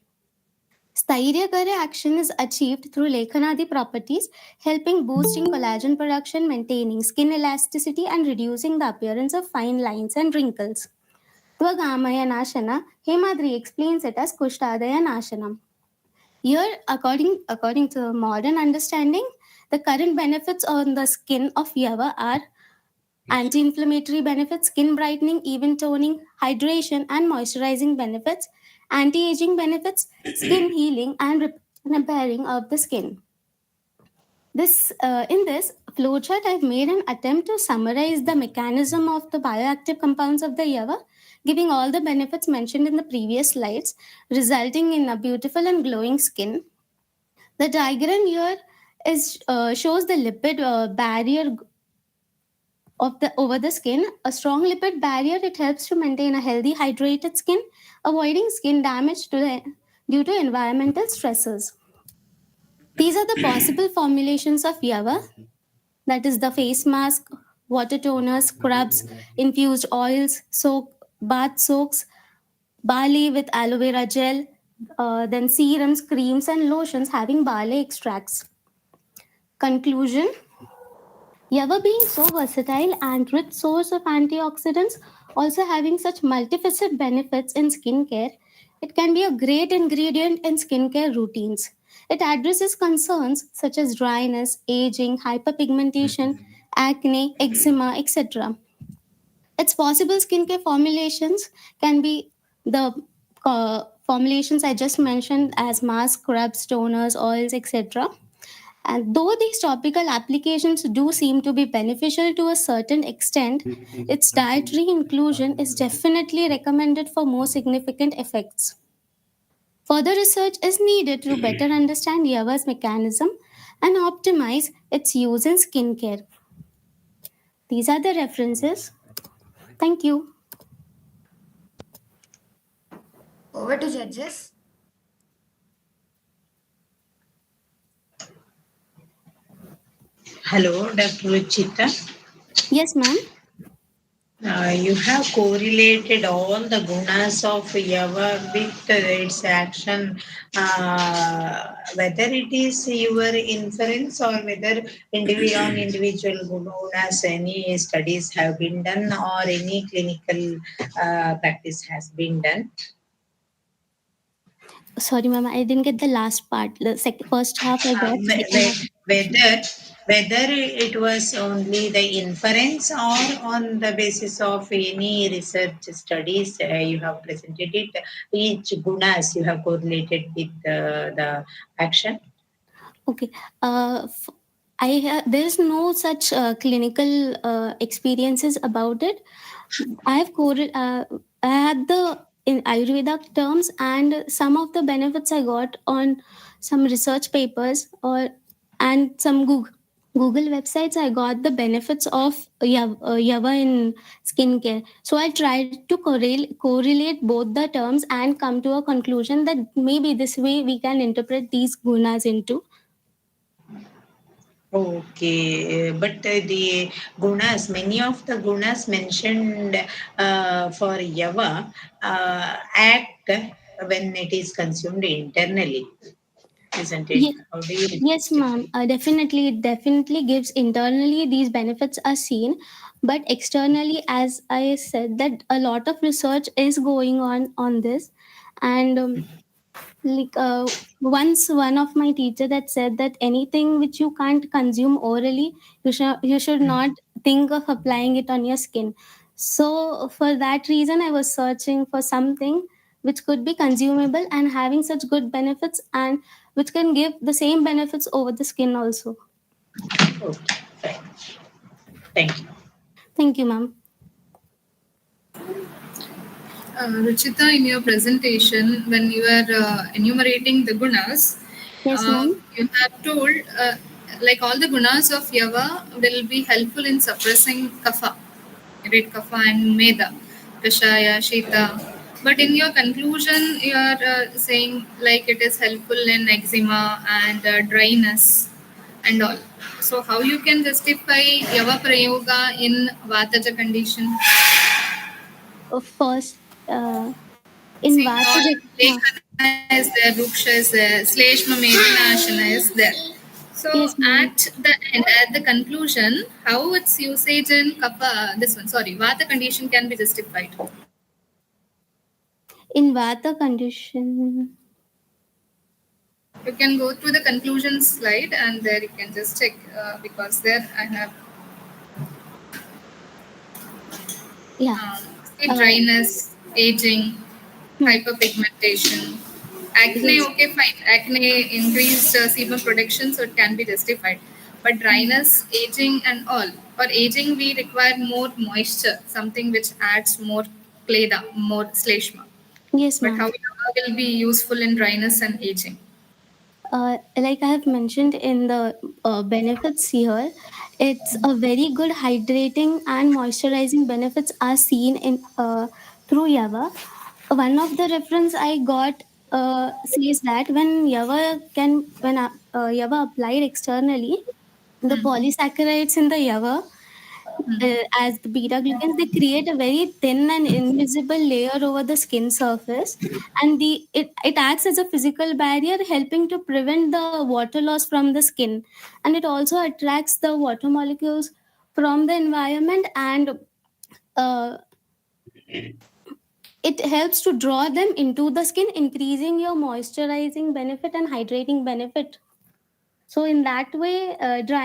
Stairyakara action is achieved through Lekhanadi properties, helping boosting collagen production, maintaining skin elasticity, and reducing the appearance of fine lines and wrinkles. Twagamaya Nashana, Hemadri explains it as Kushtadaya Nashanam. Here, according to modern understanding, the current benefits on the skin of Yava are anti-inflammatory benefits, skin brightening, even toning, hydration and moisturizing benefits, anti-aging benefits, skin healing and repairing of the skin. In this flowchart, I've made an attempt to summarize the mechanism of the bioactive compounds of the Yava, giving all the benefits mentioned in the previous slides, resulting in a beautiful and glowing skin. The diagram here shows the lipid barrier over the skin. A strong lipid barrier, it helps to maintain a healthy hydrated skin, avoiding skin damage due to environmental stresses. These are the possible formulations of Yava, that is the face mask, water toners, scrubs, infused oils, bath soaks, barley with aloe vera gel, then serums, creams and lotions having barley extracts. Conclusion: Yava being so versatile and rich source of antioxidants, also having such multifaceted benefits in skincare, it can be a great ingredient in skincare routines. It addresses concerns such as dryness, aging, hyperpigmentation, acne, eczema, etc. Its possible skincare formulations can be the formulations I just mentioned as mask, scrubs, toners, oils, etc. And though these topical applications do seem to be beneficial to a certain extent, its dietary inclusion is definitely recommended for more significant effects. Further research is needed to better understand Yava's mechanism and optimize its use in skincare. These are the references. Thank you. Over to judges. Hello, Dr. Ruchita. Yes, ma'am. You have correlated all the gunas of Yava with its action, whether it is your inference or whether on individual gunas, any studies have been done or any clinical practice has been done. Sorry, ma'am, I didn't get the last part. The first half I got. Whether it was only the inference or on the basis of any research studies you have presented it, each gunas you have correlated with the action. Okay. There's no such clinical experiences about it. I had the in Ayurveda terms, and some of the benefits I got on some research papers and some Google websites. I got the benefits of Yava in skincare. So I tried to correlate both the terms and come to a conclusion that maybe this way we can interpret these gunas into. Okay, but the gunas, many of the gunas mentioned for Yava act when it is consumed internally, isn't it? How do you Yes, ma'am. Definitely, it definitely gives internally these benefits are seen, but externally, as I said, that a lot of research is going on this, and once one of my teacher that said that anything which you can't consume orally, you should not think of applying it on your skin. So for that reason, I was searching for something which could be consumable and having such good benefits, and which can give the same benefits over the skin also. Okay, fine. Thank you. Thank you, ma'am. Ruchita, in your presentation, when you are enumerating the gunas, Yes, ma'am. you have told like all the gunas of Yava will be helpful in suppressing kapha, right? Kapha and meda, kashaya, shita. But in your conclusion, you are saying like it is helpful in eczema and dryness and all. So how you can justify Yava Prayoga in Vataja condition? First, in See, all Vata, Lekhana is there, Ruksha is there, Sleshma Medinashana is there. So yes, ma'am. at the conclusion, how its usage in Kapha, this one, sorry, Vata condition can be justified. In Vata condition, You can go through the conclusion slide and there you can just check because there I have yeah. see dryness, aging, hyperpigmentation. Acne, Yes, okay, fine. Acne increased sebum production, so it can be justified. But dryness, aging, and all. For aging, we require more moisture, something which adds more kleda, more sleshma. yes, But how ma'am. Yava will be useful in dryness and aging? Like I have mentioned in the benefits here, it's a very good hydrating and moisturizing benefits are seen in through Yava. One of the reference I got says that when Yava applied externally, the polysaccharides in the Yava as the beta glucans, they create a very thin and invisible layer over the skin surface, and it acts as a physical barrier, helping to prevent the water loss from the skin, and it also attracts the water molecules from the environment, and uh, it helps to draw them into the skin, increasing your moisturizing benefit and hydrating benefit. So in that way,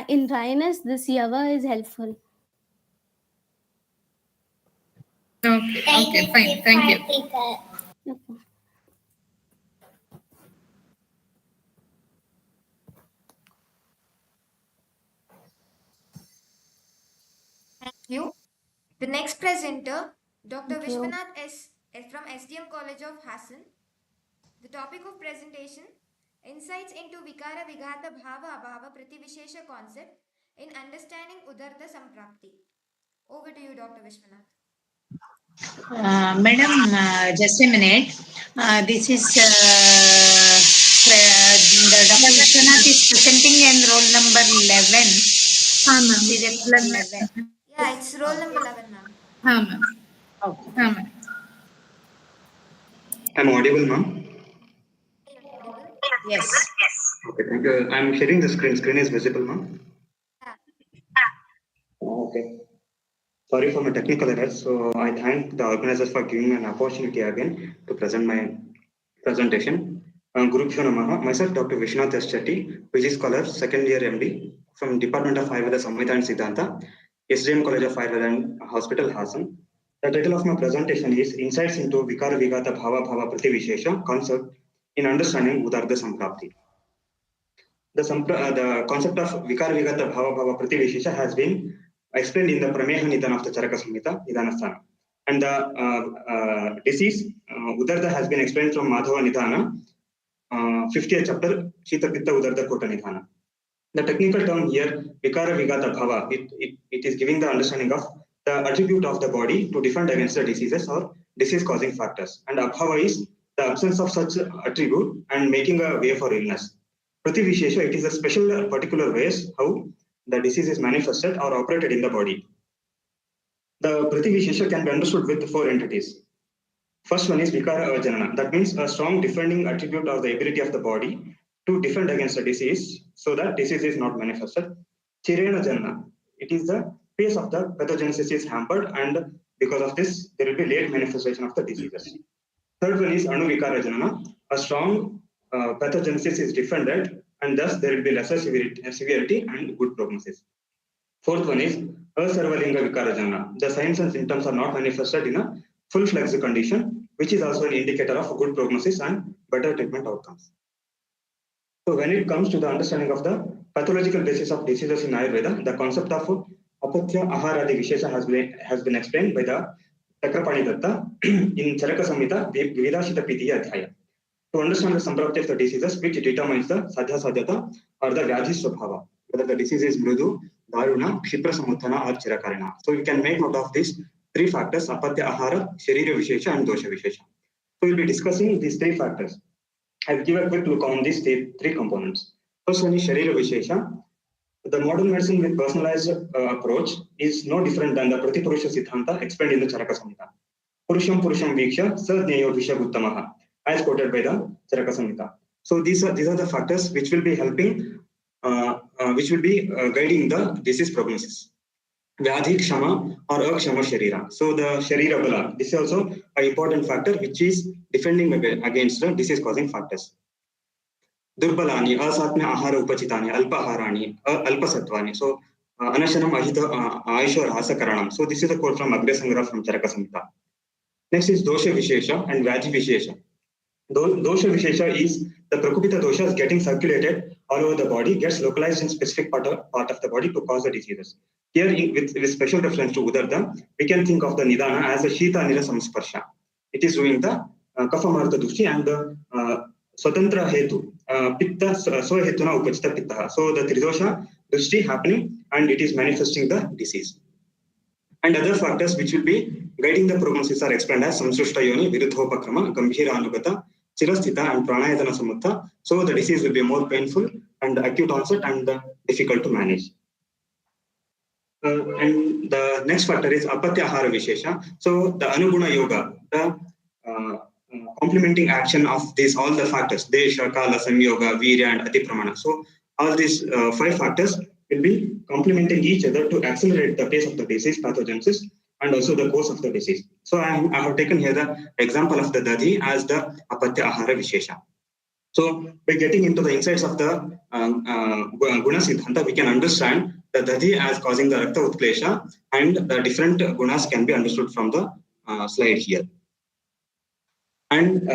in dryness, this Yava is helpful. Okay, okay, fine. Thank you. Okay. Thank you. The next presenter, Dr. Thank you. Vishwanath S. from SDM College of Hassan. The topic of presentation, Insights into Vikara Vighata Bhava Abhava Prativishesha concept in understanding Udarta Samprapti. Over to you, Dr. Vishwanath. Madam, just a minute. This is the Dr. Vishwanath is presenting in roll number 11. Serial number 11. Yeah, it's roll Okay. number 11, ma'am. Ma'am. Okay. Ma'am. I'm audible, ma'am. Audible? Yes. Okay, thank you. I'm sharing the screen. Screen is visible, ma'am. Yeah. Okay. Sorry for my technical errors. So I thank the organizers for giving me an opportunity again to present my presentation. Guru Bhyo Namaha. Myself, Dr. Vishwanath S. Chetty, PG Scholar, second year MD from Department of Ayurveda, Samhita and Siddhanta, SDM College of Ayurveda and Hospital, Hassan. The title of my presentation is Insights into Vikara Vigata Bhava Bhava Prativishesha concept in understanding Udarda Samprapti. The concept of Vikara Vigata Bhava Bhava Prativishesha has been explained in the Prameha Nidana of the Charaka Samhita, Nidhanasthana. And the disease, Udarda, has been explained from Madhava Nidhana, 50th chapter, Shita Pitta Udarda Kota Nidhana. The technical term here, Vikara Vigata Bhava, it is giving the understanding of the attribute of the body to defend against the diseases or disease causing factors. And Abhava is the absence of such attribute and making a way for illness. Prativishesha, it is a special particular ways how the disease is manifested or operated in the body. The Prativishesha can be understood with four entities. First one is Vikara Ajanana. That means a strong defending attribute or the ability of the body to defend against a disease so that disease is not manifested. Chirena Janana. It is the pace of the pathogenesis is hampered and because of this, there will be late manifestation of the diseases. Third one is Anuvikara Janana. A strong pathogenesis is defended and thus there will be lesser severity and good prognosis. Fourth one is Asarvalinga Vikarajana. The signs and symptoms are not manifested in a full-fledged condition, which is also an indicator of good prognosis and better treatment outcomes. So when it comes to the understanding of the pathological basis of diseases in Ayurveda, the concept of Apatya Aharadi Vishesha has been explained by the Chakrapani Datta in Charaka Samhita, Vedashita Pitiya Adhyaya. To understand the samprapti of the diseases, which determines the sadhya sadhyata or the vyadhi swabhava, whether the disease is mrudu, daruna, kshipra samuthana or chirakarana. So we can make note of these three factors: apatya ahara, sharira vishesha and dosha vishesha. So we'll be discussing these three factors. I'll give a quick look on these three components. First one is sharira vishesha. The modern medicine with personalized approach is no different than the Pratipurusha Siddhanta explained in the Charaka Samhita. Purusham Purusham Viksha Sadhneyo Visha Uttamaha, as quoted by the Charaka Samhita. So these are the factors which will be helping, guiding the disease prognosis. Vyadhi Kshama or Akshama Sharira. So the Sharira Bala, this is also an important factor which is defending against the disease causing factors. Durbalani, asatmya ahara upachitani, alpaharani, alpasatwani. So anashanam ahita aisha rasakaranam. So this is a quote from Agre Sangra from Charaka Samhita. Next is dosha vishesha and vyadhi vishesha. Dosha vishesha is the prakupita doshas getting circulated all over the body, gets localized in specific part of the body to cause the diseases. Here, with special reference to Udarda, we can think of the Nidana as a Shita Nira Samsparsha. It is doing the Kapha Martha Dushti and the Swatantra Hetu, Pitta Swahetuna Upachita Pitta. So the Tridosha Dushti happening and it is manifesting the disease. And other factors which will be guiding the prognosis are explained as Samsrushta Yoni, Viruddhopakrama, Gambhira Anugata, Chirasthita and Pranayatana Samutta. So the disease will be more painful and acute onset and difficult to manage. And the next factor is Apatya Ahara Vishesha. So the Anuguna Yoga, the complementing action of these all the factors, Desha, Kala, Samyoga, Virya and Atipramana. So all these 5 factors will be complementing each other to accelerate the pace of the disease pathogenesis and also the course of the disease. So I have taken here the example of the Dadi as the Apatya Ahara Vishesha. So by getting into the insights of the Guna Siddhanta, we can understand the Dadi as causing the Rakta Utklesha and the different gunas can be understood from the slide here. And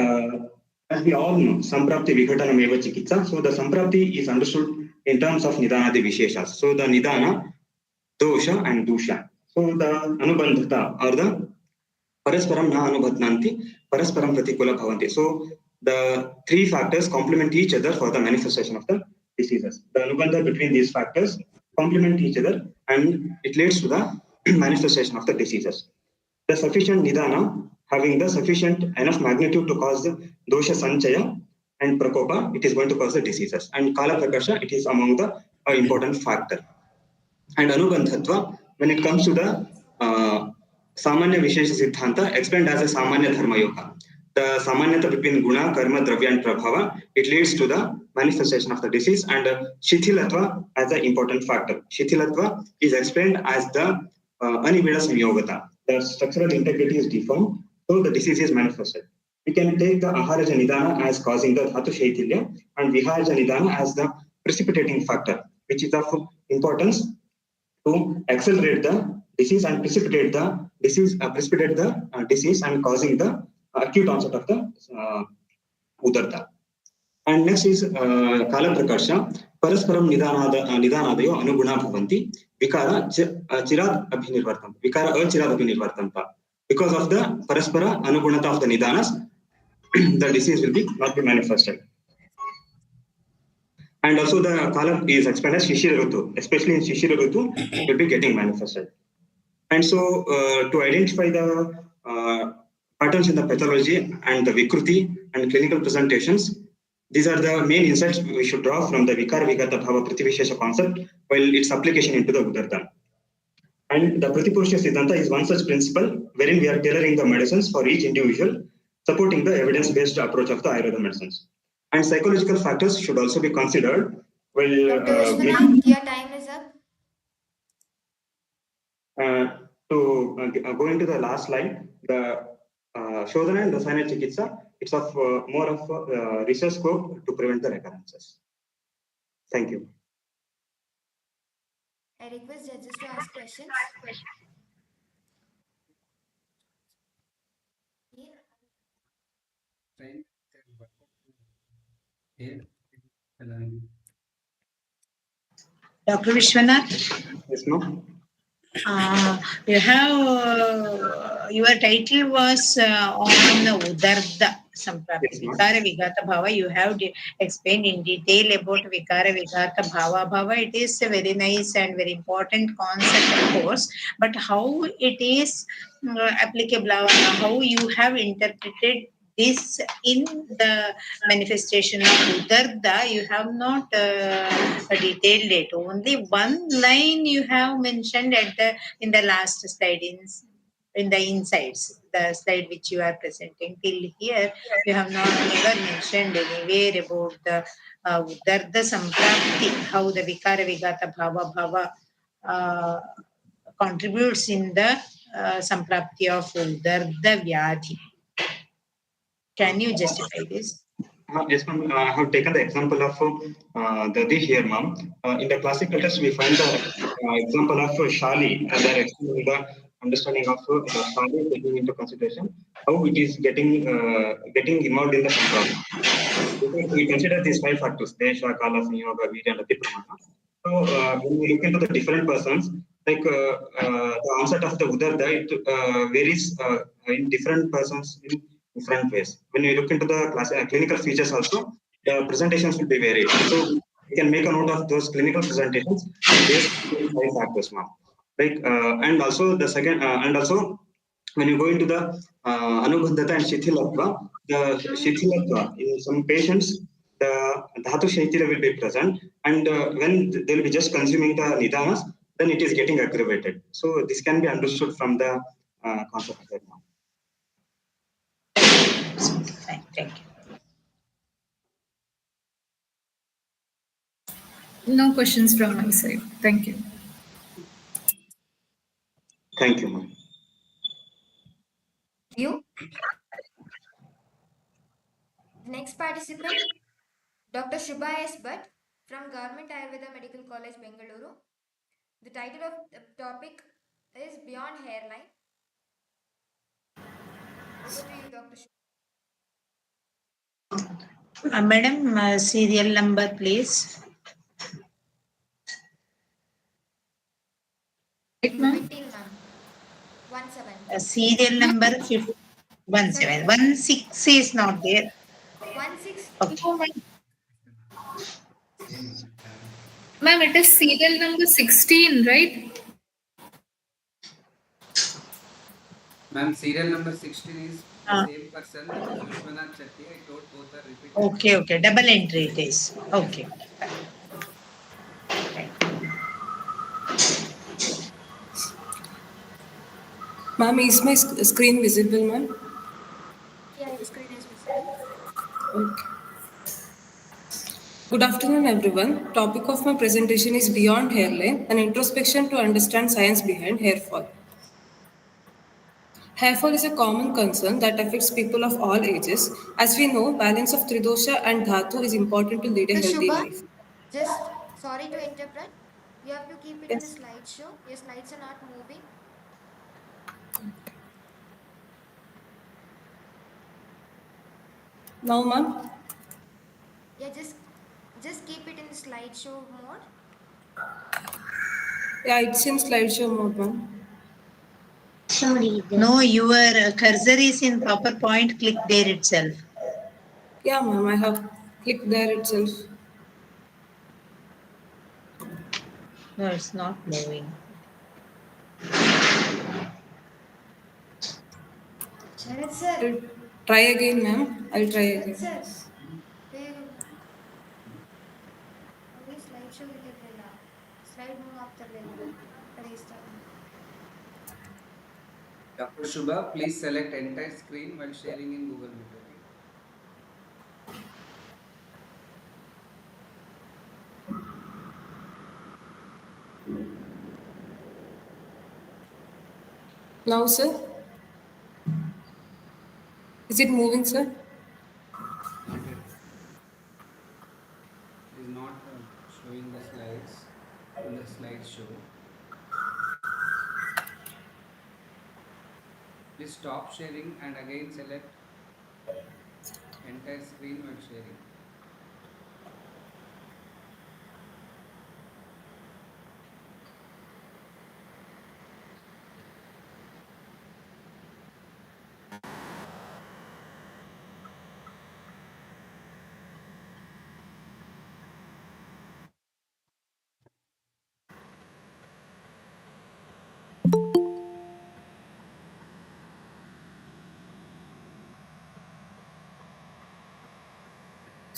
as we all know, Samprapti Vikhatanam Eva Chikitsa. So the Samprapti is understood in terms of Nidanadi Visheshas. So the Nidana, Dosha and Dusha. So the Anubandhata or the Parasparam Na Anubhatnanti, Parasparam Pratikula Bhavanti. So the 3 factors complement each other for the manifestation of the diseases. The Anubandha between these factors complement each other and it leads to the manifestation of the diseases. The sufficient Nidana having the sufficient enough magnitude to cause the dosha sanchaya and prakopa, it is going to cause the diseases. And kala prakasha, it is among the important factor. And anubandhatva, when it comes to the samanya vishesha siddhanta, explained as a samanya dharma yoga. The samanyata between guna, karma, dravya and prabhava, it leads to the manifestation of the disease. And shithilatva as an important factor. Shithilatva is explained as the aniveda samyogata. The structural integrity is deformed, so the disease is manifested. We can take the aharaja nidana as causing the dhatu shaitilya and viharaja nidana as the precipitating factor, which is of importance to accelerate the disease and precipitate the disease and causing the acute onset of the udarta. And next is kala prakasha. Parasparam nidanadayo anuguna bhavanti. Vikara chirad abhinirvartam. Vikara chirad abhinirvartanta. Because of the paraspara anugunata of the nidanas, the disease will not be manifested. And also the kala is explained as Shishira Ritu, especially in Shishira Ritu, will be getting manifested. And so to identify the patterns in the pathology and the vikruti and clinical presentations, these are the main insights we should draw from the Vikara Vigata Bhava Prativishesha concept while its application into the Udarta. And the Pratipurusha Siddhanta is one such principle wherein we are tailoring the medicines for each individual, supporting the evidence-based approach of the Ayurveda medicines. And psychological factors should also be considered while Dr. Vishwanath, your time is up. To go into the last slide, the Shodhana and Rasayana Chikitsa, it's of more of research scope to prevent the recurrences. Thank you. I request judges to ask questions. Dr. Vishwanath? Yes, ma'am. You have your title was on Udarda Samprapti. Yes, ma'am. Vikara Vigata Bhava. You have explained in detail about Vikara Vigata Bhava. Bhava, it is a very nice and very important concept, of course, but how it is applicable, how you have interpreted this in the manifestation of Udarda, you have not detailed it. Only one line you have mentioned at the in the last slide in the insights, the slide which you are presenting. Till here, you have not never mentioned anywhere about the Udarda Samprapti, how the Vikara Vigata Bhava Bhava contributes in the Samprapti of Udarda Vyadhi. Can you justify this? Yes, ma'am. I have taken the example of Dadi here, ma'am. In the classical test, we find the example of Shali, and they're explaining the understanding of Shali taking into consideration how it is getting involved in the control. Because we consider these five factors: Desha, Kala, Sanyoga, Virya, and Atipramana. So when we look into the different persons, like the onset of the Udarda, it varies in different persons in different ways. When we look into the clinical features also, the presentations will be varied. So we can make a note of those clinical presentations based on these five factors now. Like and also the second and also when you go into the Anubandhata and Shithilatva, the Shithilatva in some patients, the Dhatu Shaitila will be present, and when they will be just consuming the Nidanas, then it is getting aggravated. So this can be understood from the concept right now. Fine, thank you. No questions from my side. Thank you. Thank you, ma'am. You. The next participant, Dr. Shubha S. Bhatt from Government Ayurveda Medical College, Bengaluru. The title of the topic is Beyond Hairline. Over to you, Dr. Shubha. Madam, serial number, please. 15, ma'am. 17. Serial number 17. 16 is not there. 16. Okay. Ma'am, it is serial number 16, right? Ma'am, serial number 16 is the same person, that is Vishwanath Chetty. I told both are repeated. Okay, okay. Double entry it is. Okay. Ma'am, is my screen visible, ma'am? Yeah, your screen is visible. Okay. Good afternoon, everyone. Topic of my presentation is Beyond Hairline, an introspection to understand science behind hair fall. Hair fall is a common concern that affects people of all ages. As we know, balance of Tridosha and Dhatu is important to lead a healthy Shubha, life. just sorry to interrupt. You have to keep it in the Yes. slideshow. Your slides are not moving. Now, ma'am? Yeah, just keep it in the slideshow mode. Yeah, it's in slideshow mode, ma'am. No, your cursor is in proper point. Click there itself. Yeah, ma'am, I have clicked there itself. No, it's not moving. Sharat sir. Try again, ma'am. I'll try Sharat again. sir. Only slideshow ಇರಲಿಲ್ಲ slide move ಆಗ್ತಿರ್ಲಿಲ್ಲ restart. Dr. Shubha, please select entire screen while sharing in Google Meet. Okay? Now, sir? Is it moving, sir? Not yet. It is not showing the slides in the slideshow. Please stop sharing and again select entire screen while sharing.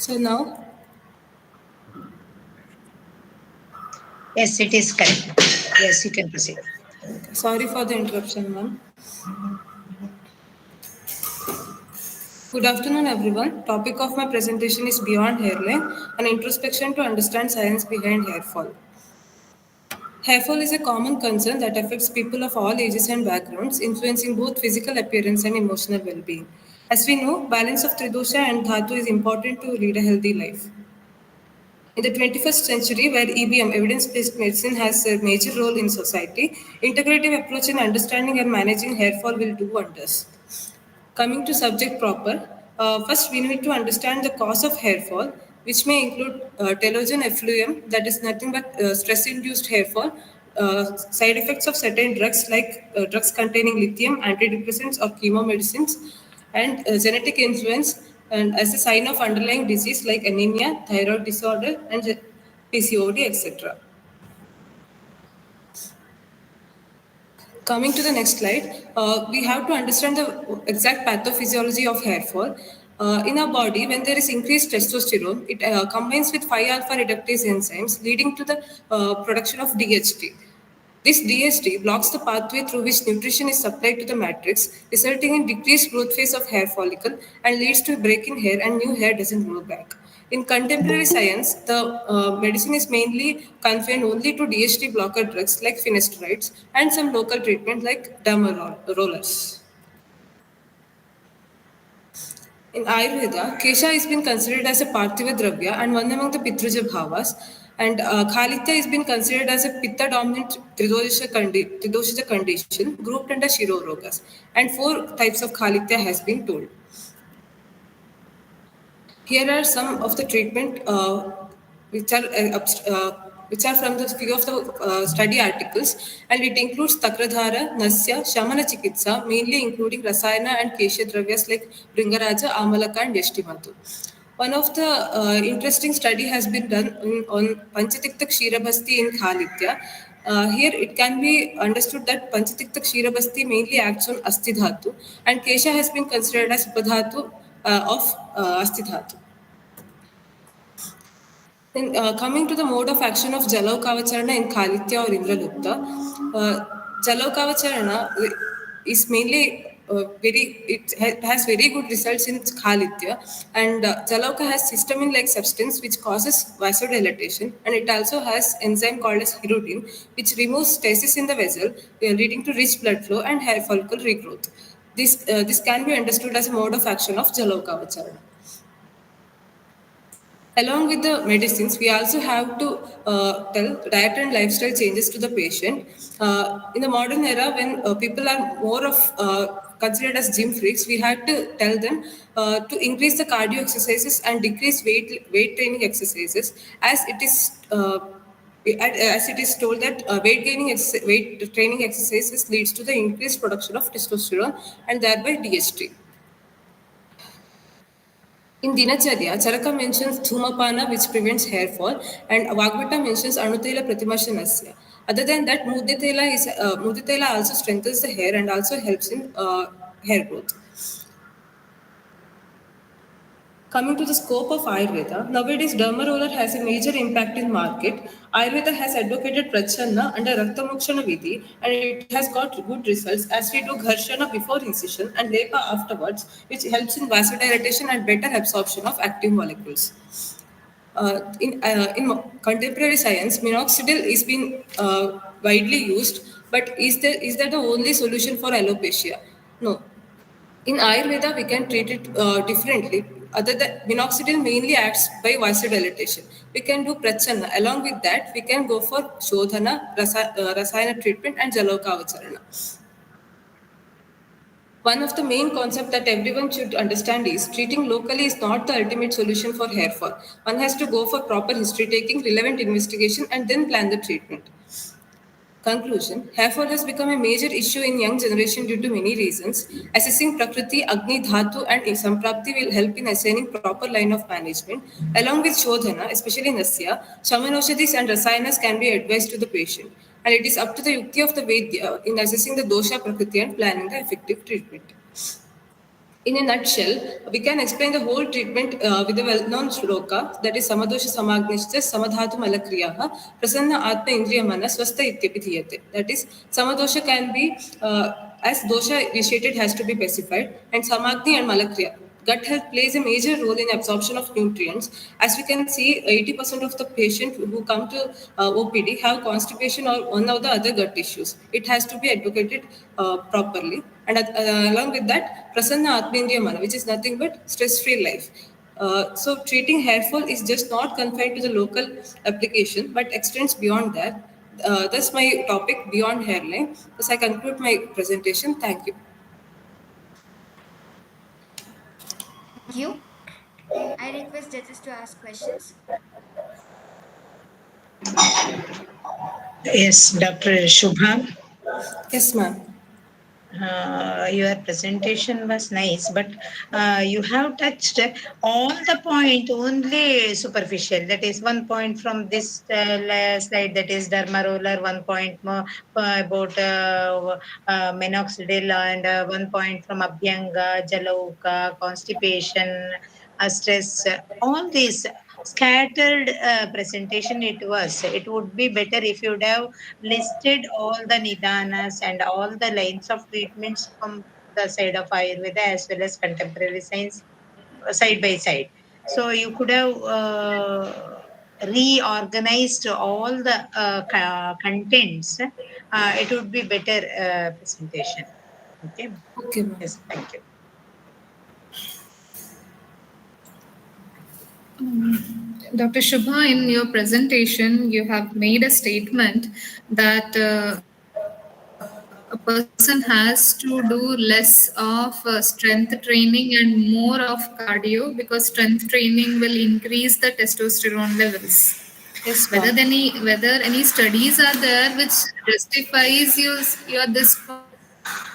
So now, Yes, it is correct. Yes, you can proceed. sorry for the interruption, ma'am. Good afternoon, everyone. Topic of my presentation is Beyond Hairline, an introspection to understand science behind hair fall. Hair fall is a common concern that affects people of all ages and backgrounds, influencing both physical appearance and emotional well-being. As we know, balance of Tridosha and Dhatu is important to lead a healthy life. In the 21st century, where EBM, evidence-based medicine, has a major role in society, integrative approach in understanding and managing hair fall will do wonders. Coming to subject proper, first we need to understand the cause of hair fall, which may include telogen effluvium, that is nothing but stress-induced hair fall, side effects of certain drugs like drugs containing lithium, antidepressants or chemomedicines, and genetic influence, and as a sign of underlying disease like anemia, thyroid disorder, and PCOD, etc. Coming to the next slide, we have to understand the exact pathophysiology of hair fall. In our body, when there is increased testosterone, it combines with 5-alpha reductase enzymes, leading to the production of DHT. This DHT blocks the pathway through which nutrition is supplied to the matrix, resulting in decreased growth phase of hair follicle and leads to a break in hair and new hair doesn't grow back. In contemporary science, the medicine is mainly confined only to DHT blocker drugs like finasterides and some local treatment like derma rollers. In Ayurveda, Kesha has been considered as a Parthiva Dravya and one among the Pitruja Bhavas, and Khalitya has been considered as a Pitta dominant Tridosha condition grouped under Shiro Rogas, and 4 types of Khalitya has been told. Here are some of the treatment which are which are from the few of the study articles, and it includes Takradhara, Nasya, Shamana Chikitsa, mainly including Rasayana and Kesha Dravyas like Bringaraja, Amalaka and Yashtimatu. One of the interesting study has been done on Panchatikta Kshirabhasti in Khalitya. Here it can be understood that Panchatikta Kshirabhasti mainly acts on Astidhatu, and Kesha has been considered as Upadhatu of Astidhatu. Then coming to the mode of action of Jalaukavacharana in Khalitya or Indralupta, Jalaukavacharana is mainly it has very good results in Khalitya, and Jalauka has histamine-like substance which causes vasodilatation, and it also has enzyme called as hirudin which removes stasis in the vessel, leading to rich blood flow and hair follicle regrowth. This can be understood as a mode of action of Jalaukavacharana. Along with the medicines, we also have to tell diet and lifestyle changes to the patient. In the modern era, when people are more of considered as gym freaks, we have to tell them to increase the cardio exercises and decrease weight training exercises, as it is. As it is told that weight training exercises leads to the increased production of testosterone and thereby DHT. In Dinacharya, Charaka mentions Dhumapana, which prevents hair fall, and Vagbata mentions Anutela Pratimashanasya. Other than that, Muditela also strengthens the hair and also helps in hair growth. Coming to the scope of Ayurveda, nowadays derma roller has a major impact in market. Ayurveda has advocated Prachanna under Raktamokshana Vidhi, and it has got good results as we do Gharshana before incision and Lepa afterwards, which helps in vasodilatation and better absorption of active molecules. In contemporary science, minoxidil is being widely used, but is that the only solution for alopecia? No. In Ayurveda, we can treat it differently. Other than minoxidil mainly acts by vasodilatation. We can do prachana. Along with that, we can go for shodhana, rasayana treatment, and jalaukavacharana. One of the main concepts that everyone should understand is treating locally is not the ultimate solution for hair fall. One has to go for proper history taking, relevant investigation, and then plan the treatment. Conclusion, hair fall has become a major issue in young generation due to many reasons. Assessing Prakriti, Agni, Dhatu and Samprapti will help in assigning proper line of management. Along with Shodhana, especially Nasya, Shamanoshadis and Rasayanas can be advised to the patient. And it is up to the Yukti of the Vedya in assessing the dosha Prakriti and planning the effective treatment. In a nutshell, we can explain the whole treatment with a well-known shloka, that is Samadosha Samagnishcha Samadhatu Malakriyaha Prasanna Atma Indriya Mana Swastha Ityapi Dhiyate. That is, Samadosha can be, as dosha initiated has to be specified, and Samagni and Malakriya. Gut health plays a major role in absorption of nutrients. As we can see, 80% of the patients who come to OPD have constipation or one of the other gut issues. It has to be advocated properly. And along with that, Prasanna Atmendriya Mana, which is nothing but stress-free life. So treating hair fall is just not confined to the local application, but extends beyond that. That's my topic, beyond hairline. Thus, I conclude my presentation. Thank you. Thank you. I request judges to ask questions. Yes, Dr. Shubha. Yes, ma'am. Your presentation was nice, but you have touched all the point only superficial. That is one point from this slide, that is dermaroller, one point more about minoxidil, and one point from abhyanga, jalauka, constipation, stress, all these scattered presentation it was. It would be better if you would have listed all the nidanas and all the lines of treatments from the side of Ayurveda as well as contemporary science side by side. So you could have reorganized all the contents. It would be better presentation. Okay. Okay, ma'am. Yes, thank you. Dr. Shubha, in your presentation, you have made a statement that a person has to do less of strength training and more of cardio, because strength training will increase the testosterone levels. Yes, Whether any studies are there which justifies your this point?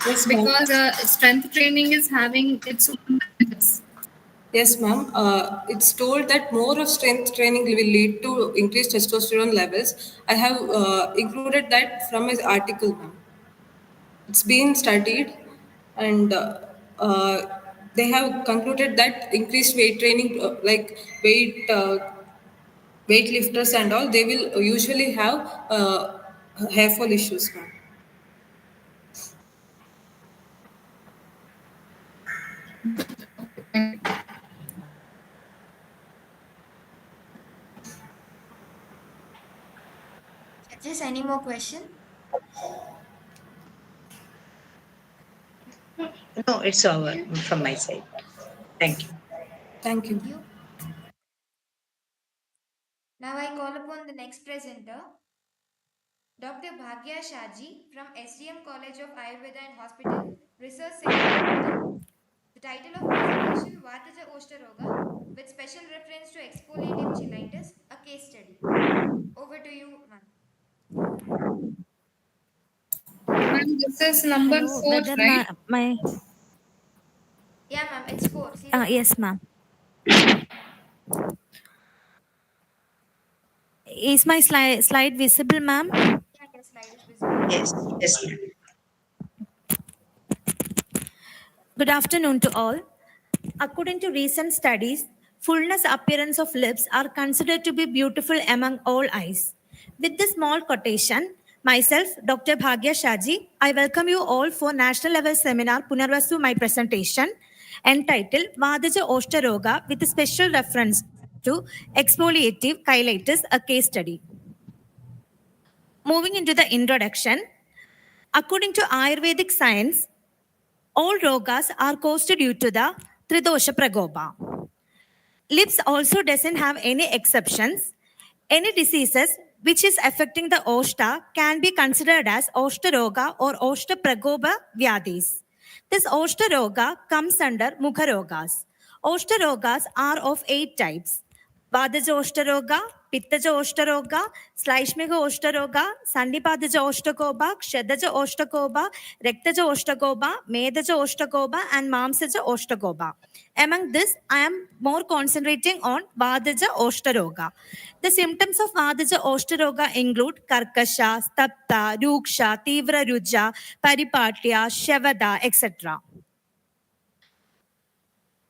Yes, ma'am. Because strength training is having its own benefits. Yes, ma'am. It's told that more of strength training will lead to increased testosterone levels. I have included that from his article, ma'am. It's been studied, and they have concluded that increased weight training, like weightlifters and all, they will usually have hair fall issues, ma'am. Judges, any more question? No, it's over from my side. Thank you. Thank you. Thank you. Now I call upon the next presenter, Dr. Bhagya Shaji from SDM College of Ayurveda and Hospital, Research Center, Kota. The title of presentation, Vataja Oshtaroga, with special reference to exfoliative cheilitis, a case study. Over to you, ma'am. Ma'am, this is number Hello, 4, whether right? my Yeah, ma'am, it's 4. Serial yes, number. ma'am. Is my slide visible, ma'am? Yeah, your slide is visible. Yes, yes, ma'am. Good afternoon to all. According to recent studies, fullness appearance of lips are considered to be beautiful among all eyes. With this small quotation, myself, Dr. Bhagya Shaji, I welcome you all for national level seminar Punarvasu, my presentation entitled Vadaja Oshtaroga with a special reference to exfoliative cheilitis, a case study. Moving into the introduction, according to Ayurvedic science, all rogas are caused due to the Tridosha Pragopa. Lips also doesn't have any exceptions. Any diseases which is affecting the Oshta can be considered as Oshtaroga or Oshtapragopa Vyadis. This Oshtaroga comes under Mukharogas. Oshtarogas are of 8 types. Vadaja Oshtaroga, Pittaja Oshtaroga, Slaishmiga Oshtaroga, Sandipadaja Oshtakoba, Kshadaja Oshtakoba, Rektaja Oshtakoba, Medaja Oshtakoba, and Mamsaja Oshtakoba. Among this, I am more concentrating on Vadaja Oshtaroga. The symptoms of Vadaja Oshtaroga include Karkasha, Stapta, Ruksha, Tivra Ruja, Paripatya, Shavada, etc.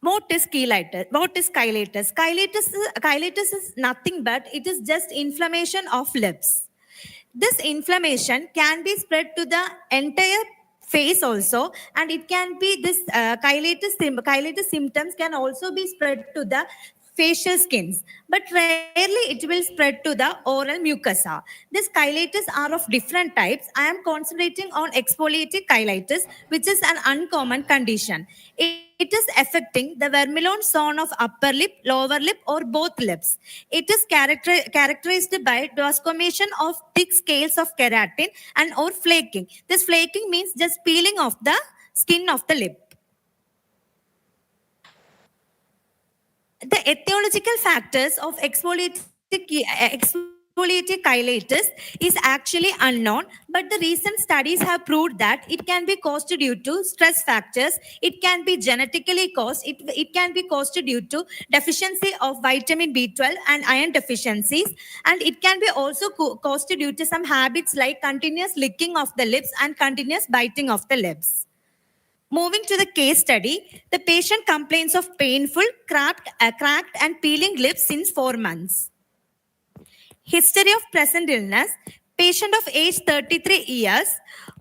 What is cheilitis? What is cheilitis? Cheilitis is nothing but it is just inflammation of lips. This inflammation can be spread to the entire face also, and it can be this cheilitis symptoms can also be spread to the facial skins, but rarely it will spread to the oral mucosa. These cheilitis are of different types. I am concentrating on exfoliative cheilitis, which is an uncommon condition. It is affecting the vermilion zone of upper lip, lower lip, or both lips. It is characterized by transformation of thick scales of keratin and or flaking. This flaking means just peeling off the skin of the lip. The etiological factors of exfoliative cheilitis is actually unknown, but the recent studies have proved that it can be caused due to stress factors, it can be genetically caused, it can be caused due to deficiency of vitamin B12 and iron deficiencies, and it can be also caused due to some habits like continuous licking of the lips and continuous biting of the lips. Moving to the case study, the patient complains of painful, cracked and peeling lips since 4 months. History of present illness, patient of age 33 years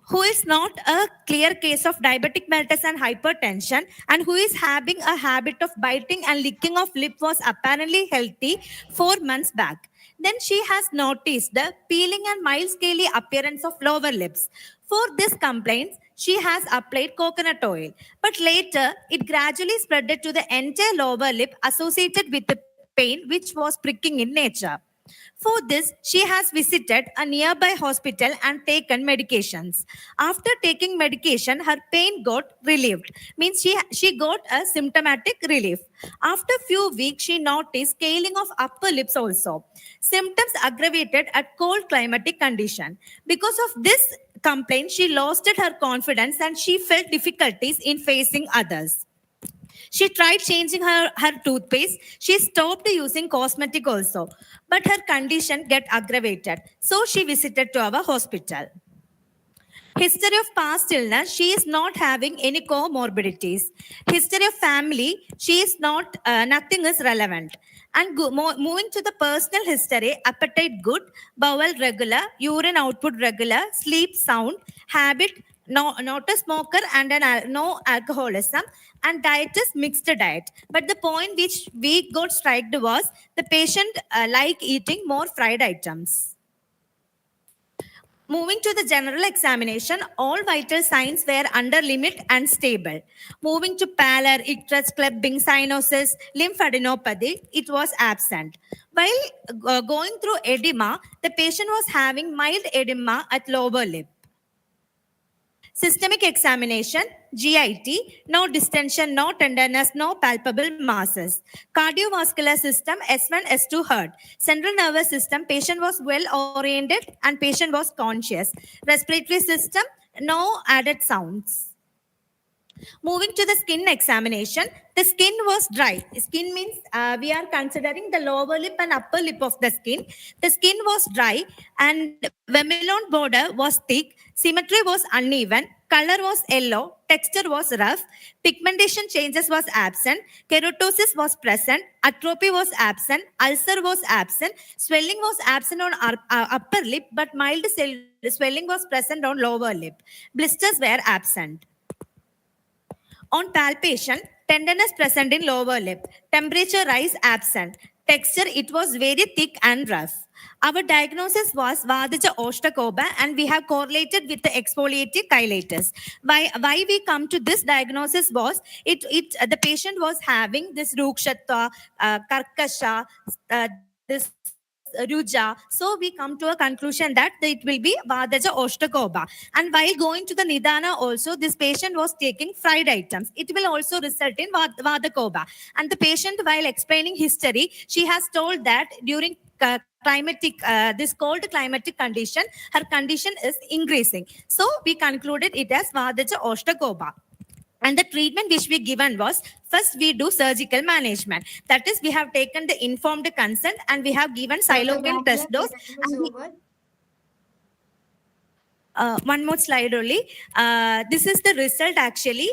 who is not a clear case of diabetic mellitus and hypertension and who is having a habit of biting and licking of lip was apparently healthy 4 months back. Then she has noticed the peeling and mild scaly appearance of lower lips. For this complaint, she has applied coconut oil, but later it gradually spread to the entire lower lip associated with the pain which was pricking in nature. For this, she has visited a nearby hospital and taken medications. After taking medication, her pain got relieved. Means she got a symptomatic relief. After few weeks, she noticed scaling of upper lips also. Symptoms aggravated at cold climatic condition. Because of this complaint, she lost her confidence and she felt difficulties in facing others. She tried changing her toothpaste. She stopped using cosmetic also. But her condition get aggravated. So she visited to our hospital. History of past illness, she is not having any comorbidities. History of family, she is not, nothing is relevant. And moving to the personal history, appetite good, bowel regular, urine output regular, sleep sound, habit, not a smoker and no alcoholism, and diet is mixed diet. But the point which we got striked was the patient like eating more fried items. Moving to the general examination, all vital signs were under limit and stable. Moving to pallor, icterus, clubbing, cyanosis, lymphadenopathy, it was absent. While going through edema, the patient was having mild edema at lower lip. Systemic examination, GIT, no distension, no tenderness, no palpable masses. Cardiovascular system, S1, S2 heart. Central nervous system, patient was well oriented and patient was conscious. Respiratory system, no added sounds. Moving to the skin examination, the skin was dry. Skin means we are considering the lower lip and upper lip of the skin. The skin was dry and vermilion border was thick. Symmetry was uneven. Color was yellow. Texture was rough. Pigmentation changes was absent. Keratosis was present. Atrophy was absent. Ulcer was absent. Swelling was absent on upper lip, but mild swelling was present on lower lip. Blisters were absent. On palpation, tenderness present in lower lip. Temperature rise absent. Texture, it was very thick and rough. Our diagnosis was Vadaja Oshtakoba and we have correlated with the exfoliative cheilitis. Why we come to this diagnosis was, the patient was having this Rukshatva, Karkasha, this Ruja. So we come to a conclusion that it will be Vadaja Oshtakoba. And while going to the Nidana also, this patient was taking fried items. It will also result in Vadakoba. And the patient, while explaining history, she has told that during this cold climatic condition, her condition is increasing. So we concluded it as Vadaja Oshtakoba. And the treatment which we given was, first we do surgical management. That is, we have taken the informed consent and we have given Silogen test dose. One more slide only. This is the result actually.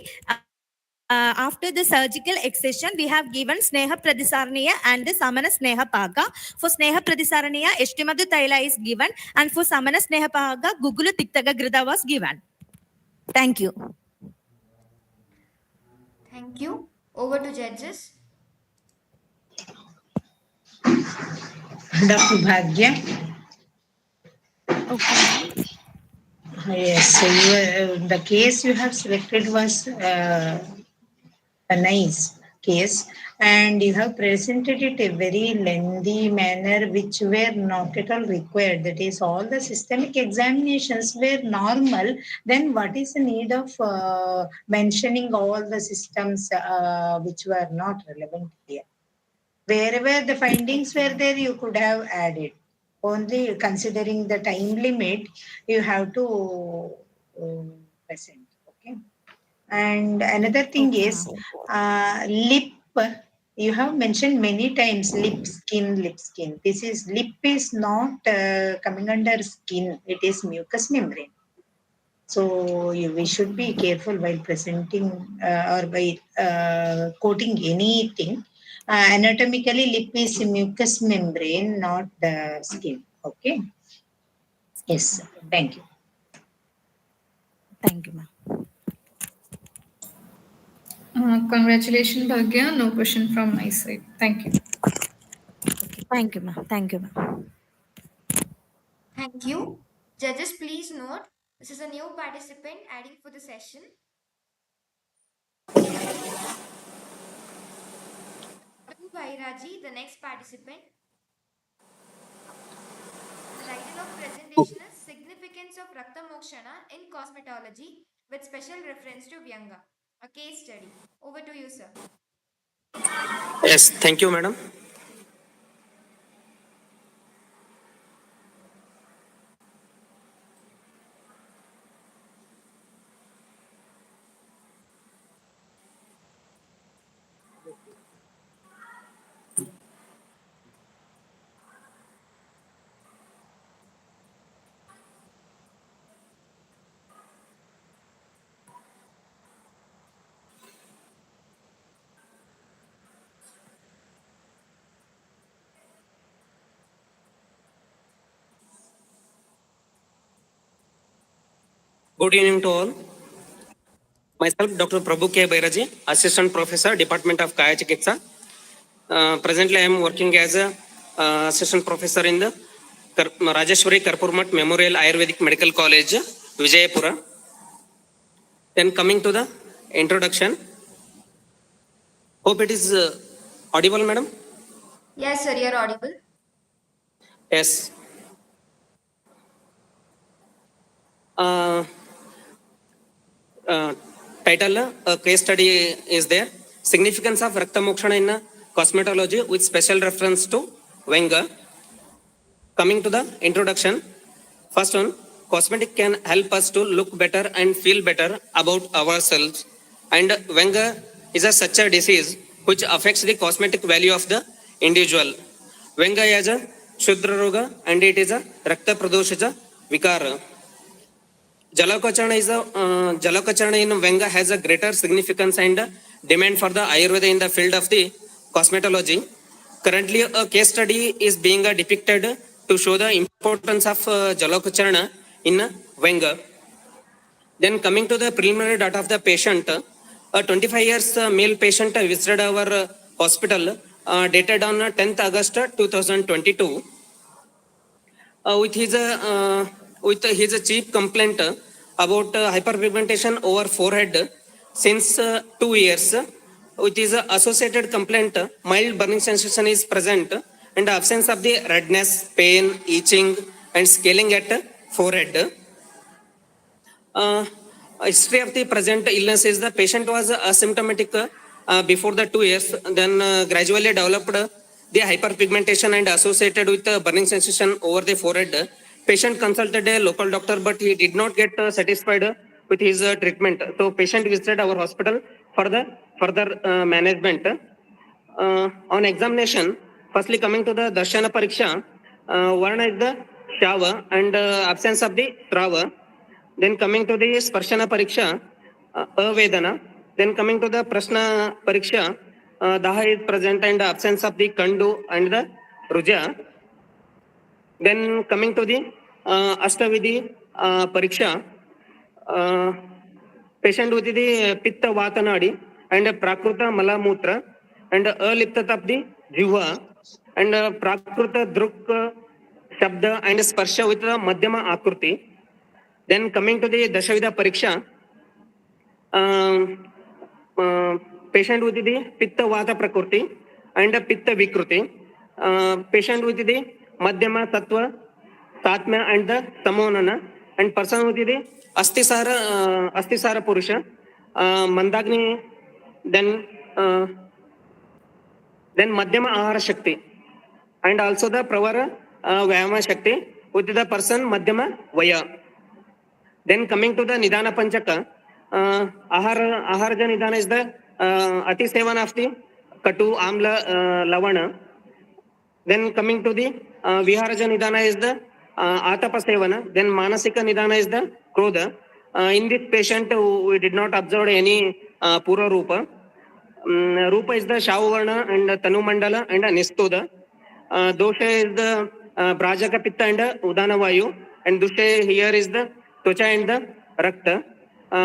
after the surgical excision, we have given Sneha Pradisaraniya and the Samana Sneha Paga. For Sneha Pradisaraniya, Eshtimadu Taila is given, and for Samana Sneha Paga, Gugulu Tiktaga Grida was given. Thank you. Thank you. Over to judges. Dr. Bhagya. Okay, ma'am. Yes, so the case you have selected was a nice case, and you have presented it a very lengthy manner which were not at all required. That is, all the systemic examinations were normal. Then what is the need of mentioning all the systems which were not relevant here? Wherever the findings were there, you could have added. Only considering the time limit, you have to present. Okay. And another thing is lip. You have mentioned many times lip skin, lip skin. This is lip is not coming under skin. It is mucous membrane. So we should be careful while presenting or by quoting anything. Anatomically, lip is mucous membrane, not the skin. Okay. Yes. Thank you. Thank you, ma'am. Congratulations, Bhagya. No question from my side. Thank you. Okay, thank you, ma'am. Thank you, ma'am. Thank you. Judges, please note, this is a new participant adding for the session. Bhairaji, the next participant. The title of presentation is Significance of Rakta Mokshana in Cosmetology with special reference to Vyanga, a case study. Over to you, sir. Yes, thank you, madam. Good evening to all. Myself, Dr. Prabhu K. Bairaji, Assistant Professor, Department of Kaya Chikitsa. Presently, I am working as a Assistant Professor in the Rajeshwari Karpurmat Memorial Ayurvedic Medical College, Vijayapura. Then coming to the introduction. Hope it is audible, madam? Yes, sir, you are audible. Yes. Title, case study is there. Significance of Rakta Mokshana in Cosmetology with special reference to Wenger. Coming to the introduction. First one, cosmetic can help us to look better and feel better about ourselves. And Wenger is such a disease which affects the cosmetic value of the individual. Wenger is a Shudra Roga and it is a Rakta Pradoshaja Vikara. Jalakacharna is a Jalakacharna in Venga has a greater significance and demand for the Ayurveda in the field of the cosmetology. Currently, a case study is being depicted to show the importance of Jalakacharna in Venga. Then coming to the preliminary data of the patient, a 25 years male patient visited our hospital dated on 10th August 2022. With his chief complaint about hyperpigmentation over forehead since 2 years. With his associated complaint, mild burning sensation is present and absence of the redness, pain, itching, and scaling at forehead. History of the present illness is the patient was asymptomatic before the 2 years, then gradually developed the hyperpigmentation and associated with burning sensation over the forehead. Patient consulted a local doctor, but he did not get satisfied with his treatment. So patient visited our hospital for the further management. On examination, firstly coming to the Darshana Pariksha, one is the Shava and absence of the Trava. Then coming to the Sparshana Pariksha, Avedana. Then coming to the Prashna Pariksha, Daha is present and absence of the Kandu and the Ruja. Then coming to the Ashtavidhi Pariksha, patient with the Pitta Vatanadi and Prakruta Malamutra and Aliptat of the Jiva and Prakruta Druk Shabda and Sparsha with the Madhyama Akruti. Then coming to the Dashavida Pariksha, patient with the Pitta Vata Prakriti and Pitta Vikruti. Patient with the Madhyama Tattva, Tatmya and the Samonana, and person with the Astisara Purusha, Mandagni, then Madhyama Ahara Shakti, and also the Pravara Vyama Shakti with the person Madhyama Vaya. Then coming to the Nidana Panchaka, Aharaja Nidana is the Ati Sevan of the Katu Amla Lavana. Then coming to the Viharaja Nidana is the Atapa Sevana. Then Manasika Nidana is the Krodha. In this patient, we did not observe any Pura Rupa. Rupa is the Shavavarna and Tanu Mandala and Nistoda. Dosha is the Brajaka Pitta and Udana Vayu. And Dushe here is the Tvacha and the Rakta.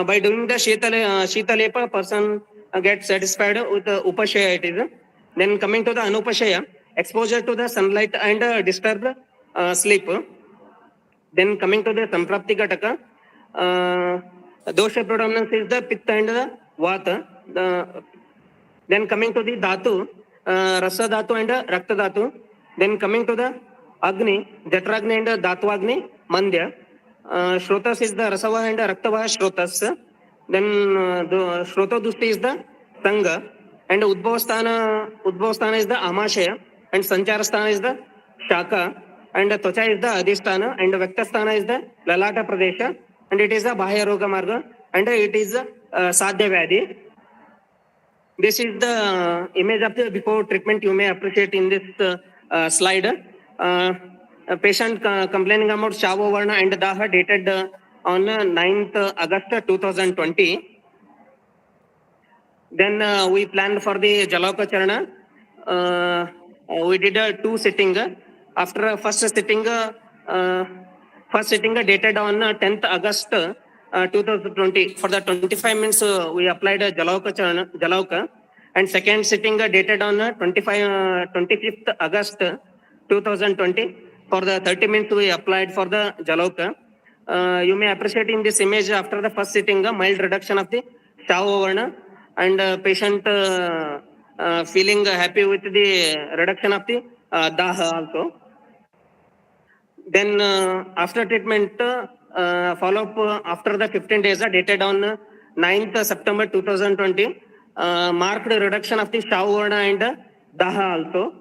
By doing the Shitalepa, person gets satisfied with the Upashaya it is. Then coming to the Anupashaya, exposure to the sunlight and disturbed sleep. Then coming to the Samprapti Gataka, dosha predominance is the Pitta and the Vata. Then coming to the Dhatu, Rasa Dhatu and Rakta Dhatu. Then coming to the Agni, Jatragni and Dhatwagni, Mandya. Shrotas is the Rasava and Raktava Shrotas. Then the Shrota Dusti is the Sanga. And Udbhavasthana is the Amashaya. And Sancharasthana is the Shaka. And Tvacha is the Adhisthana. And Vaktasthana is the Lalata Pradesha. And it is the Bahya Roga Marga. And it is the Sadhya Vyadhi. This is the image of the before treatment you may appreciate in this slide. A patient complaining about Shavo Varna and Daha dated on 9th August 2020. Then we planned for the Jalauka Charana. We did a 2 sitting. After first sitting dated on 10th August 2020. For the 25 minutes we applied Jalauka. And second sitting dated on 25th August 2020. For the 30 minutes we applied for the Jalauka. You may appreciate in this image after the first sitting a mild reduction of the Shavo Varna and patient feeling happy with the reduction of the Daha also. Then after treatment follow-up after the 15 days dated on 9th September 2020, marked reduction of the Shavo Varna and Daha also.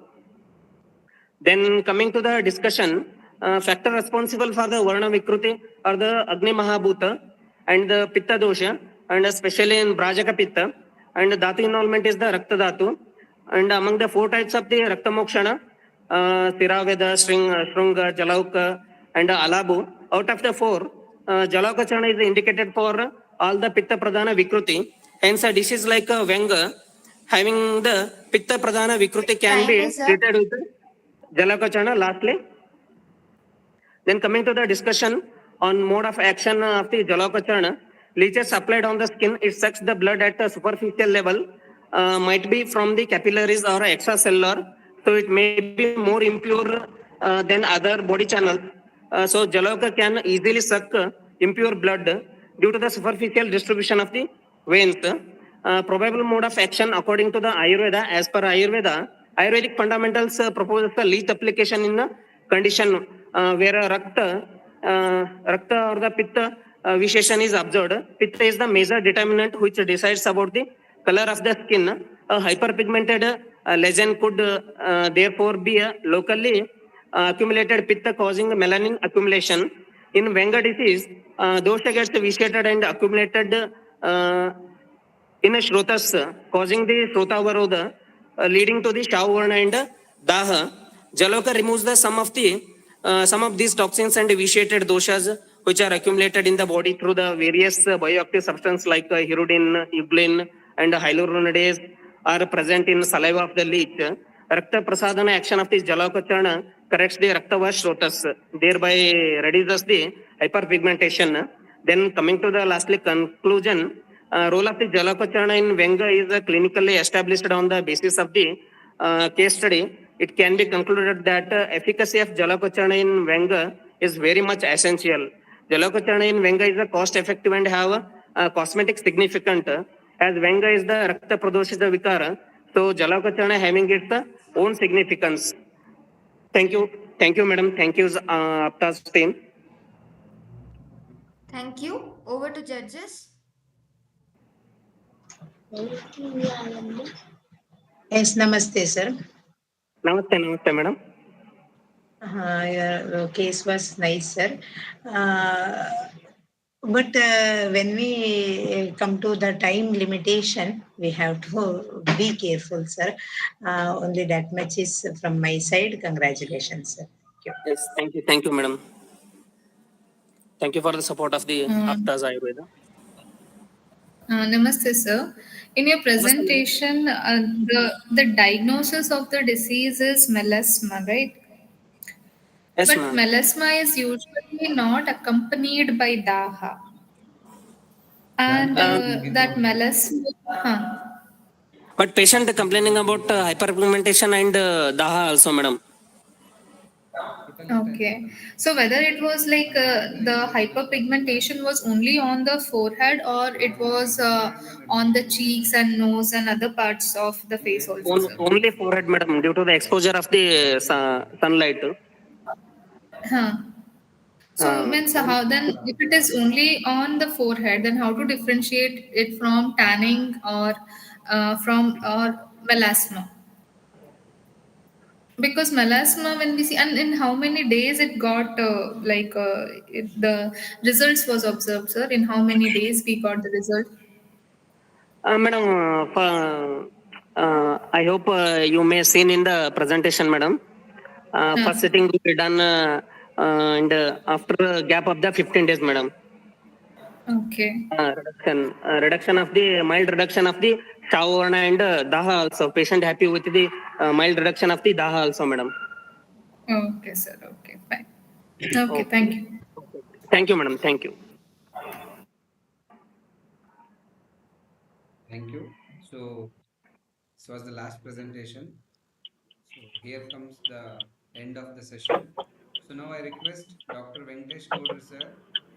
Then coming to the discussion, factor responsible for the Varna Vikruti are the Agni Mahabhuta and the Pitta Dosha, and especially in Brajaka Pitta, and Dhatu involvement is the Rakta Dhatu. And among the 4 types of the Rakta Mokshana, Siraveda, Shrunga, Jalauka, and Alabu, out of the 4, Jalauka Chana is indicated for all the Pitta Pradhana Vikruti. Hence, a disease like Venga, having the Pitta Pradhana Vikruti can be treated with Jalauka Chana lastly. Then coming to the discussion on mode of action of the Jalauka Chana, leeches applied on the skin, it sucks the blood at a superficial level, might be from the capillaries or extracellular, so it may be more impure than other body channels. So Jalauka can easily suck impure blood due to the superficial distribution of the veins. Probable mode of action according to the Ayurveda, as per Ayurveda, Ayurvedic fundamentals proposes the least application in a condition where a Rakta or the Pitta Visheshan is observed. Pitta is the major determinant which decides about the color of the skin. A hyperpigmented lesion could therefore be a locally accumulated Pitta causing melanin accumulation. In Venga disease, dosha gets vitiated and accumulated in a Shrotas, causing the Shrota Avarodha, leading to the Shavo Varna and Daha. Jalauka removes the some of these toxins and vitiated doshas which are accumulated in the body through the various bioactive substances like hirudin, ublin, and hyaluronidase are present in saliva of the leech. Rakta prasadana action of this jalakacharna corrects the raktava shrotas, thereby reduces the hyperpigmentation. Then coming to the lastly conclusion, role of the jalakacharna in Venga is clinically established on the basis of the case study. It can be concluded that efficacy of jalakacharna in Venga is very much essential. Jalakacharna in Venga is a cost effective and have a cosmetic significant, as Venga is the Rakta Pradoshita Vikara. So Jalakacharna having its own significance. Thank you. Thank you, madam. Thank you, Apta's team. Thank you. Over to judges. Yes, namaste, sir. Namaste, namaste, madam. Your case was nice, sir. But when we come to the time limitation, we have to be careful, sir. Only that much is from my side. Congratulations, sir. Thank you. Yes, thank you. Thank you, madam. Thank you for the support of the Apta's Ayurveda. Namaste, sir. In your presentation, the diagnosis of the disease is melasma, right? Yes, But ma'am. melasma is usually not accompanied by daha. And that melasma, But patient complaining about hyperpigmentation and daha also, madam. okay. So whether it was like the hyperpigmentation was only on the forehead or it was on the cheeks and nose and other parts of the face also, sir? Only forehead, madam, due to the exposure of the sunlight. Huh. So means how then if it is only on the forehead, then how to differentiate it from tanning or from melasma? Because melasma, when we see, and in how many days it got the results was observed, sir? In how many days we got the result? Madam, I hope you may seen in the presentation, madam. First sitting will be done and after a gap of the 15 days, madam. Okay. Reduction of the mild reduction of the Shavarna and Daha also. Patient happy with the mild reduction of the Daha also, madam. Okay, sir. Okay, fine. Okay, thank you. Thank you, madam. Thank you. Thank you. So this was the last presentation. So here comes the end of the session. So now I request Dr. Venkatesh Kodur sir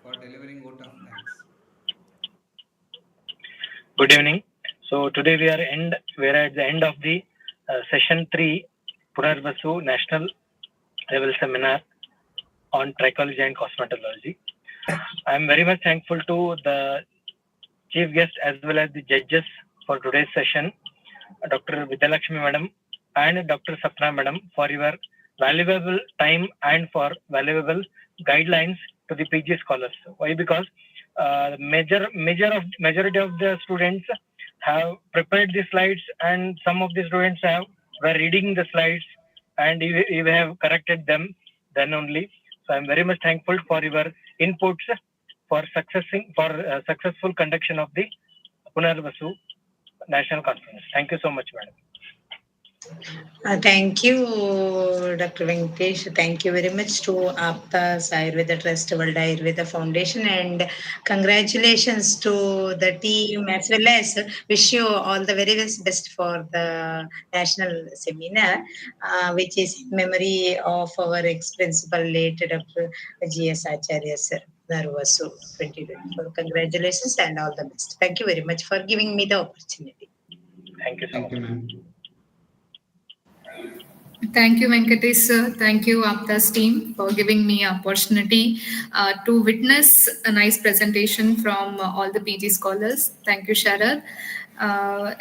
for delivering vote of thanks. Good evening. So today we are at the end of the session 3 Punarvasu National Level Seminar on Trichology and Cosmetology. I am very much thankful to the chief guest as well as the judges for today's session, Dr. Vidyalakshmi Madam and Dr. Sapna Madam, for your valuable time and for valuable guidelines to the PG scholars. Why? Because majority of the students have prepared the slides, and some of the students were reading the slides, and you have corrected them then only. So I'm very much thankful for your inputs for successful conduction of the Punarvasu National Conference. Thank you so much, madam. Thank you, Dr. Venkatesh. Thank you very much to Apta's Ayurveda Trust, World Ayurveda Foundation, and congratulations to the team as well as wish you all the very best for the national seminar, which is in memory of our ex-principal late Dr. G.S. Acharya sir. Punarvasu 2024. Congratulations and all the best. Thank you very much for giving me the opportunity. Thank you so much. Thank you, ma'am. Thank you, Venkatesh sir. Thank you, Apta's team, for giving me an opportunity to witness a nice presentation from all the PG scholars. Thank you, Sharad.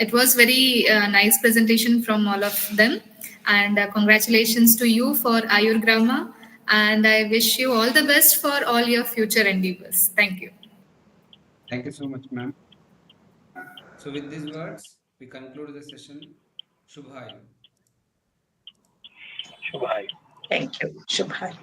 It was very nice presentation from all of them. And congratulations to you for Ayurgrama. And I wish you all the best for all your future endeavors. Thank you. Thank you so much, ma'am. So with these words, we conclude the session. Shubhaya. Shubhaya. Thank you. Shubhaya.